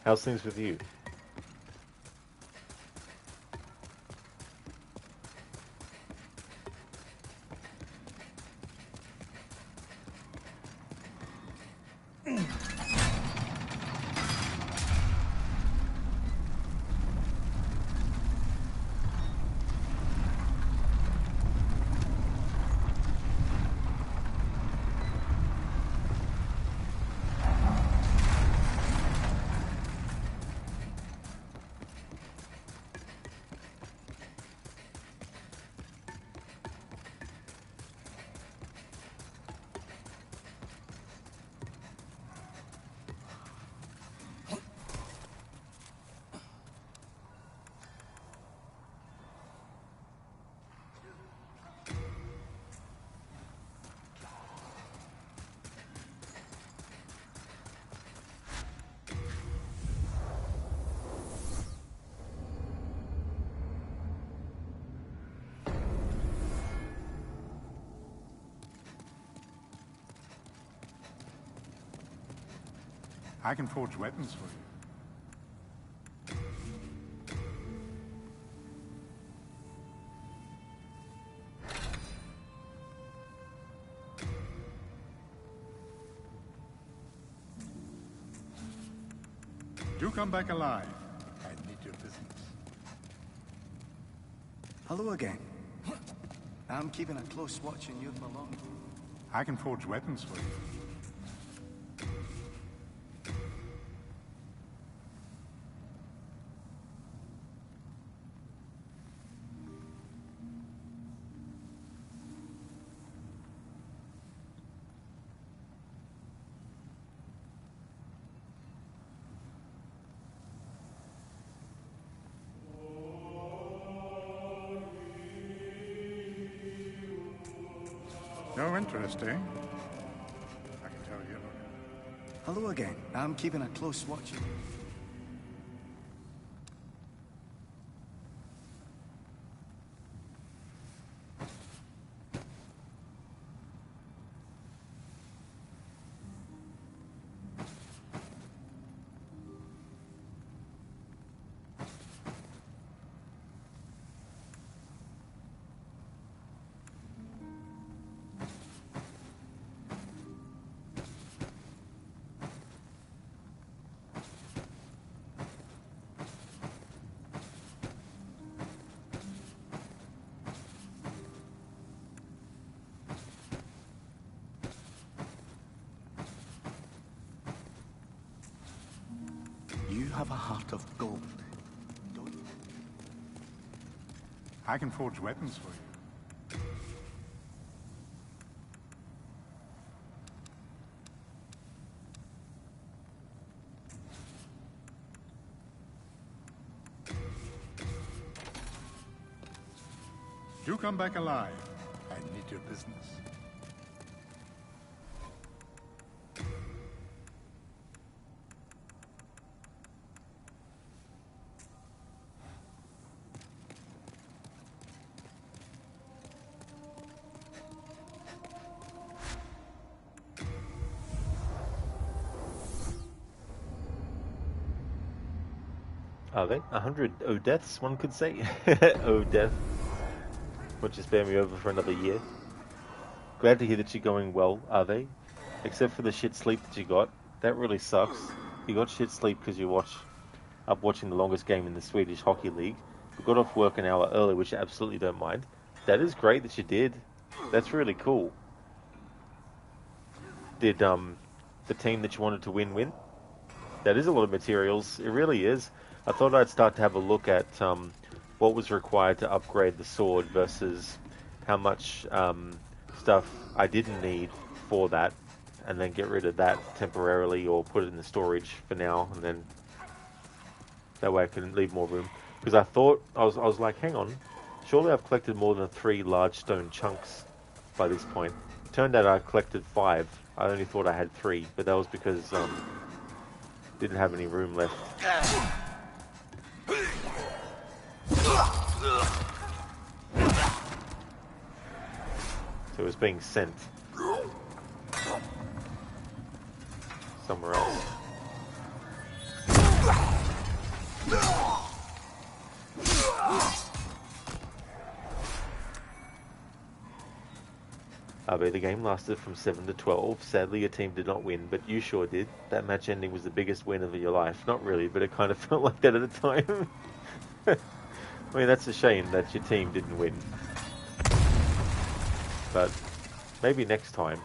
How's things with you? I can forge weapons for you. Do come back alive. I need your business. Hello again. I'm keeping a close watch on your belongings. I can forge weapons for you. No interest, eh? I can tell you. Hello again. I'm keeping a close watch on you. have a heart of gold, don't you? I can forge weapons for you. You come back alive. I need your business. Are they? 100 O-deaths, one could say. O-death. Would just bear me over for another year. Glad to hear that you're going well, are they? Except for the shit sleep that you got. That really sucks. You got shit sleep because you up watching the longest game in the Swedish Hockey League. You got off work an hour early, which I absolutely don't mind. That is great that you did. That's really cool. Did the team that you wanted to win? That is a lot of materials. It really is. I thought I'd start to have a look at what was required to upgrade the sword versus how much stuff I didn't need for that, and then get rid of that temporarily or put it in the storage for now, and then that way I can leave more room. Because I thought, I was like, hang on, surely I've collected more than 3 large stone chunks by this point. Turned out I collected 5. I only thought I had 3, but that was because didn't have any room left. So it was being sent somewhere else. The game lasted from 7 to 12. Sadly, your team did not win, but you sure did. That match ending was the biggest win of your life. Not really, but it kind of felt like that at the time. I mean, that's a shame that your team didn't win. But maybe next time.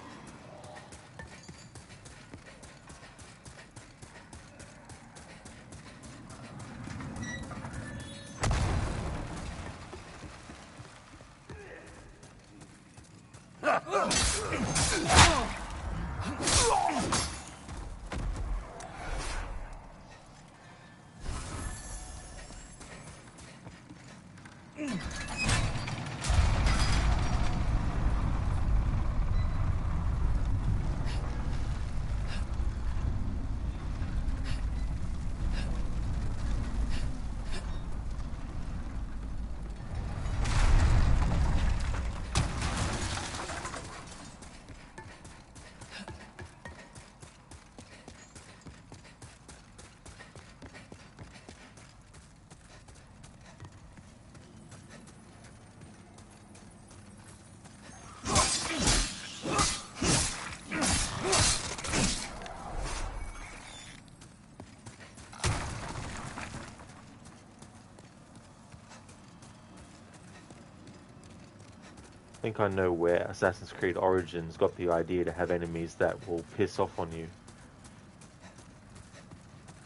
I think I know where Assassin's Creed Origins got the idea to have enemies that will piss off on you.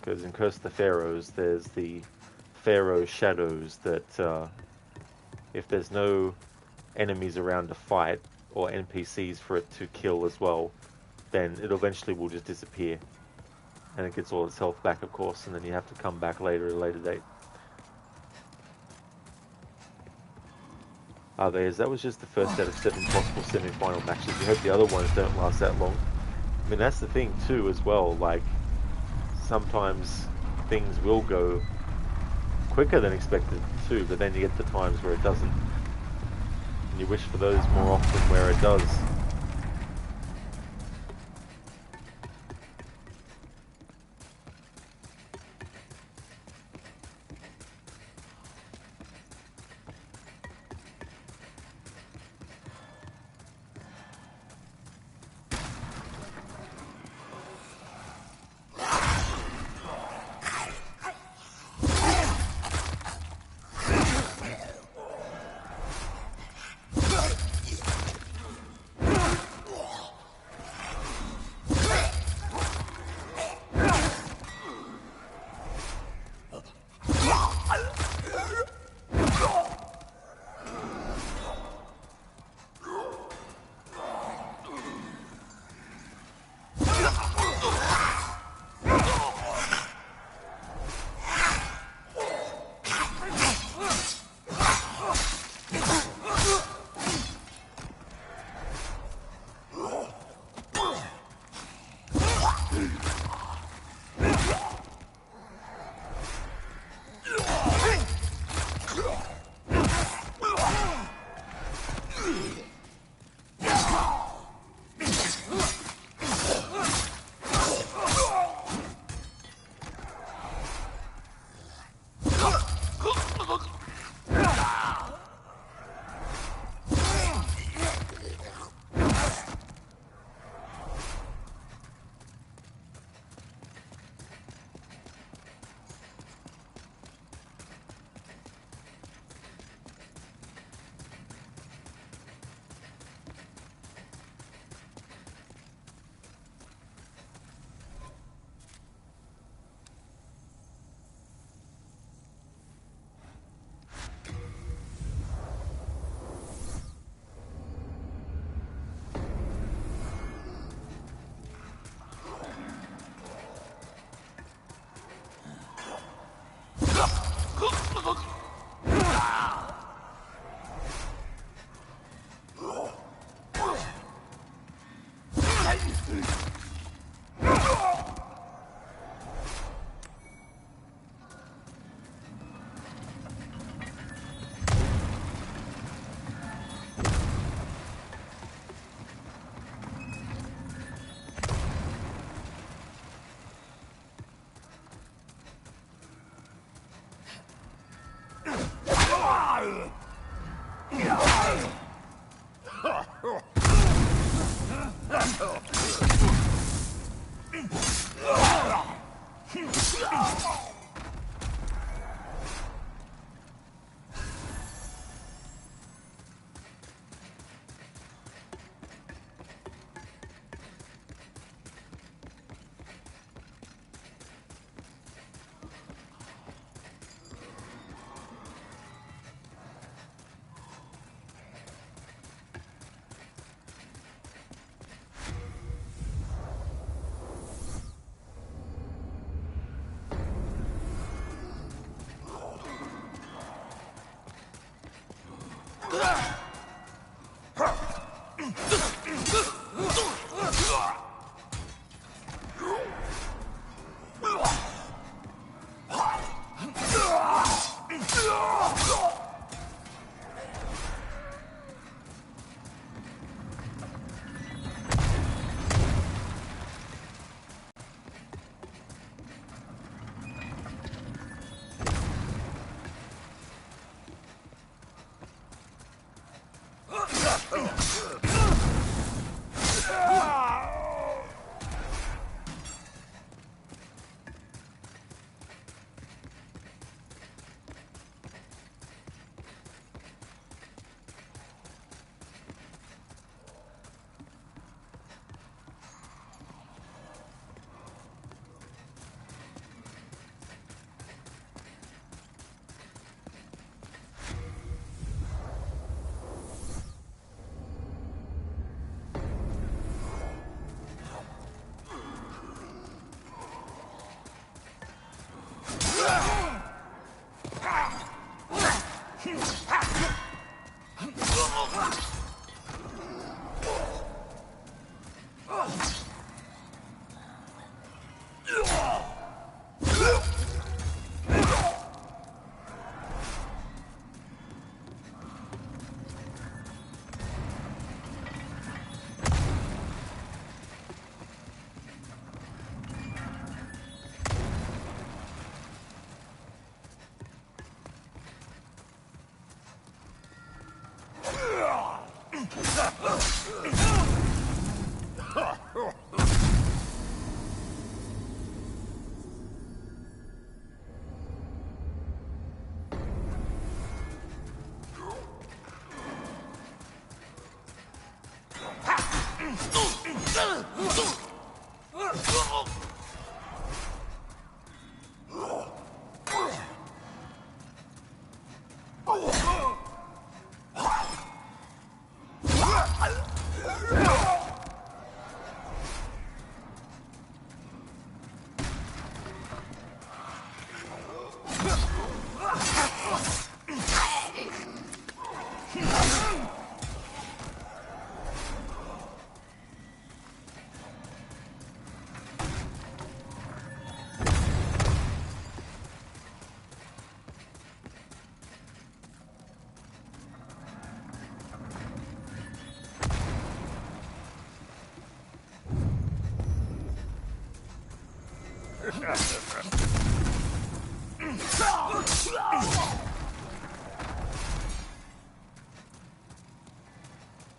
Because in Curse of the Pharaohs, there's the Pharaoh shadows that if there's no enemies around to fight, or NPCs for it to kill as well, then it eventually will just disappear. And it gets all its health back, of course, and then you have to come back later at a later date. That was just the first out of 7 possible semi-final matches. You hope the other ones don't last that long. I mean, that's the thing too as well, like, sometimes things will go quicker than expected too, but then you get the times where it doesn't. And you wish for those more often where it does.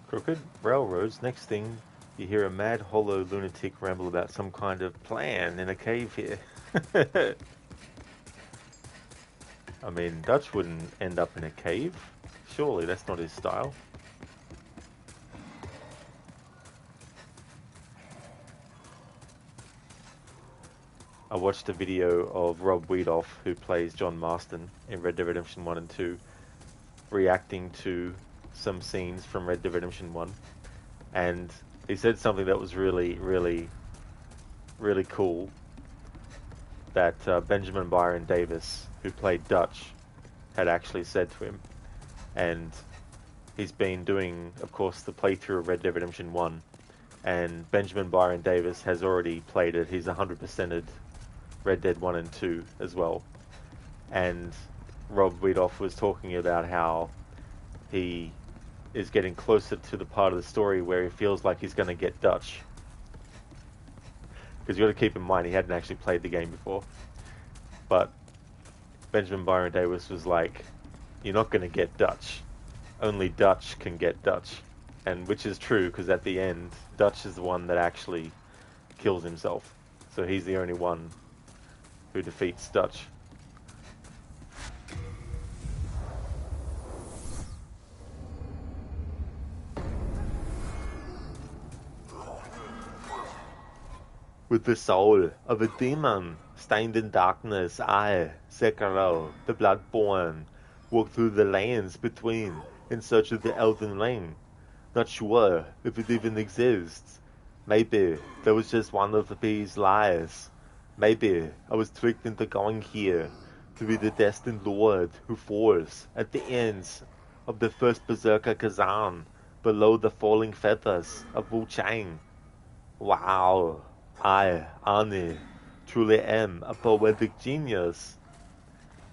Crooked railroads. Next thing, you hear a mad, hollow lunatic ramble about some kind of plan in a cave here. I mean, Dutch wouldn't end up in a cave. Surely that's not his style. I watched a video of Rob Wiedoff, who plays John Marston in Red Dead Redemption 1 and 2, reacting to some scenes from Red Dead Redemption 1, and he said something that was really, really, really cool, that Benjamin Byron Davis, who played Dutch, had actually said to him. And he's been doing, of course, the playthrough of Red Dead Redemption 1, and Benjamin Byron Davis has already played it. He's 100%ed Red Dead 1 and 2 as well. And Rob Wiedoff was talking about how he is getting closer to the part of the story where he feels like he's going to get Dutch. Because you got to keep in mind, he hadn't actually played the game before. But Benjamin Byron Davis was like, you're not going to get Dutch. Only Dutch can get Dutch. And which is true, because at the end, Dutch is the one that actually kills himself. So he's the only one who defeats Dutch. With the soul of a demon stained in darkness, I, Sekiro, the Bloodborne, walk through the lands between in search of the Elden Ring. Not sure if it even exists. Maybe there was just one of these lies. Maybe I was tricked into going here to be the destined lord who falls at the ends of the first Berserker Kazan below the falling feathers of Wu Chang. Wow, I, Arnie, truly am a poetic genius.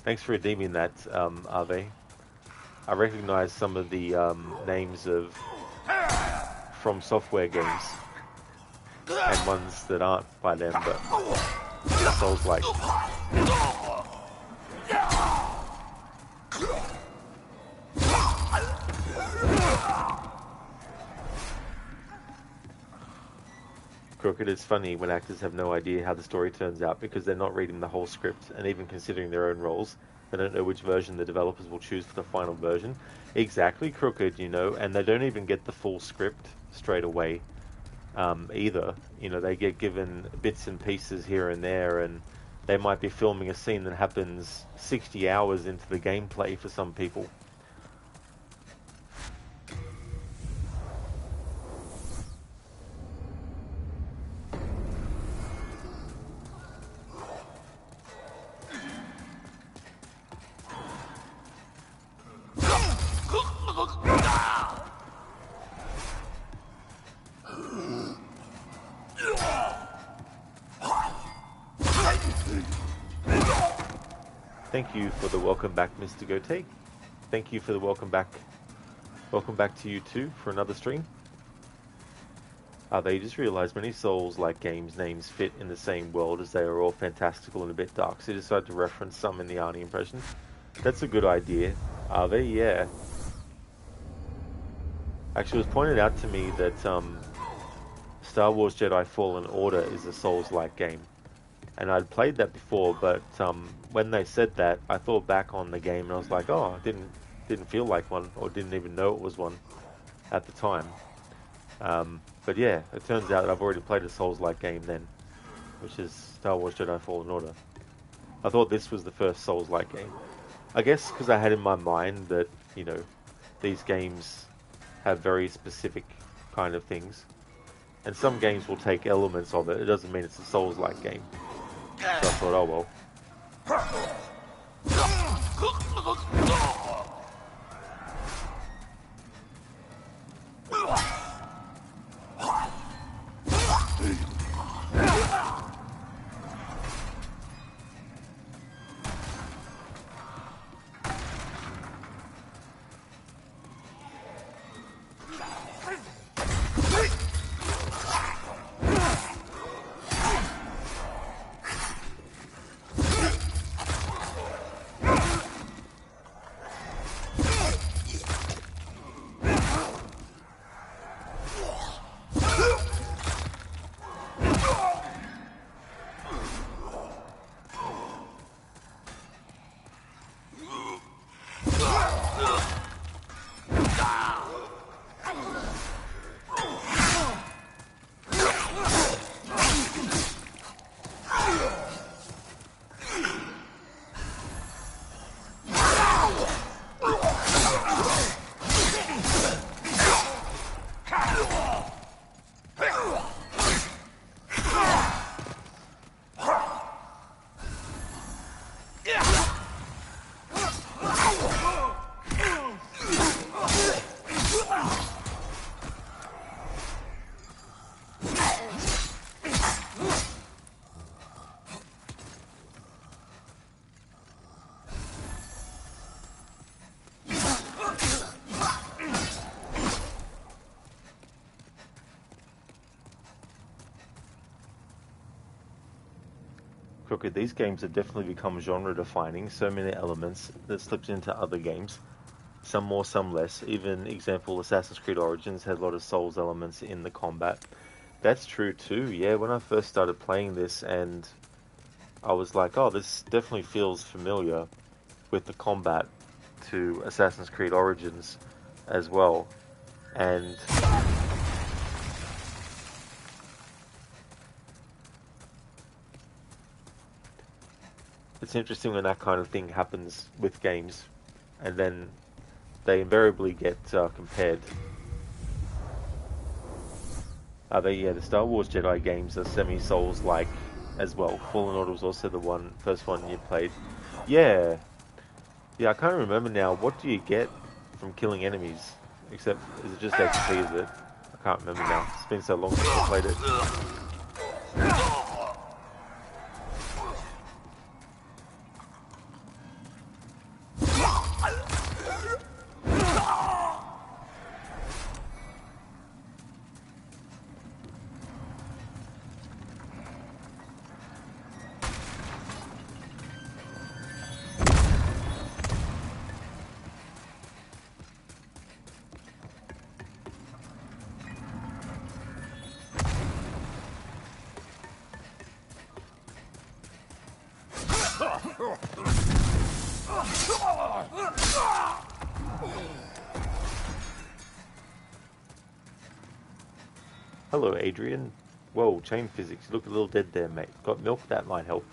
Thanks for redeeming that, Ave. I recognize some of the names of From Software games and ones that aren't by them, but Souls-like. Crooked, it's funny when actors have no idea how the story turns out because they're not reading the whole script, and even considering their own roles, they don't know which version the developers will choose for the final version. Exactly, Crooked, you know, and they don't even get the full script straight away either. You know, they get given bits and pieces here and there, and they might be filming a scene that happens 60 hours into the gameplay for some people. Thank you for the welcome back, Mr. Gote. Thank you for the welcome back. Welcome back to you too for another stream. They just realized many Souls-like games names fit in the same world as they are all fantastical and a bit dark, so decided to reference some in the Arnie impression. That's a good idea. Are they? Yeah. Actually, it was pointed out to me that Star Wars Jedi Fallen Order is a Souls-like game. And I'd played that before, but when they said that, I thought back on the game and I was like, oh, it didn't feel like one, or didn't even know it was one at the time. But yeah, it turns out I've already played a Souls-like game then, which is Star Wars Jedi Fallen Order. I thought this was the first Souls-like game. I guess because I had in my mind that, you know, these games have very specific kind of things. And some games will take elements of it. It doesn't mean it's a Souls-like game. So I thought, oh well. Crooked, these games have definitely become genre defining. So many elements that slipped into other games. Some more, some less. Even example, Assassin's Creed Origins had a lot of Souls elements in the combat. That's true too, yeah. When I first started playing this and I was like, oh, this definitely feels familiar with the combat to Assassin's Creed Origins as well. And it's interesting when that kind of thing happens with games, and then they invariably get compared. The Star Wars Jedi games are semi-Souls-like as well. Fallen Order was also the first one you played. Yeah, I can't remember now. What do you get from killing enemies? Except, is it just XP, is it? I can't remember now. It's been so long since I played it. Hello, Adrian. Whoa, chain physics. You look a little dead there, mate. Got milk? That might help.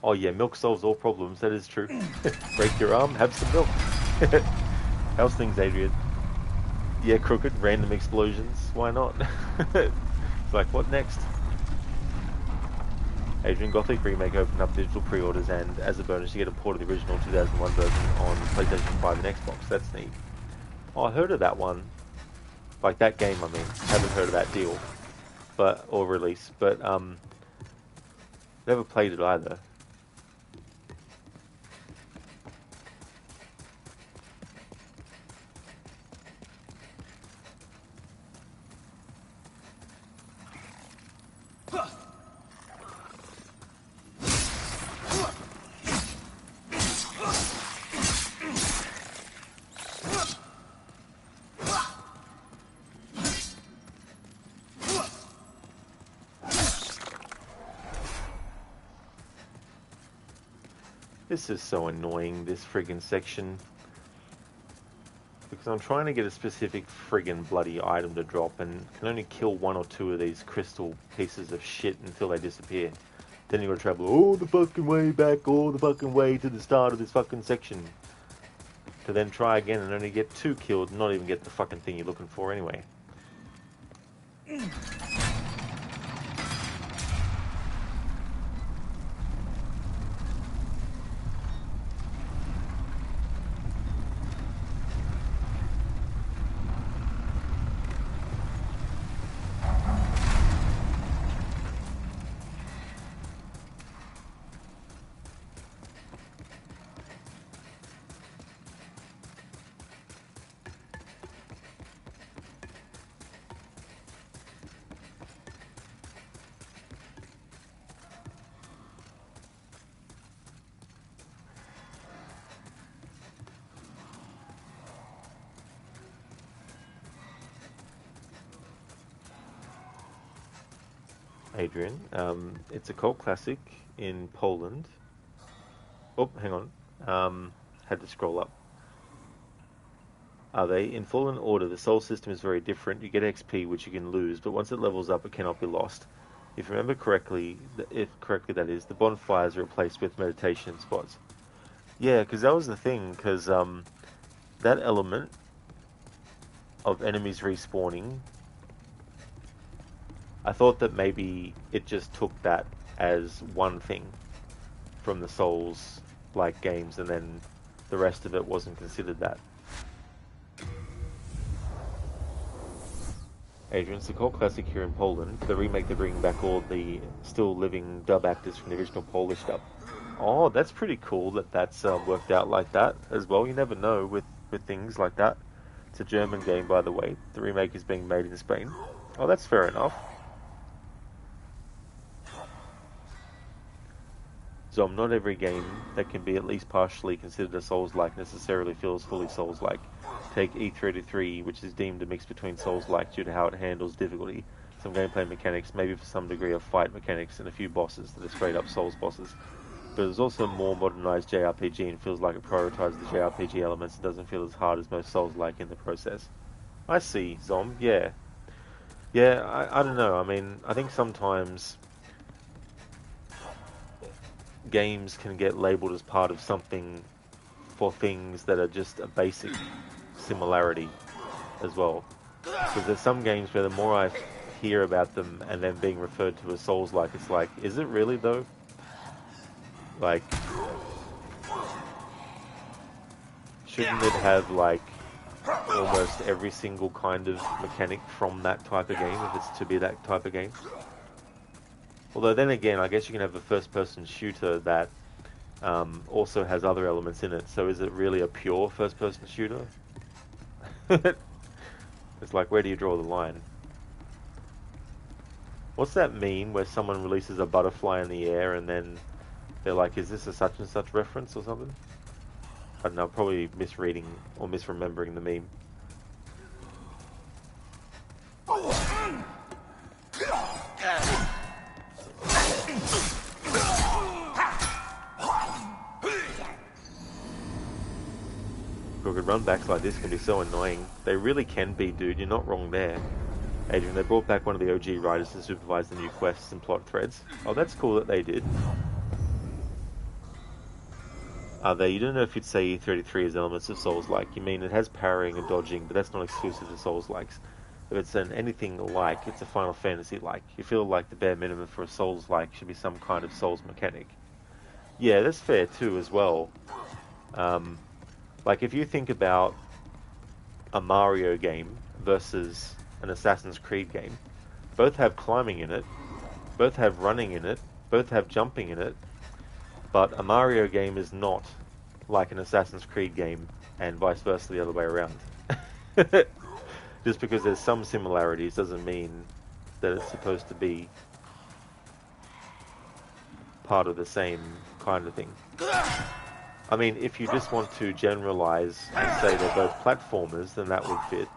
Oh yeah, milk solves all problems. That is true. Break your arm, have some milk. How's things, Adrian? Yeah, Crooked. Random explosions. Why not? It's like, what next? Adrian, Gothic Remake opened up digital pre-orders, and as a bonus, you get a port of the original 2001 version on PlayStation 5 and Xbox. That's neat. Oh, I heard of that one. Like that game, I mean. Haven't heard of that deal. Or release, but never played it either. This is so annoying, this friggin' section. Because I'm trying to get a specific friggin' bloody item to drop and can only kill one or two of these crystal pieces of shit until they disappear. Then you gotta travel all the fucking way back, all the fucking way to the start of this fucking section. To then try again and only get 2 killed and not even get the fucking thing you're looking for anyway. Adrian. It's a cult classic in Poland. Oh, hang on. Had to scroll up. Are they? In Fallen Order, the soul system is very different. You get XP, which you can lose, but once it levels up, it cannot be lost. If you remember correctly, that is, the bonfires are replaced with meditation spots. Yeah, because that was the thing, because that element of enemies respawning, I thought that maybe it just took that as one thing from the Souls-like games, and then the rest of it wasn't considered that. Adrian, it's a cult classic here in Poland. The remake, they're bringing back all the still living dub actors from the original Polish dub. Oh, that's pretty cool that that's worked out like that as well. You never know with things like that. It's a German game, by the way. The remake is being made in Spain. Oh, that's fair enough. Zom, not every game that can be at least partially considered a Souls-like necessarily feels fully Souls-like. Take E33, which is deemed a mix between Souls-like due to how it handles difficulty, some gameplay mechanics, maybe for some degree of fight mechanics, and a few bosses that are straight-up Souls bosses. But it's also more modernized JRPG and feels like it prioritizes the JRPG elements and doesn't feel as hard as most Souls-like in the process. I see, Zom, yeah. Yeah, I don't know, I mean, I think sometimes games can get labeled as part of something for things that are just a basic similarity as well. Because there's some games where the more I hear about them and then being referred to as Souls-like, it's like, is it really though? Like, shouldn't it have like almost every single kind of mechanic from that type of game if it's to be that type of game? Although then again, I guess you can have a first-person shooter that also has other elements in it. So is it really a pure first-person shooter? It's like, where do you draw the line? What's that meme where someone releases a butterfly in the air and then they're like, is this a such and such reference or something? I don't know, probably misreading or misremembering the meme. Crooked runbacks like this can be so annoying. They really can be, dude. You're not wrong there. Adrian, they brought back one of the OG writers to supervise the new quests and plot threads. Oh, that's cool that they did. You don't know if you'd say E33 has elements of Souls-like. You mean it has parrying and dodging, but that's not exclusive to Souls-likes. If it's an anything like, it's a Final Fantasy-like. You feel like the bare minimum for a Souls-like should be some kind of Souls mechanic. Yeah, that's fair too as well. Like if you think about a Mario game versus an Assassin's Creed game, both have climbing in it, both have running in it, both have jumping in it, but a Mario game is not like an Assassin's Creed game, and vice versa the other way around. Just because there's some similarities doesn't mean that it's supposed to be part of the same kind of thing. I mean, if you just want to generalize and say they're both platformers, then that would fit.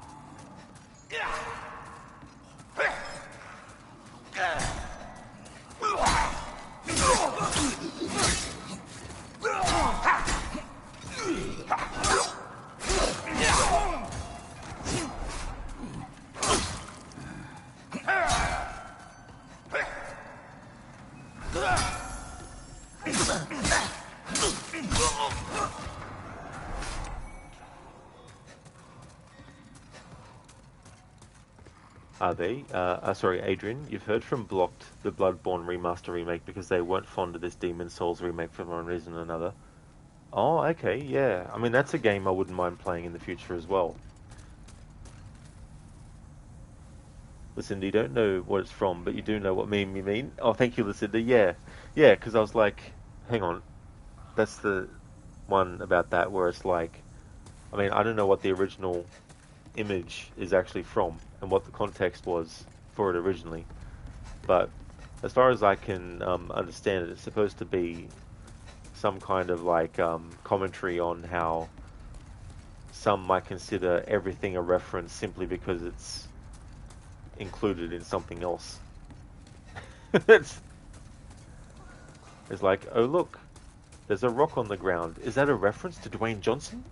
Are they? Sorry, Adrian, you've heard from Blocked, the Bloodborne remaster remake, because they weren't fond of this Demon Souls remake for one reason or another. Oh, okay, yeah. I mean, that's a game I wouldn't mind playing in the future as well. Lucinda, you don't know what it's from, but you do know what meme you mean. Oh, thank you, Lucinda. Yeah. Yeah, because I was like, hang on. That's the one about that where it's like, I mean, I don't know what the original image is actually from and what the context was for it originally, but as far as I can understand it, it's supposed to be some kind of like commentary on how some might consider everything a reference simply because it's included in something else. it's like, oh look, there's a rock on the ground. Is that a reference to Dwayne Johnson?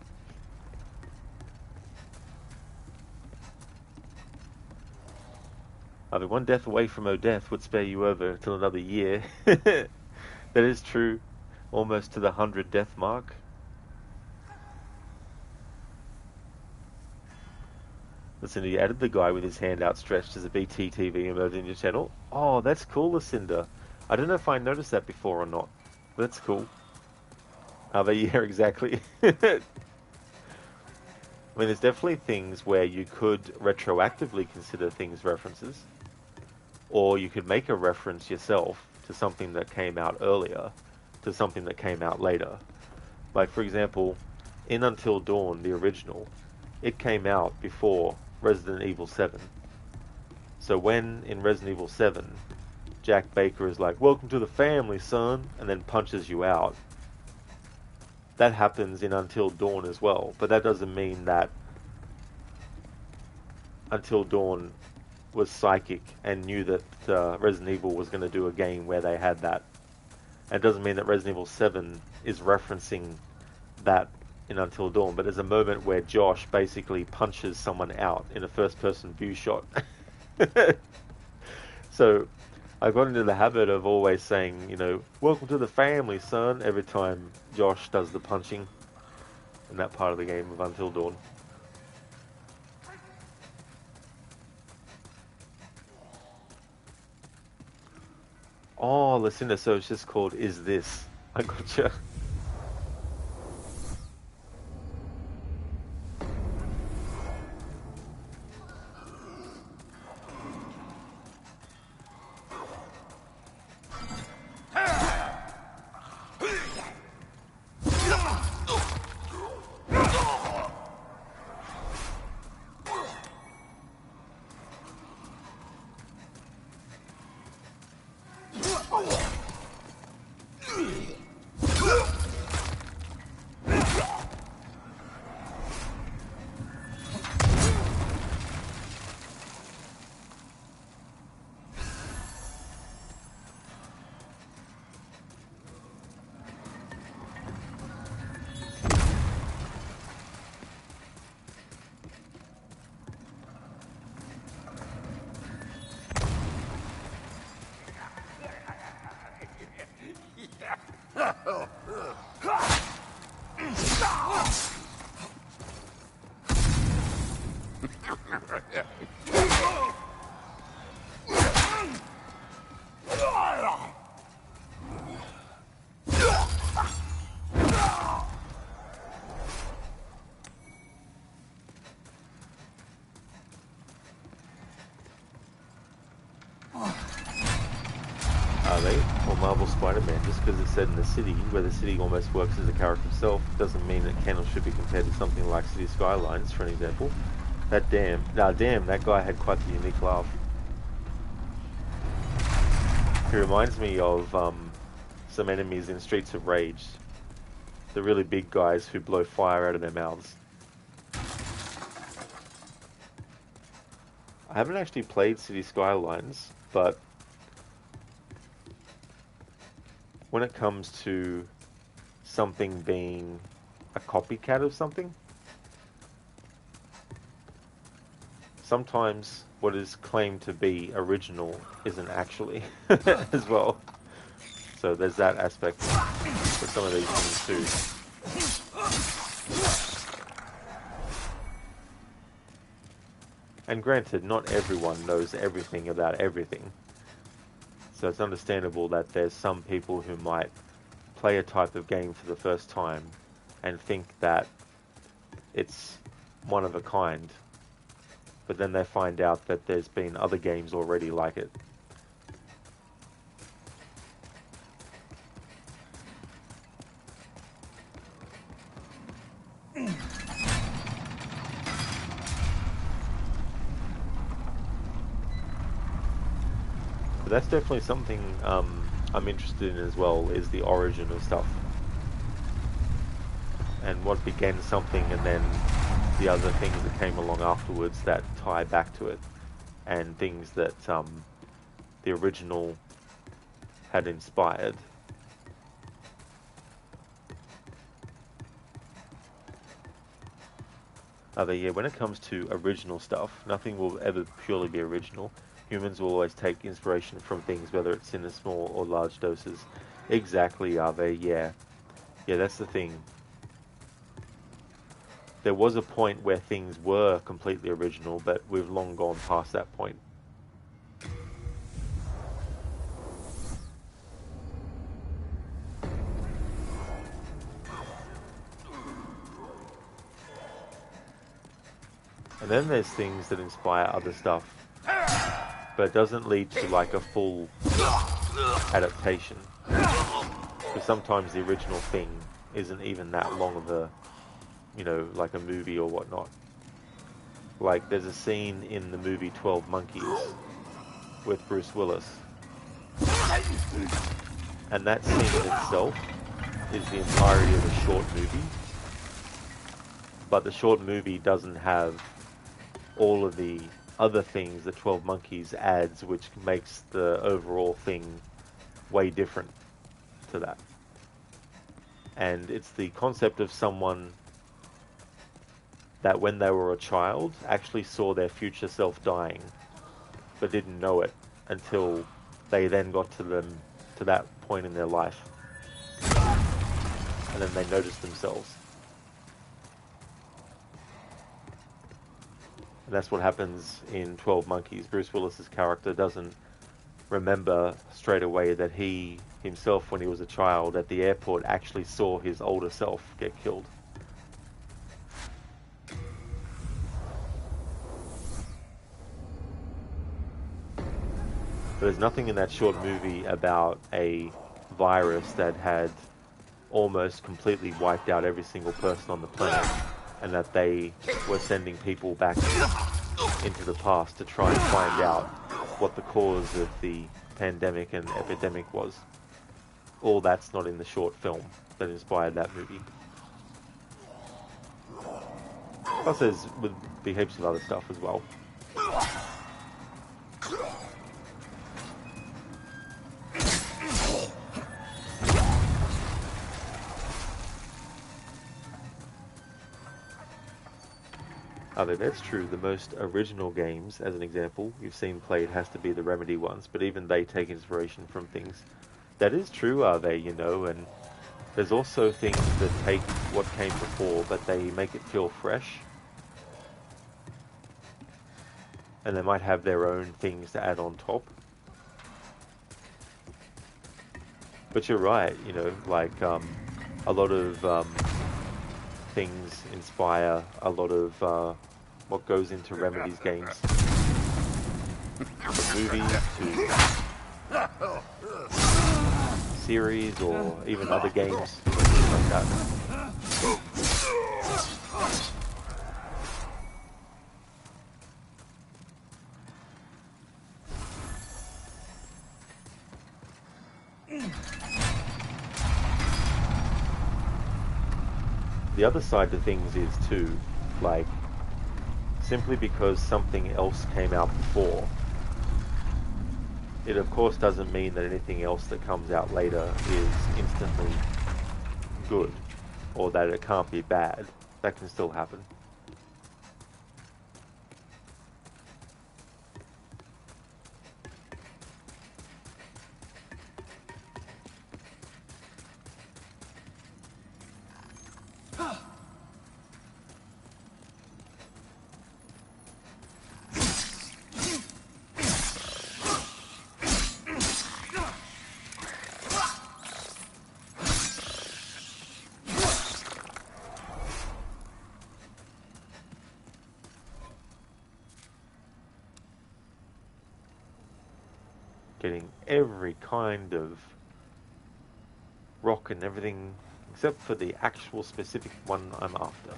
I'll be one death away from O'Death would spare you over till another year. That is true. Almost to the 100 death mark. Lucinda, you added the guy with his hand outstretched as a BTTV emote in your channel. Oh, that's cool, Lucinda. I don't know if I noticed that before or not. That's cool. Yeah, exactly. I mean, there's definitely things where you could retroactively consider things references. Or you could make a reference yourself to something that came out earlier, to something that came out later. Like, for example, in Until Dawn, the original, it came out before Resident Evil 7. So when, in Resident Evil 7, Jack Baker is like, "Welcome to the family, son," and then punches you out. That happens in Until Dawn as well, but that doesn't mean that Until Dawn was psychic and knew that Resident Evil was going to do a game where they had that. And it doesn't mean that Resident Evil 7 is referencing that in Until Dawn, but there's a moment where Josh basically punches someone out in a first-person view shot. So I got into the habit of always saying, "Welcome to the family, son," every time Josh does the punching in that part of the game of Until Dawn. Oh, listen, so it's just called Is This? I gotcha. Are they? Or Marvel Spider-Man, just because it's set in the city, where the city almost works as a character itself, doesn't mean that canon should be compared to something like City Skylines, for an example. Damn, that guy had quite the unique laugh. He reminds me of some enemies in Streets of Rage. The really big guys who blow fire out of their mouths. I haven't actually played City Skylines, but when it comes to something being a copycat of something, sometimes what is claimed to be original isn't actually as well. So there's that aspect for some of these things too. And granted, not everyone knows everything about everything. So it's understandable that there's some people who might play a type of game for the first time and think that it's one of a kind, but then they find out that there's been other games already like it. But that's definitely something I'm interested in as well, is the origin of stuff. And what began something, and then the other things that came along afterwards that tie back to it, and things that the original had inspired. Yeah, when it comes to original stuff, nothing will ever purely be original. Humans will always take inspiration from things, whether it's in the small or large doses. Exactly, Ave, yeah. Yeah, that's the thing. There was a point where things were completely original, but we've long gone past that point. And then there's things that inspire other stuff, but it doesn't lead to like a full adaptation. Because sometimes the original thing isn't even that long of a, like a movie or whatnot. Like there's a scene in the movie 12 Monkeys with Bruce Willis And that scene in itself is the entirety of a short movie. But the short movie doesn't have all of the other things that 12 Monkeys adds, which makes the overall thing way different to that. And it's the concept of someone that when they were a child actually saw their future self dying, but didn't know it until they then got to that point in their life. And then they noticed themselves. And that's what happens in 12 Monkeys. Bruce Willis's character doesn't remember straight away that he himself, when he was a child at the airport, actually saw his older self get killed. But there's nothing in that short movie about a virus that had almost completely wiped out every single person on the planet, and that they were sending people back into the past to try and find out what the cause of the pandemic and epidemic was. All that's not in the short film that inspired that movie. Plus there's would be heaps of other stuff as well. That's true. The most original games, as an example, you've seen played has to be the Remedy ones, but even they take inspiration from things. That is true, are they, you know, and there's also things that take what came before, but they make it feel fresh. And they might have their own things to add on top. But you're right, you know, like a lot of things inspire a lot of what goes into Remedy's games. From movies to series or even other games, like that. The other side to things is too, like, simply because something else came out before, it of course doesn't mean that anything else that comes out later is instantly good, or that it can't be bad. That can still happen. Getting every kind of rock and everything except for the actual specific one I'm after.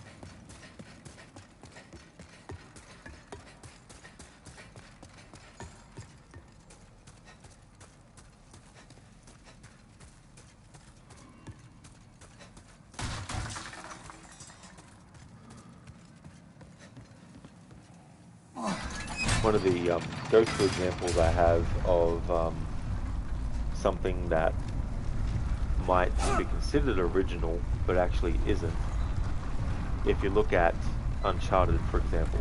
One of the go-to examples I have of something that might be considered original but actually isn't, if you look at Uncharted, for example.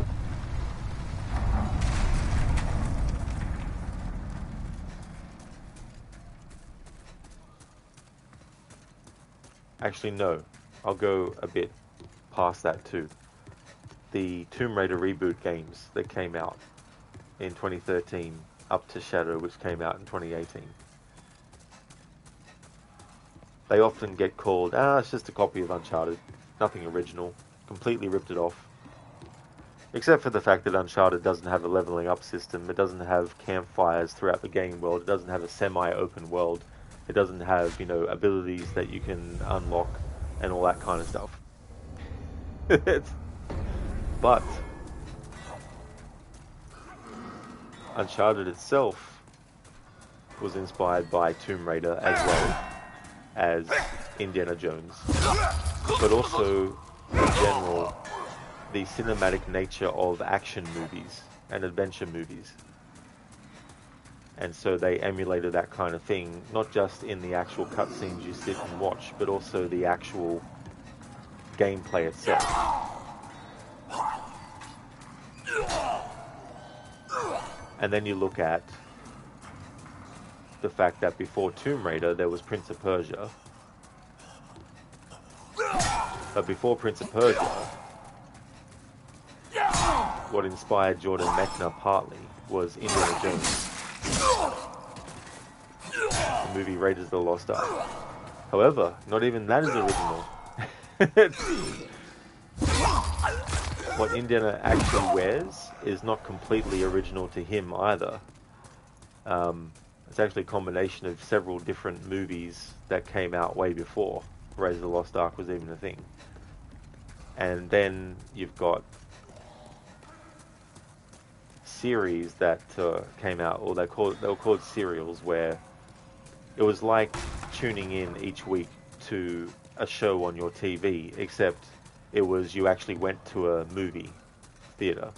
Actually, no. I'll go a bit past that too. The Tomb Raider reboot games that came out in 2013 up to Shadow, which came out in 2018. They often get called, it's just a copy of Uncharted. Nothing original. Completely ripped it off. Except for the fact that Uncharted doesn't have a leveling up system. It doesn't have campfires throughout the game world. It doesn't have a semi-open world. It doesn't have, you know, abilities that you can unlock and all that kind of stuff. But Uncharted itself was inspired by Tomb Raider as well as Indiana Jones, but also in general the cinematic nature of action movies and adventure movies. And so they emulated that kind of thing, not just in the actual cutscenes you sit and watch, but also the actual gameplay itself. And then you look at the fact that before Tomb Raider there was Prince of Persia. But before Prince of Persia, what inspired Jordan Mechner partly was Indiana Jones, the movie Raiders of the Lost Ark. However, not even that is original. What Indiana actually wears is not completely original to him either. It's actually a combination of several different movies that came out way before Raiders of the Lost Ark was even a thing. And then you've got series that came out, or they were called serials, where it was like tuning in each week to a show on your TV, except it was you actually went to a movie theater,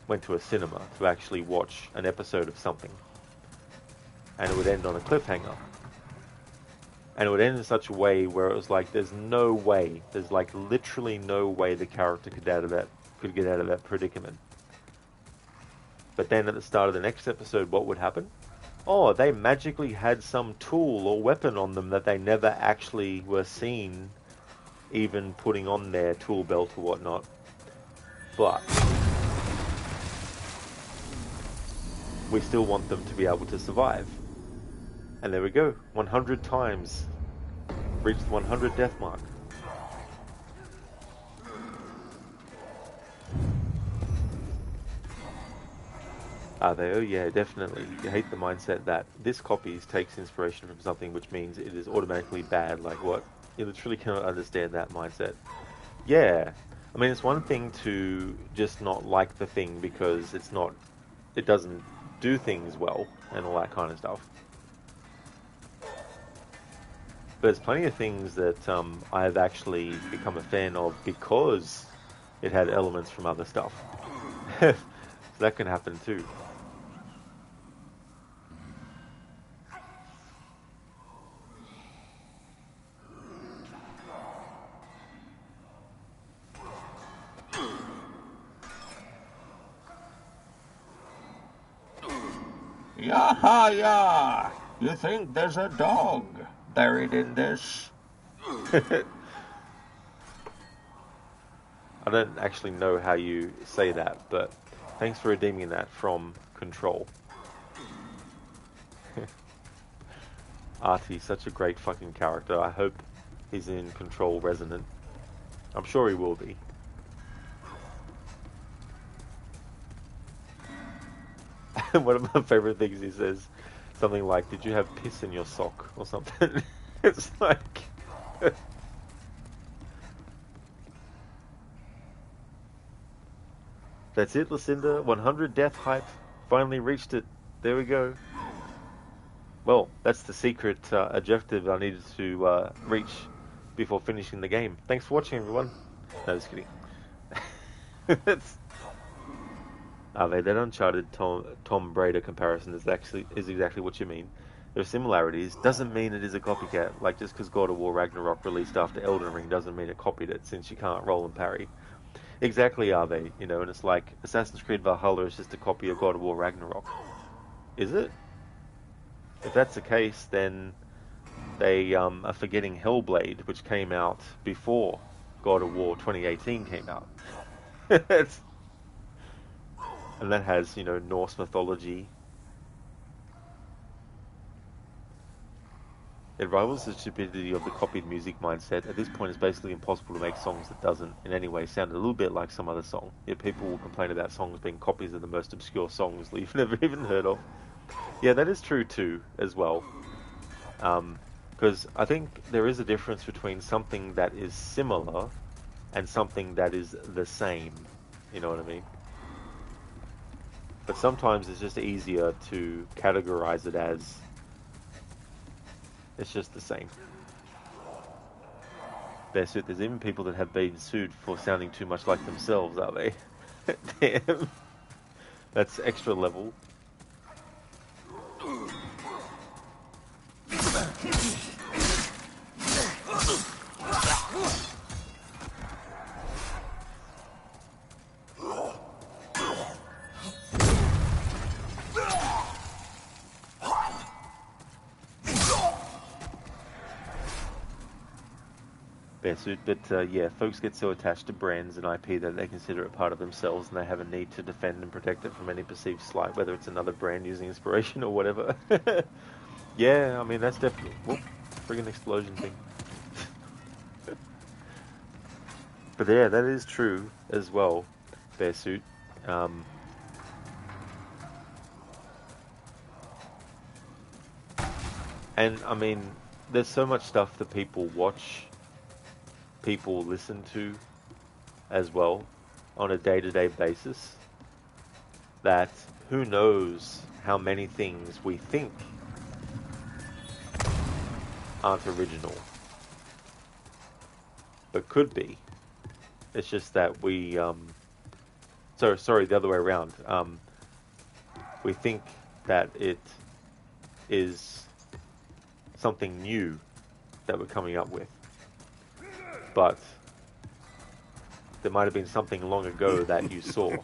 went to a cinema to actually watch an episode of something, and it would end on a cliffhanger. And it would end in such a way where it was like, there's no way, there's like literally no way the character could get out of that predicament. But then at the start of the next episode, what would happen? Oh, they magically had some tool or weapon on them that they never actually were seen even putting on their tool belt or whatnot. But we still want them to be able to survive. And there we go, 100 times. Reached the 100 death mark. Are they? Oh yeah, definitely. You hate the mindset that this copy takes inspiration from something, which means it is automatically bad. Like what? You literally cannot understand that mindset. Yeah. I mean, it's one thing to just not like the thing because it doesn't do things well and all that kind of stuff. But there's plenty of things that I've actually become a fan of because it had elements from other stuff. So that can happen too. Yaha! You think there's a dog buried in this? I don't actually know how you say that, but thanks for redeeming that from Control. Artie, such a great fucking character. I hope he's in Control Resonant. I'm sure he will be. One of my favorite things he says, something like, "Did you have piss in your sock?" or something. It's like... That's it, Lucinda. 100 death hype. Finally reached it. There we go. Well, that's the secret objective I needed to reach before finishing the game. Thanks for watching, everyone. No, just kidding. That Uncharted Tom Brady comparison is exactly what you mean. There are similarities. Doesn't mean it is a copycat. Like, just because God of War Ragnarok released after Elden Ring doesn't mean it copied it, since you can't roll and parry. Exactly, are they? You know, and it's like Assassin's Creed Valhalla is just a copy of God of War Ragnarok. Is it? If that's the case, then they are forgetting Hellblade, which came out before God of War 2018 came out. And that has, you know, Norse mythology. It rivals the stupidity of the copied music mindset. At this point, it's basically impossible to make songs that doesn't, in any way, sound a little bit like some other song. Yet people will complain about songs being copies of the most obscure songs that you've never even heard of. Yeah, that is true too, as well. Because I think there is a difference between something that is similar and something that is the same. You know what I mean? But sometimes it's just easier to categorize it as It's just the same. Bearsuit, there's even people that have been sued for sounding too much like themselves, are they? Damn. That's extra level. Bearsuit, but yeah, folks get so attached to brands and IP that they consider it part of themselves and they have a need to defend and protect it from any perceived slight, whether it's another brand using inspiration or whatever. Yeah, I mean, that's definitely... Whoop, friggin' explosion thing. But yeah, that is true as well, Bearsuit. Um, and, I mean, there's so much stuff that people watch, people listen to as well on a day-to-day basis that who knows how many things we think aren't original, but could be. It's just that we, sorry, the other way around. We think that it is something new that we're coming up with, but there might have been something long ago that you saw.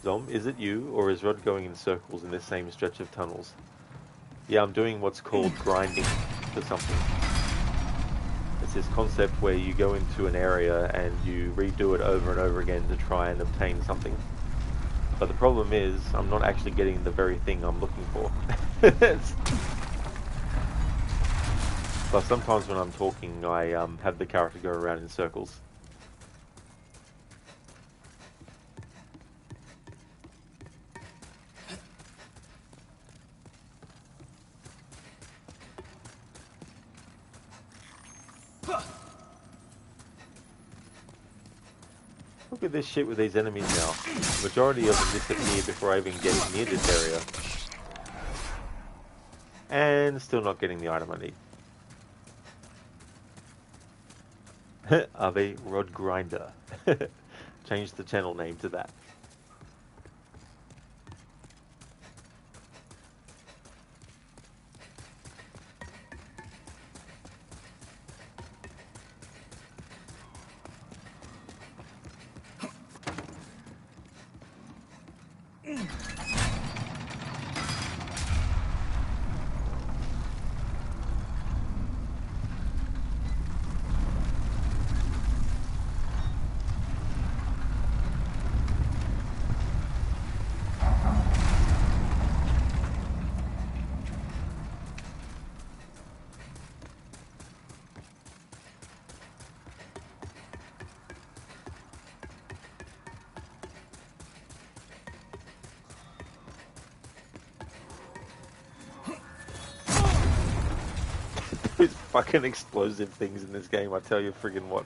Zom, is it you, or is Rod going in circles in this same stretch of tunnels? Yeah, I'm doing what's called grinding for something. It's this concept where you go into an area and you redo it over and over again to try and obtain something. But the problem is, I'm not actually getting the very thing I'm looking for. Plus, sometimes when I'm talking, I have the character go around in circles. Look at this shit with these enemies now. The majority of them disappear before I even get near this area. And still not getting the item I need. Ave Rod Grinder. Change the channel name to that. Those fucking explosive things in this game, I tell you friggin' what.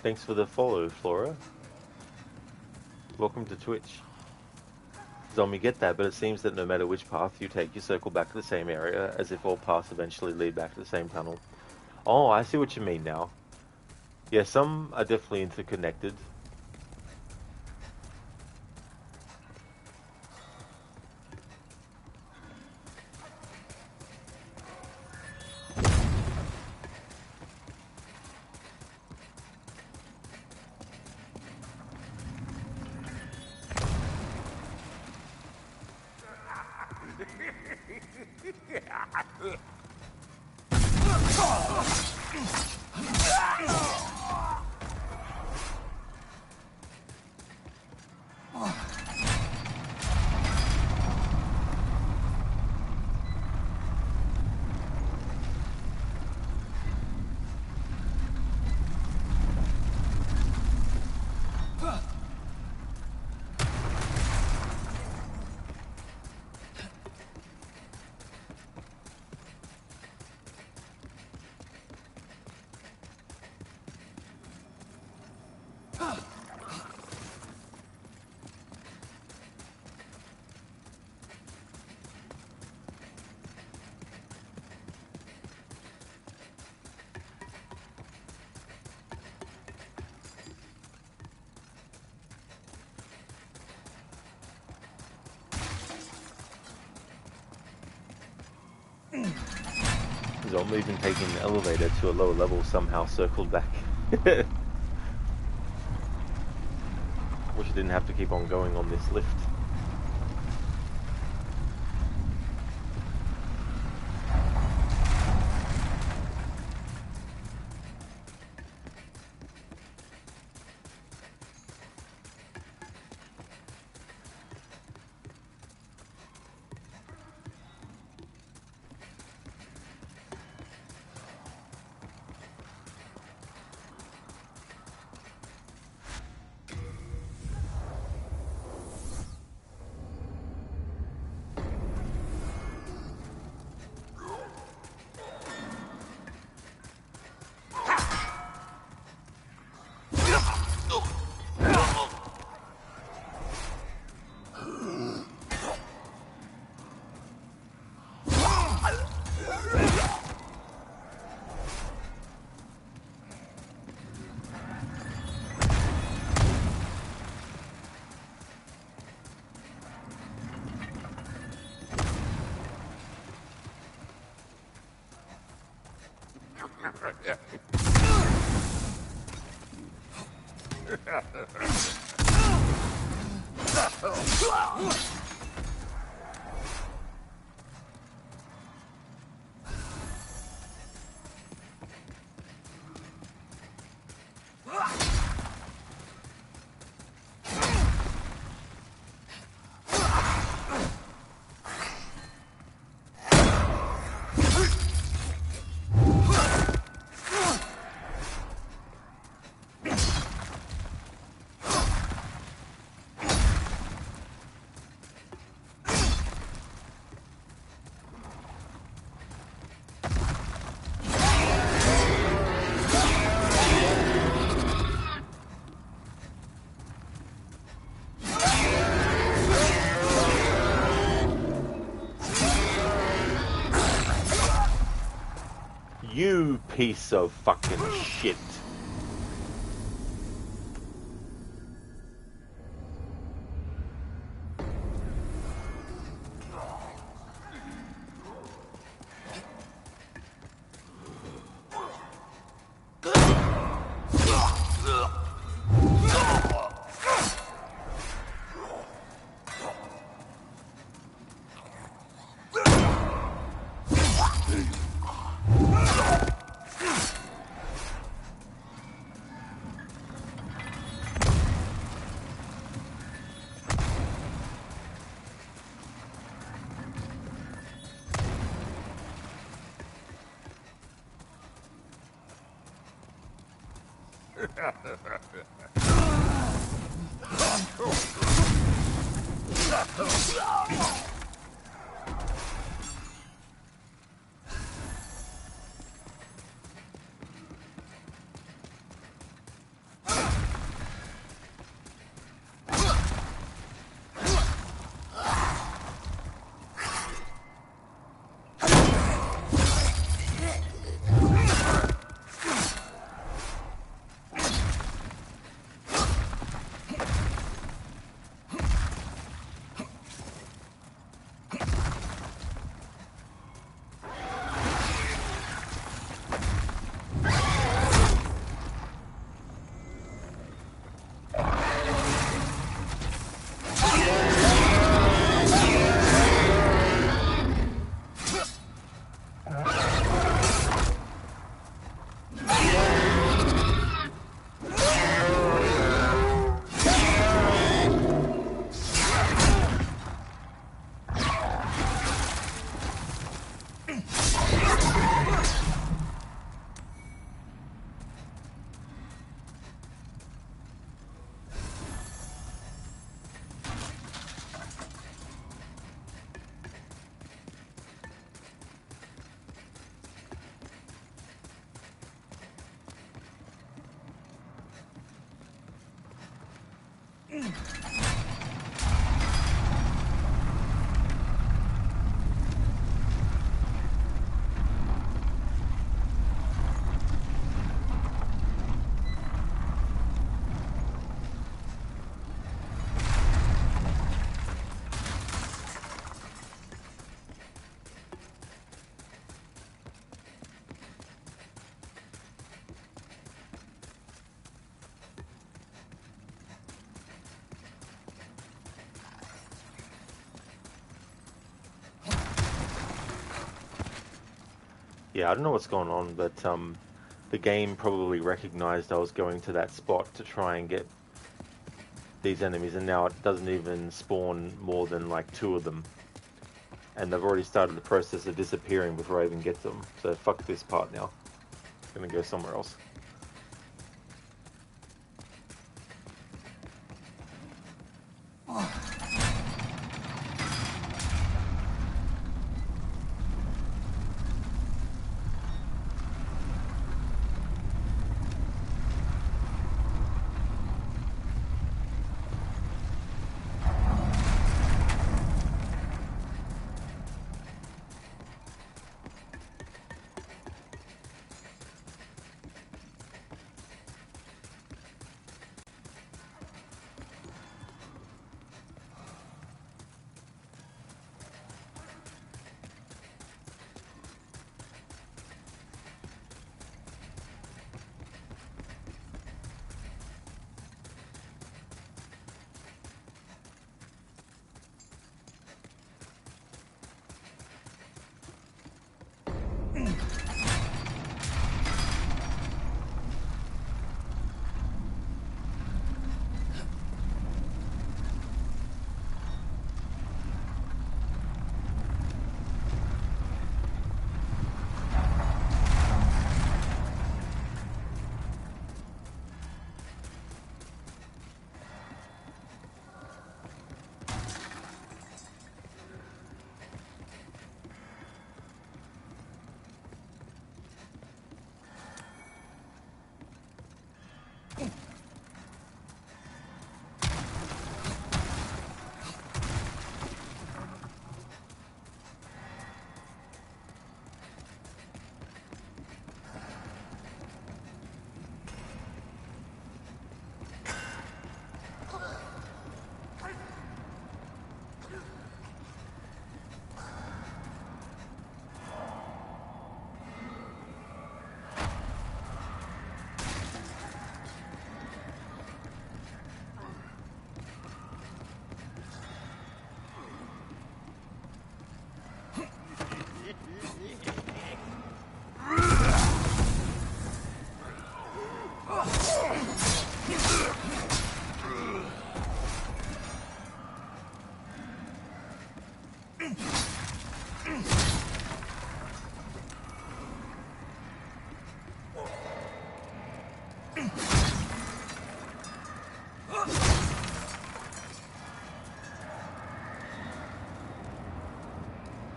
Thanks for the follow, Flora. Welcome to Twitch. Zombie, get that, but it seems that no matter which path you take, you circle back to the same area, as if all paths eventually lead back to the same tunnel. Oh, I see what you mean now. Yeah, some are definitely interconnected. Zombie even taking the elevator to a lower level somehow circled back. Wish I didn't have to keep on going on this lift. You piece of fucking shit. Yeah, I don't know what's going on, but the game probably recognized I was going to that spot to try and get these enemies, and now it doesn't even spawn more than like 2 of them. And they've already started the process of disappearing before I even get to them. So fuck this part now. I'm gonna go somewhere else.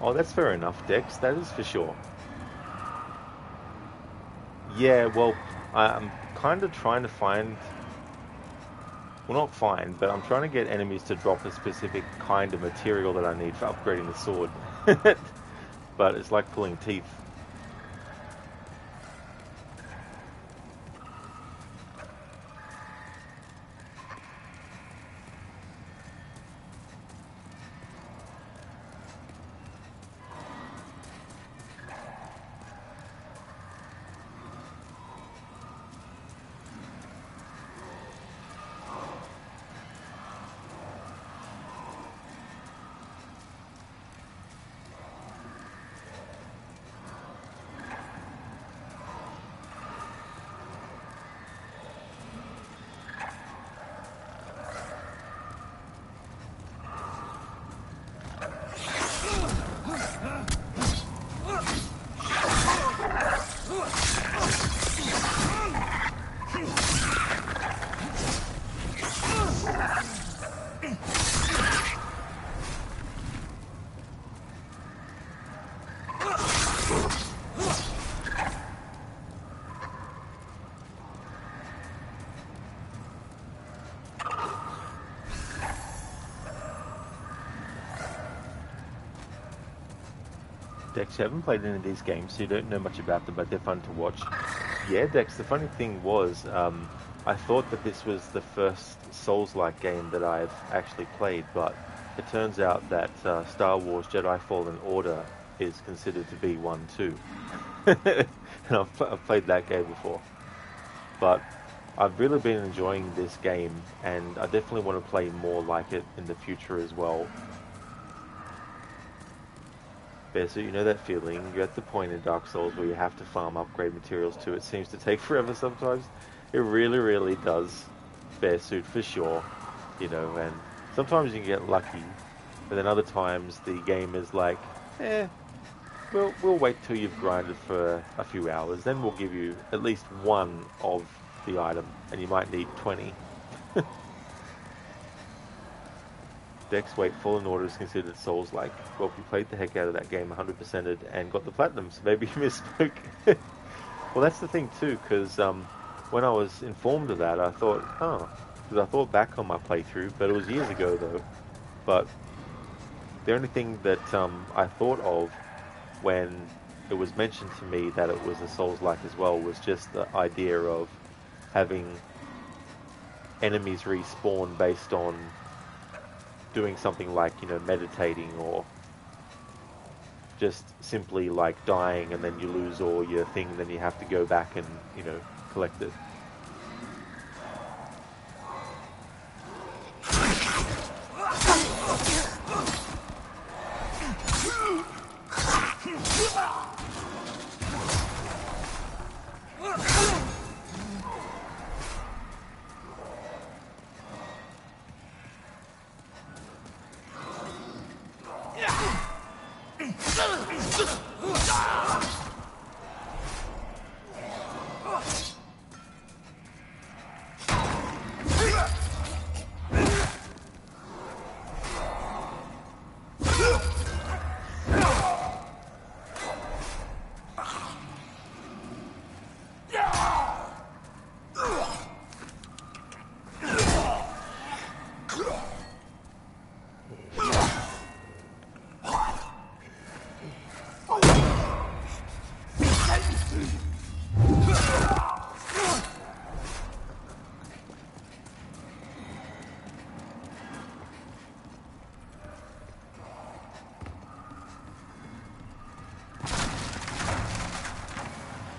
Oh, that's fair enough, Dex. That is for sure. Yeah, well, I'm kind of trying to find, well, not find, but I'm trying to get enemies to drop a specific kind of material that I need for upgrading the sword. But it's like pulling teeth. Dex, you haven't played any of these games, so you don't know much about them, but they're fun to watch. Yeah, Dex, the funny thing was, I thought that this was the first Souls-like game that I've actually played, but it turns out that Star Wars Jedi Fallen Order is considered to be one too. And I've played that game before. But I've really been enjoying this game, and I definitely want to play more like it in the future as well. So you know that feeling? You're at the point in Dark Souls where you have to farm upgrade materials too. It seems to take forever sometimes. It really, really does bear suit for sure, and sometimes you can get lucky, but then other times the game is like, we'll wait till you've grinded for a few hours, then we'll give you at least one of the item, and you might need 20. Dex, wait, Fallen Order is considered Souls-like. Well, we played the heck out of that game, 100%ed, and got the platinum, so maybe you misspoke. Well, that's the thing too, because when I was informed of that, I thought, because I thought back on my playthrough, but it was years ago though. But the only thing that I thought of when it was mentioned to me that it was a Souls-like as well was just the idea of having enemies respawn based on doing something like, meditating, or just simply like dying and then you lose all your thing, then you have to go back and, collect it.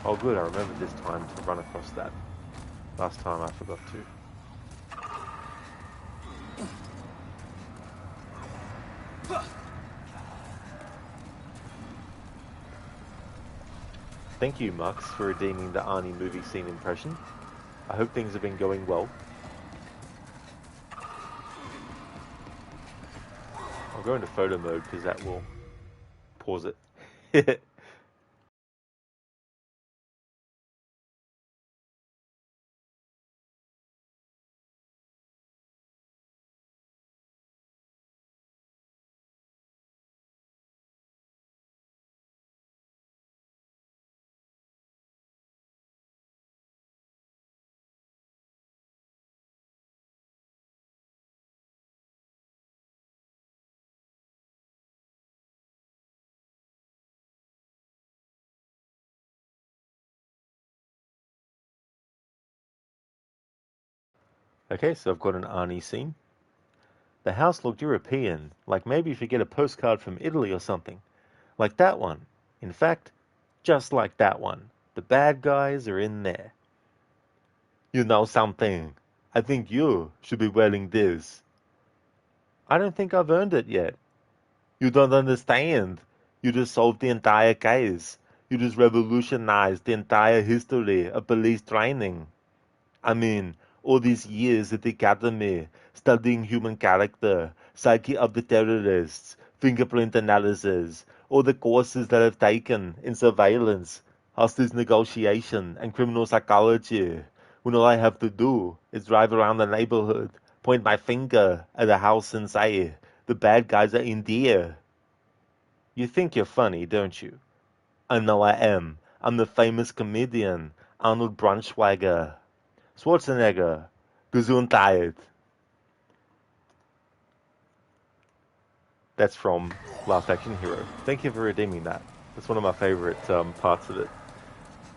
Oh good, I remember this time to run across that. Last time I forgot to. Thank you, Mux, for redeeming the Arnie movie scene impression. I hope things have been going well. I'll go into photo mode because that will pause it. Okay, so I've got an Arnie scene. The house looked European, like maybe if you get a postcard from Italy or something. Like that one. In fact, just like that one. The bad guys are in there. You know something? I think you should be wearing this. I don't think I've earned it yet. You don't understand. You just solved the entire case. You just revolutionized the entire history of police training. I mean, all these years at the academy, studying human character, psyche of the terrorists, fingerprint analysis, all the courses that I've taken in surveillance, hostage negotiation, and criminal psychology, when all I have to do is drive around the neighborhood, point my finger at a house and say, the bad guys are in there. You think you're funny, don't you? I know I am. I'm the famous comedian, Arnold Braunschweiger. Schwarzenegger, Gesundheit. That's from Last Action Hero. Thank you for redeeming that. It's one of my favorite parts of it.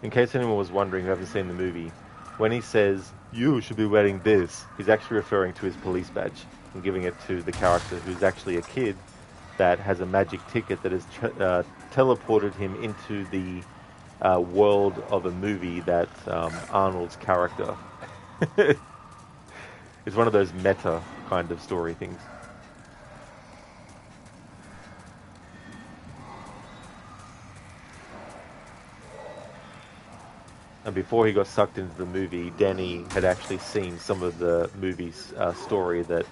In case anyone was wondering who hasn't seen the movie, when he says, "You should be wearing this," he's actually referring to his police badge and giving it to the character who's actually a kid that has a magic ticket that has teleported him into the world of a movie that Arnold's character. It's one of those meta kind of story things. And before he got sucked into the movie, Danny had actually seen some of the movie's story that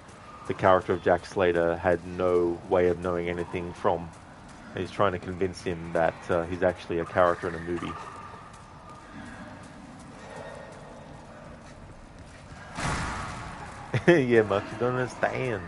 the character of Jack Slater had no way of knowing anything from. And he's trying to convince him that he's actually a character in a movie. Yeah, Max, you don't understand.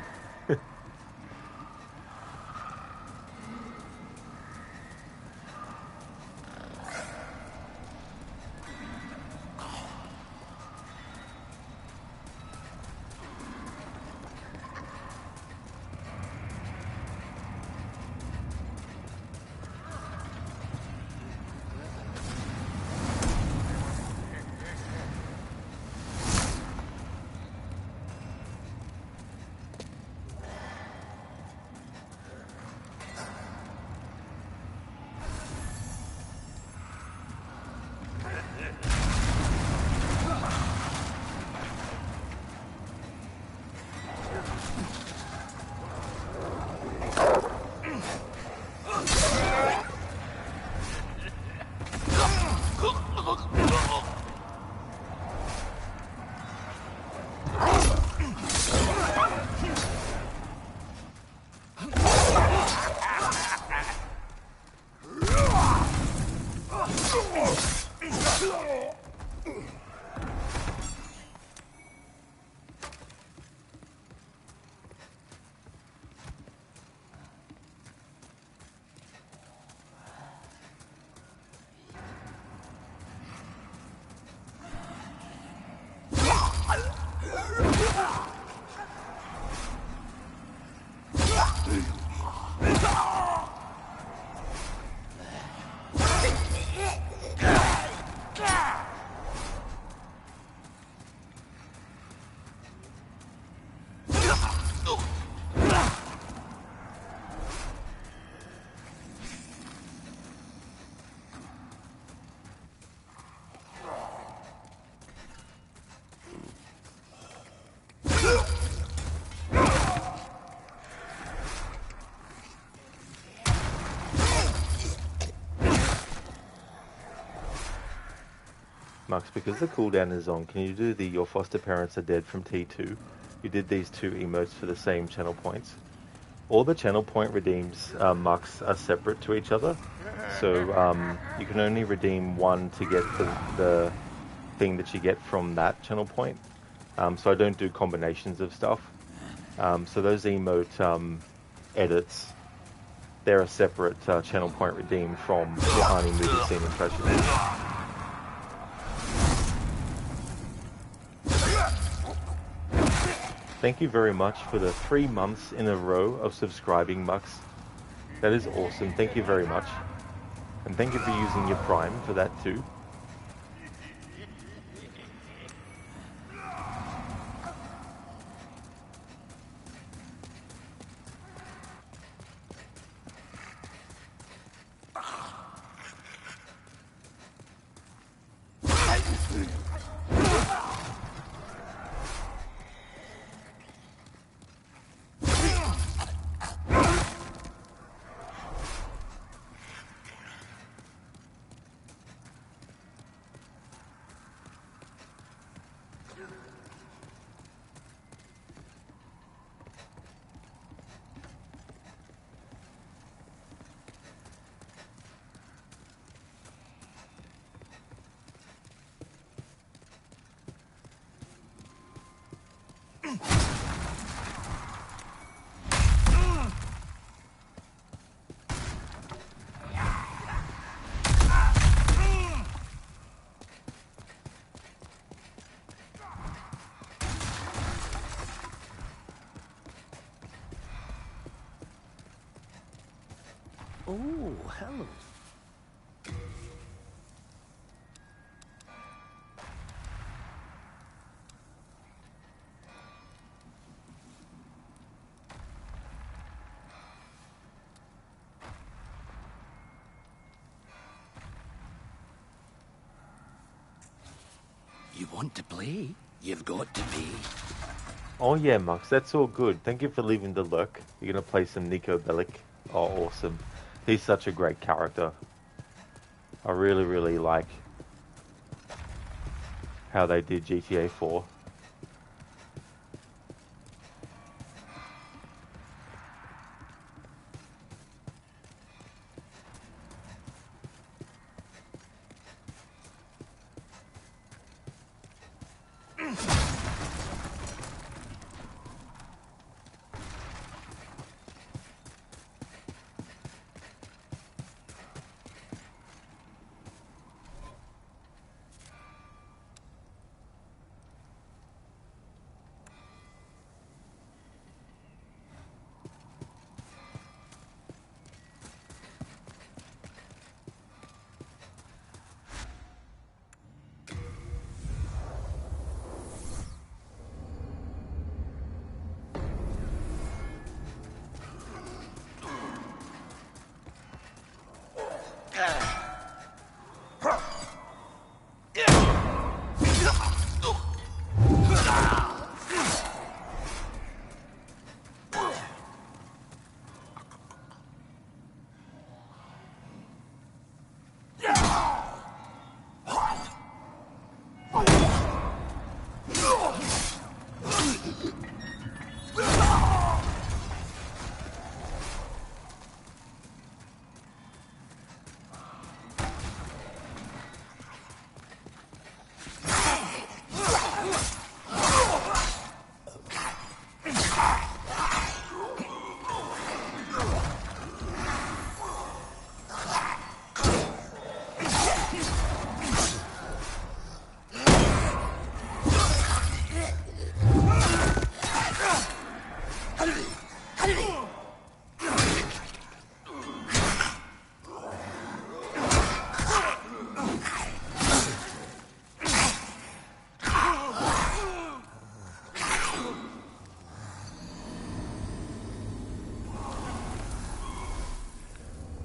Max, because the cooldown is on, can you do the "Your foster parents are dead" from T2? You did these two emotes for the same channel points. All the channel point redeems, Max, are separate to each other. So you can only redeem one to get the thing that you get from that channel point. So I don't do combinations of stuff. So those emote edits, they're a separate channel point redeemed from the Arnie movie scene in Tragedy. Thank you very much for the 3 months in a row of subscribing, Mux. That is awesome. Thank you very much. And thank you for using your Prime for that too. Oh, hello. want to play, you've got to pay. Oh yeah, Mux, that's all good. Thank you for leaving the lurk. You're gonna play some Nico Bellic. Oh, awesome. He's such a great character. I really, really like how they did GTA 4.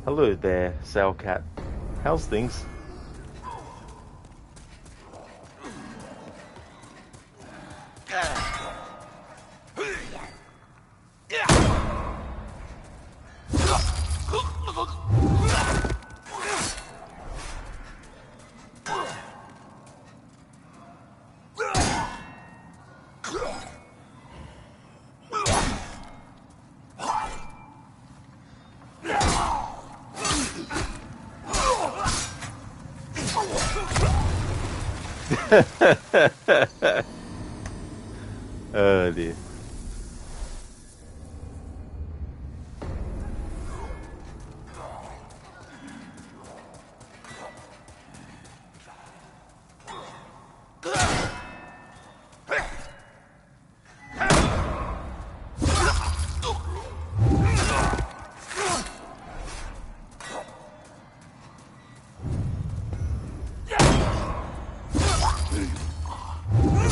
Hello there, Sailcat. How's things? Oh dear.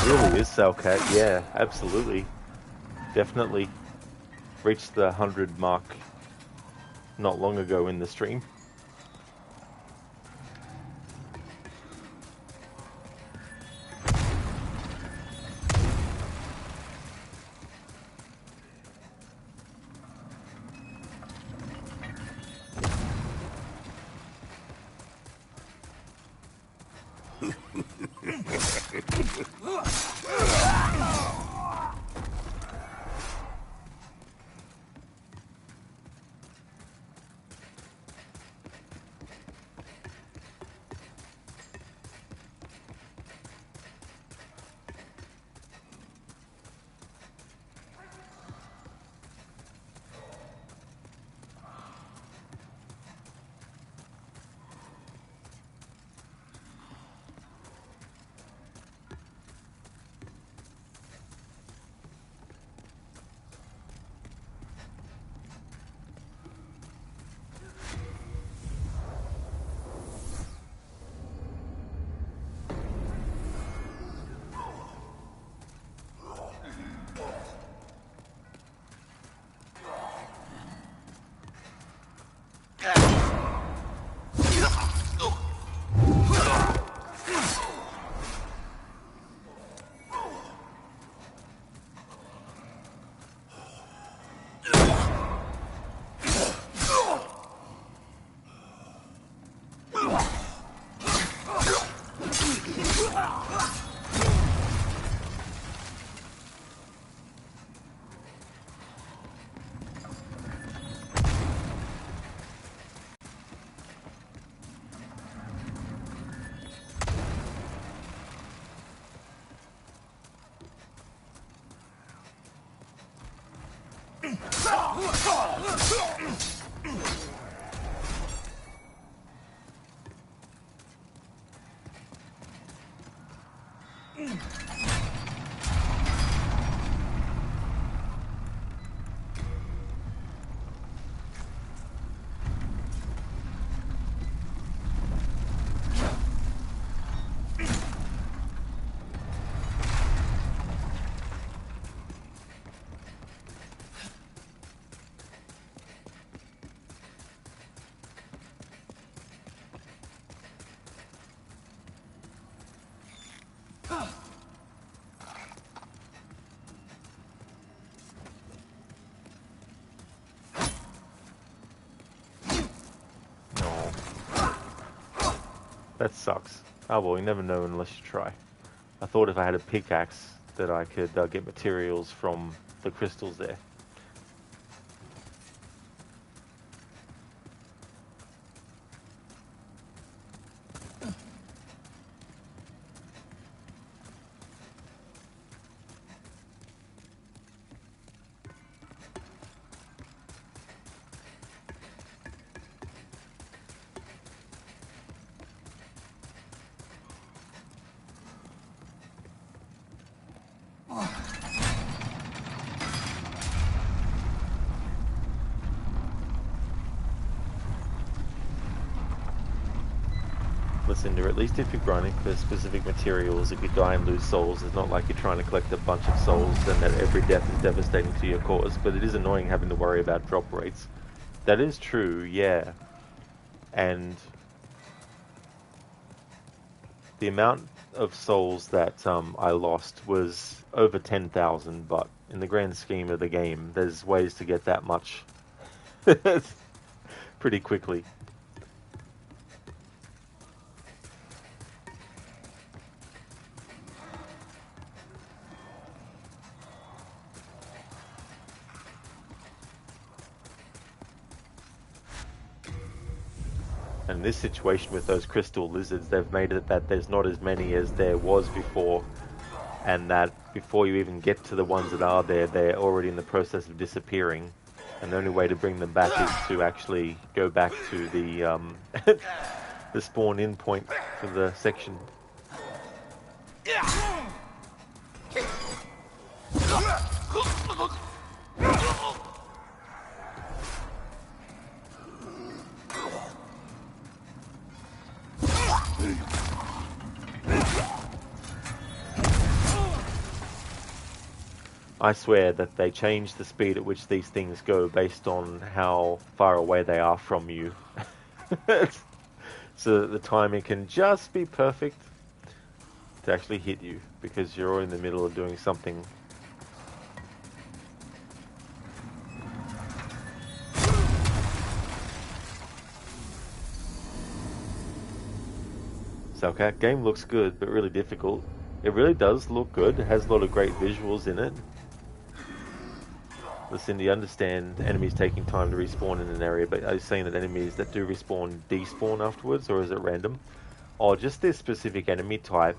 Really is Sailcat, yeah, absolutely. Definitely reached the 100 mark not long ago in the stream. That sucks. Oh well, you never know unless you try. I thought if I had a pickaxe that I could get materials from the crystals there. Cinder, at least if you're grinding for specific materials, if you die and lose souls, it's not like you're trying to collect a bunch of souls and that every death is devastating to your cause, but it is annoying having to worry about drop rates. That is true, yeah. And the amount of souls that I lost was over 10,000, but in the grand scheme of the game, there's ways to get that much pretty quickly. And this situation with those crystal lizards, they've made it that there's not as many as there was before, and that before you even get to the ones that are there, they're already in the process of disappearing, and the only way to bring them back is to actually go back to the the spawn in point for the section. I swear that they change the speed at which these things go based on how far away they are from you. So that the timing can just be perfect to actually hit you, because you're in the middle of doing something. So okay, game looks good, but really difficult. It really does look good. It has a lot of great visuals in it. Listen, do you understand enemies taking time to respawn in an area, but are you saying that enemies that do respawn despawn afterwards, or is it random? Oh, just this specific enemy type,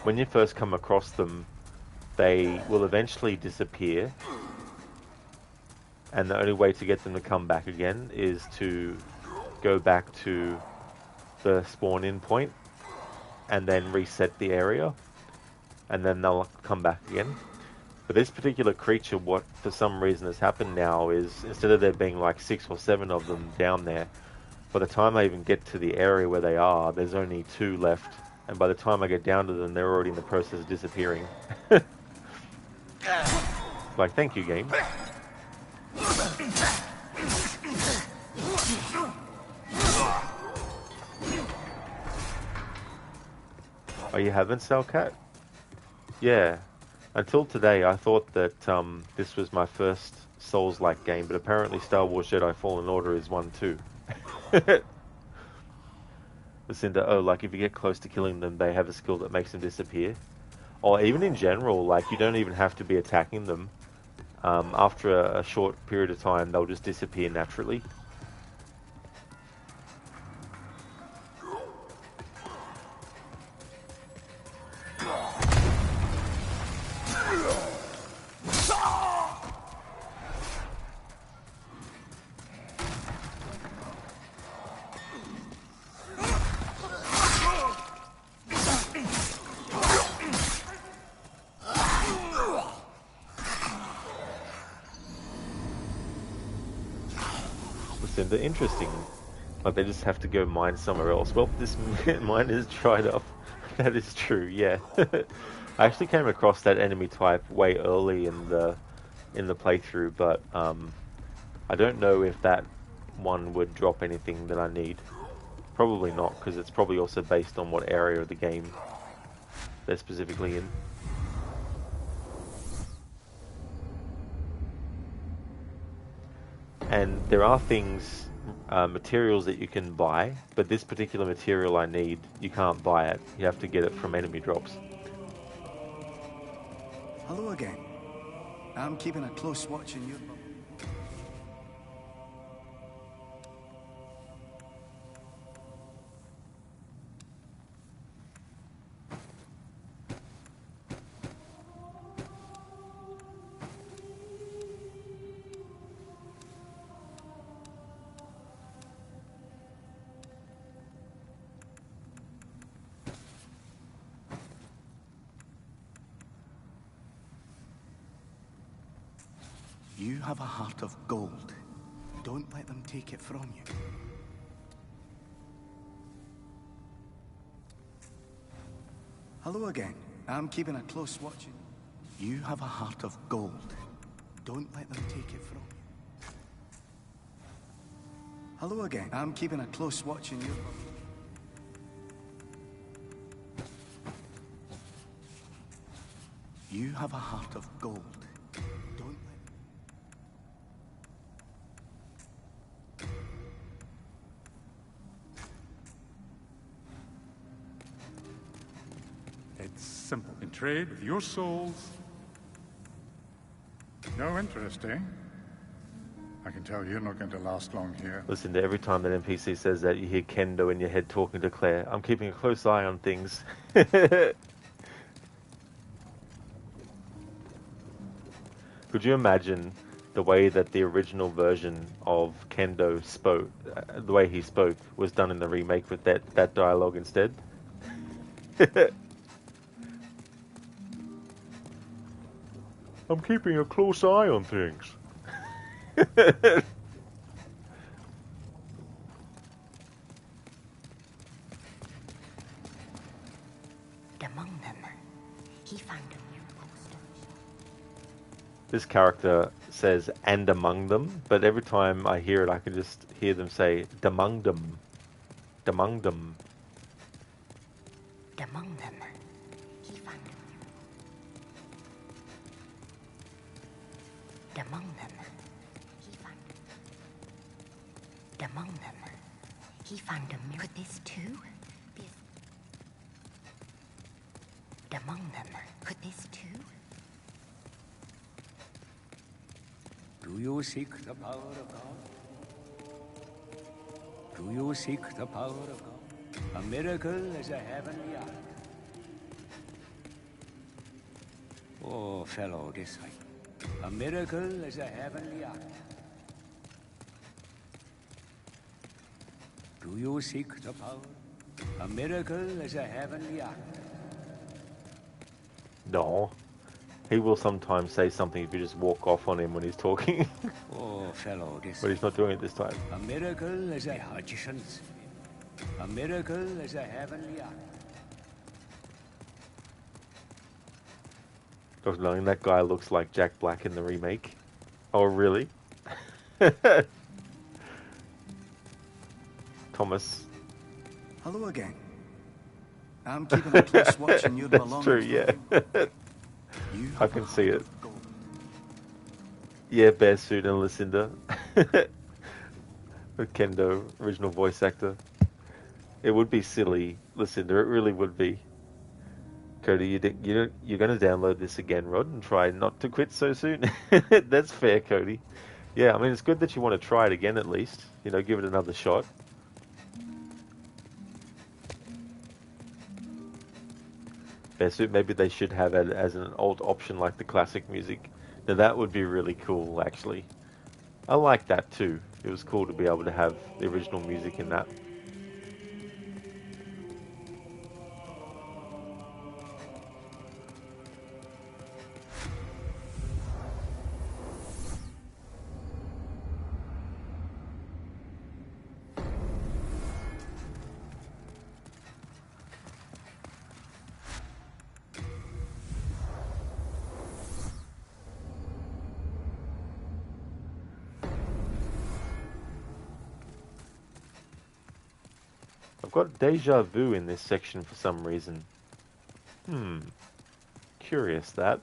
when you first come across them, they will eventually disappear, and the only way to get them to come back again is to go back to the spawn in point and then reset the area, and then they'll come back again. But this particular creature, what for some reason has happened now is, instead of there being like 6 or 7 of them down there, by the time I even get to the area where they are, there's only 2 left, and by the time I get down to them, they're already in the process of disappearing. Like, thank you, game. Oh, you haven't, Cellcat? Yeah. Until today, I thought that this was my first Souls-like game, but apparently Star Wars Jedi Fallen Order is one too. Lucinda, oh, like if you get close to killing them, they have a skill that makes them disappear. Or even in general, like you don't even have to be attacking them. After a short period of time, they'll just disappear naturally. Lucinda. Interesting. Like they just have to go mine somewhere else. Well, this mine is dried up. That is true. Yeah. I actually came across that enemy type way early in the playthrough, but I don't know if that one would drop anything that I need. Probably not, because it's probably also based on what area of the game they're specifically in. And there are things, materials that you can buy, but this particular material I need, you can't buy it. You have to get it from enemy drops. Hello again. I'm keeping a close watch on you. You have a heart of gold. Don't let them take it from you. Hello again. I'm keeping a close watch on you. You have a heart of gold. Don't let them take it from you. Hello again. I'm keeping a close watch on you. You have a heart of gold. Don't let... It's simple. In trade with your souls. No interest, eh? I can tell you're not going to last long here. Listen, to every time that NPC says that, you hear Kendo in your head talking to Claire. I'm keeping a close eye on things. Could you imagine the way that the original version of Kendo spoke, the way he spoke, was done in the remake with that dialogue instead? I'm keeping a close eye on things. Among them, he found a new poster. This character says "and among them," but every time I hear it, I can just hear them say "damong them," "damong them." Among them, he found a among them, he found among them, he found a mirror. Could this too be among them? Could this too? Do you seek the power of God? Do you seek the power of God? A miracle is a heavenly act. Oh, fellow disciple, a miracle is a heavenly act. Do you seek the power? A miracle is a heavenly act. No. He will sometimes say something if you just walk off on him when he's talking. Oh, fellow disciple. But he's not doing it this time. A miracle is a magician's. A miracle is a heavenly act. Dr. Darling, that guy looks like Jack Black in the remake. Oh, really? Thomas. Hello again. I'm keeping a close watch on your belongings. That's true, yeah. I can see it. Yeah, Bear Suit and Lucinda. With Kendo, original voice actor. It would be silly, Lucinda. It really would be. Cody, you're going to download this again, Rod, and try not to quit so soon. That's fair, Cody. Yeah, I mean, it's good that you want to try it again at least. You know, give it another shot. Suit, maybe they should have it as an old option like the classic music. Now that would be really cool, actually. I like that too. It was cool to be able to have the original music in that. got deja vu in this section for some reason. Curious that.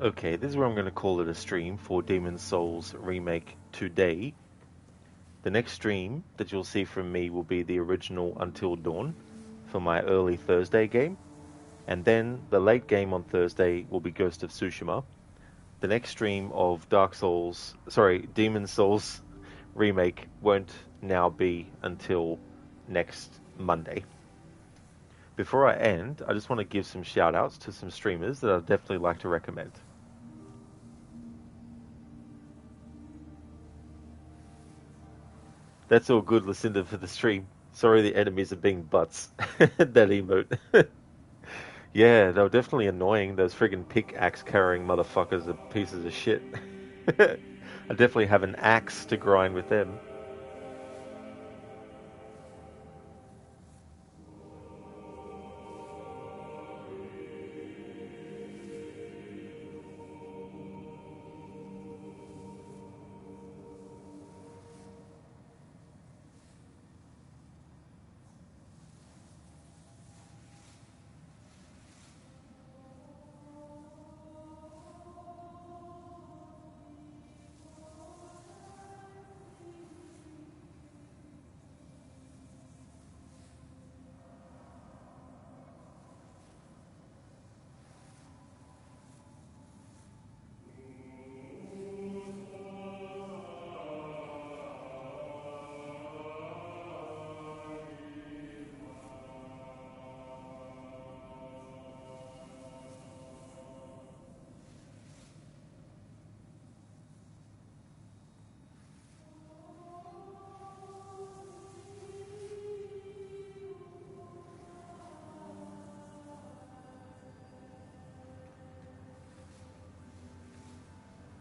Okay, this is where I'm going to call it a stream for Demon's Souls Remake today. The next stream that you'll see from me will be the original Until Dawn for my early Thursday game. And then the late game on Thursday will be Ghost of Tsushima. The next stream of Demon's Souls Remake won't now be until next Monday. Before I end, I just want to give some shout outs to some streamers that I'd definitely like to recommend. That's all good, Lucinda, for the stream. Sorry the enemies are being butts. That emote. Yeah, they were definitely annoying. Those friggin' pickaxe carrying motherfuckers are pieces of shit. I definitely have an axe to grind with them.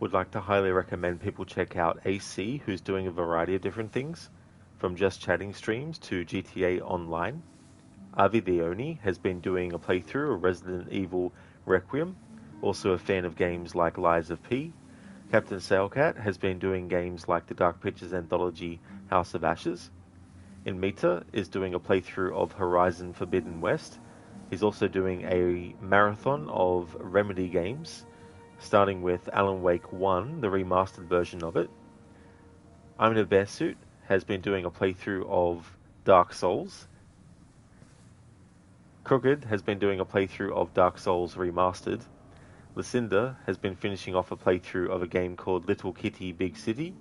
Would like to highly recommend people check out AC, who's doing a variety of different things, from just chatting streams to GTA Online. Avi the Oni has been doing a playthrough of Resident Evil Requiem, also a fan of games like Lies of P. Captain Sailcat has been doing games like the Dark Pictures anthology House of Ashes. Inmita is doing a playthrough of Horizon Forbidden West. He's also doing a marathon of Remedy games, starting with Alan Wake 1, the remastered version of it. I'm in a Bear Suit has been doing a playthrough of Dark Souls. Crooked has been doing a playthrough of Dark Souls Remastered. Lucinda has been finishing off a playthrough of a game called Little Kitty Big City.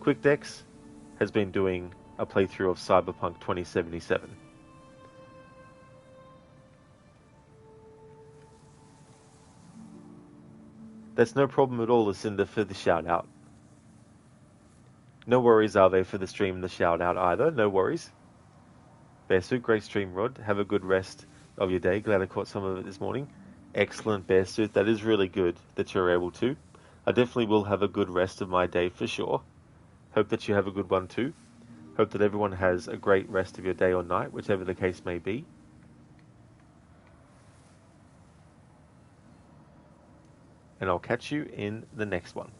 QuickDex has been doing a playthrough of Cyberpunk 2077. That's no problem at all, Lucinda, for the shout out. No worries, Ave, for the stream and the shout out either. No worries. Bearsuit, great stream, Rod. Have a good rest of your day. Glad I caught some of it this morning. Excellent, Bearsuit. That is really good that you're able to. I definitely will have a good rest of my day for sure. Hope that you have a good one too. Hope that everyone has a great rest of your day or night, whichever the case may be. And I'll catch you in the next one.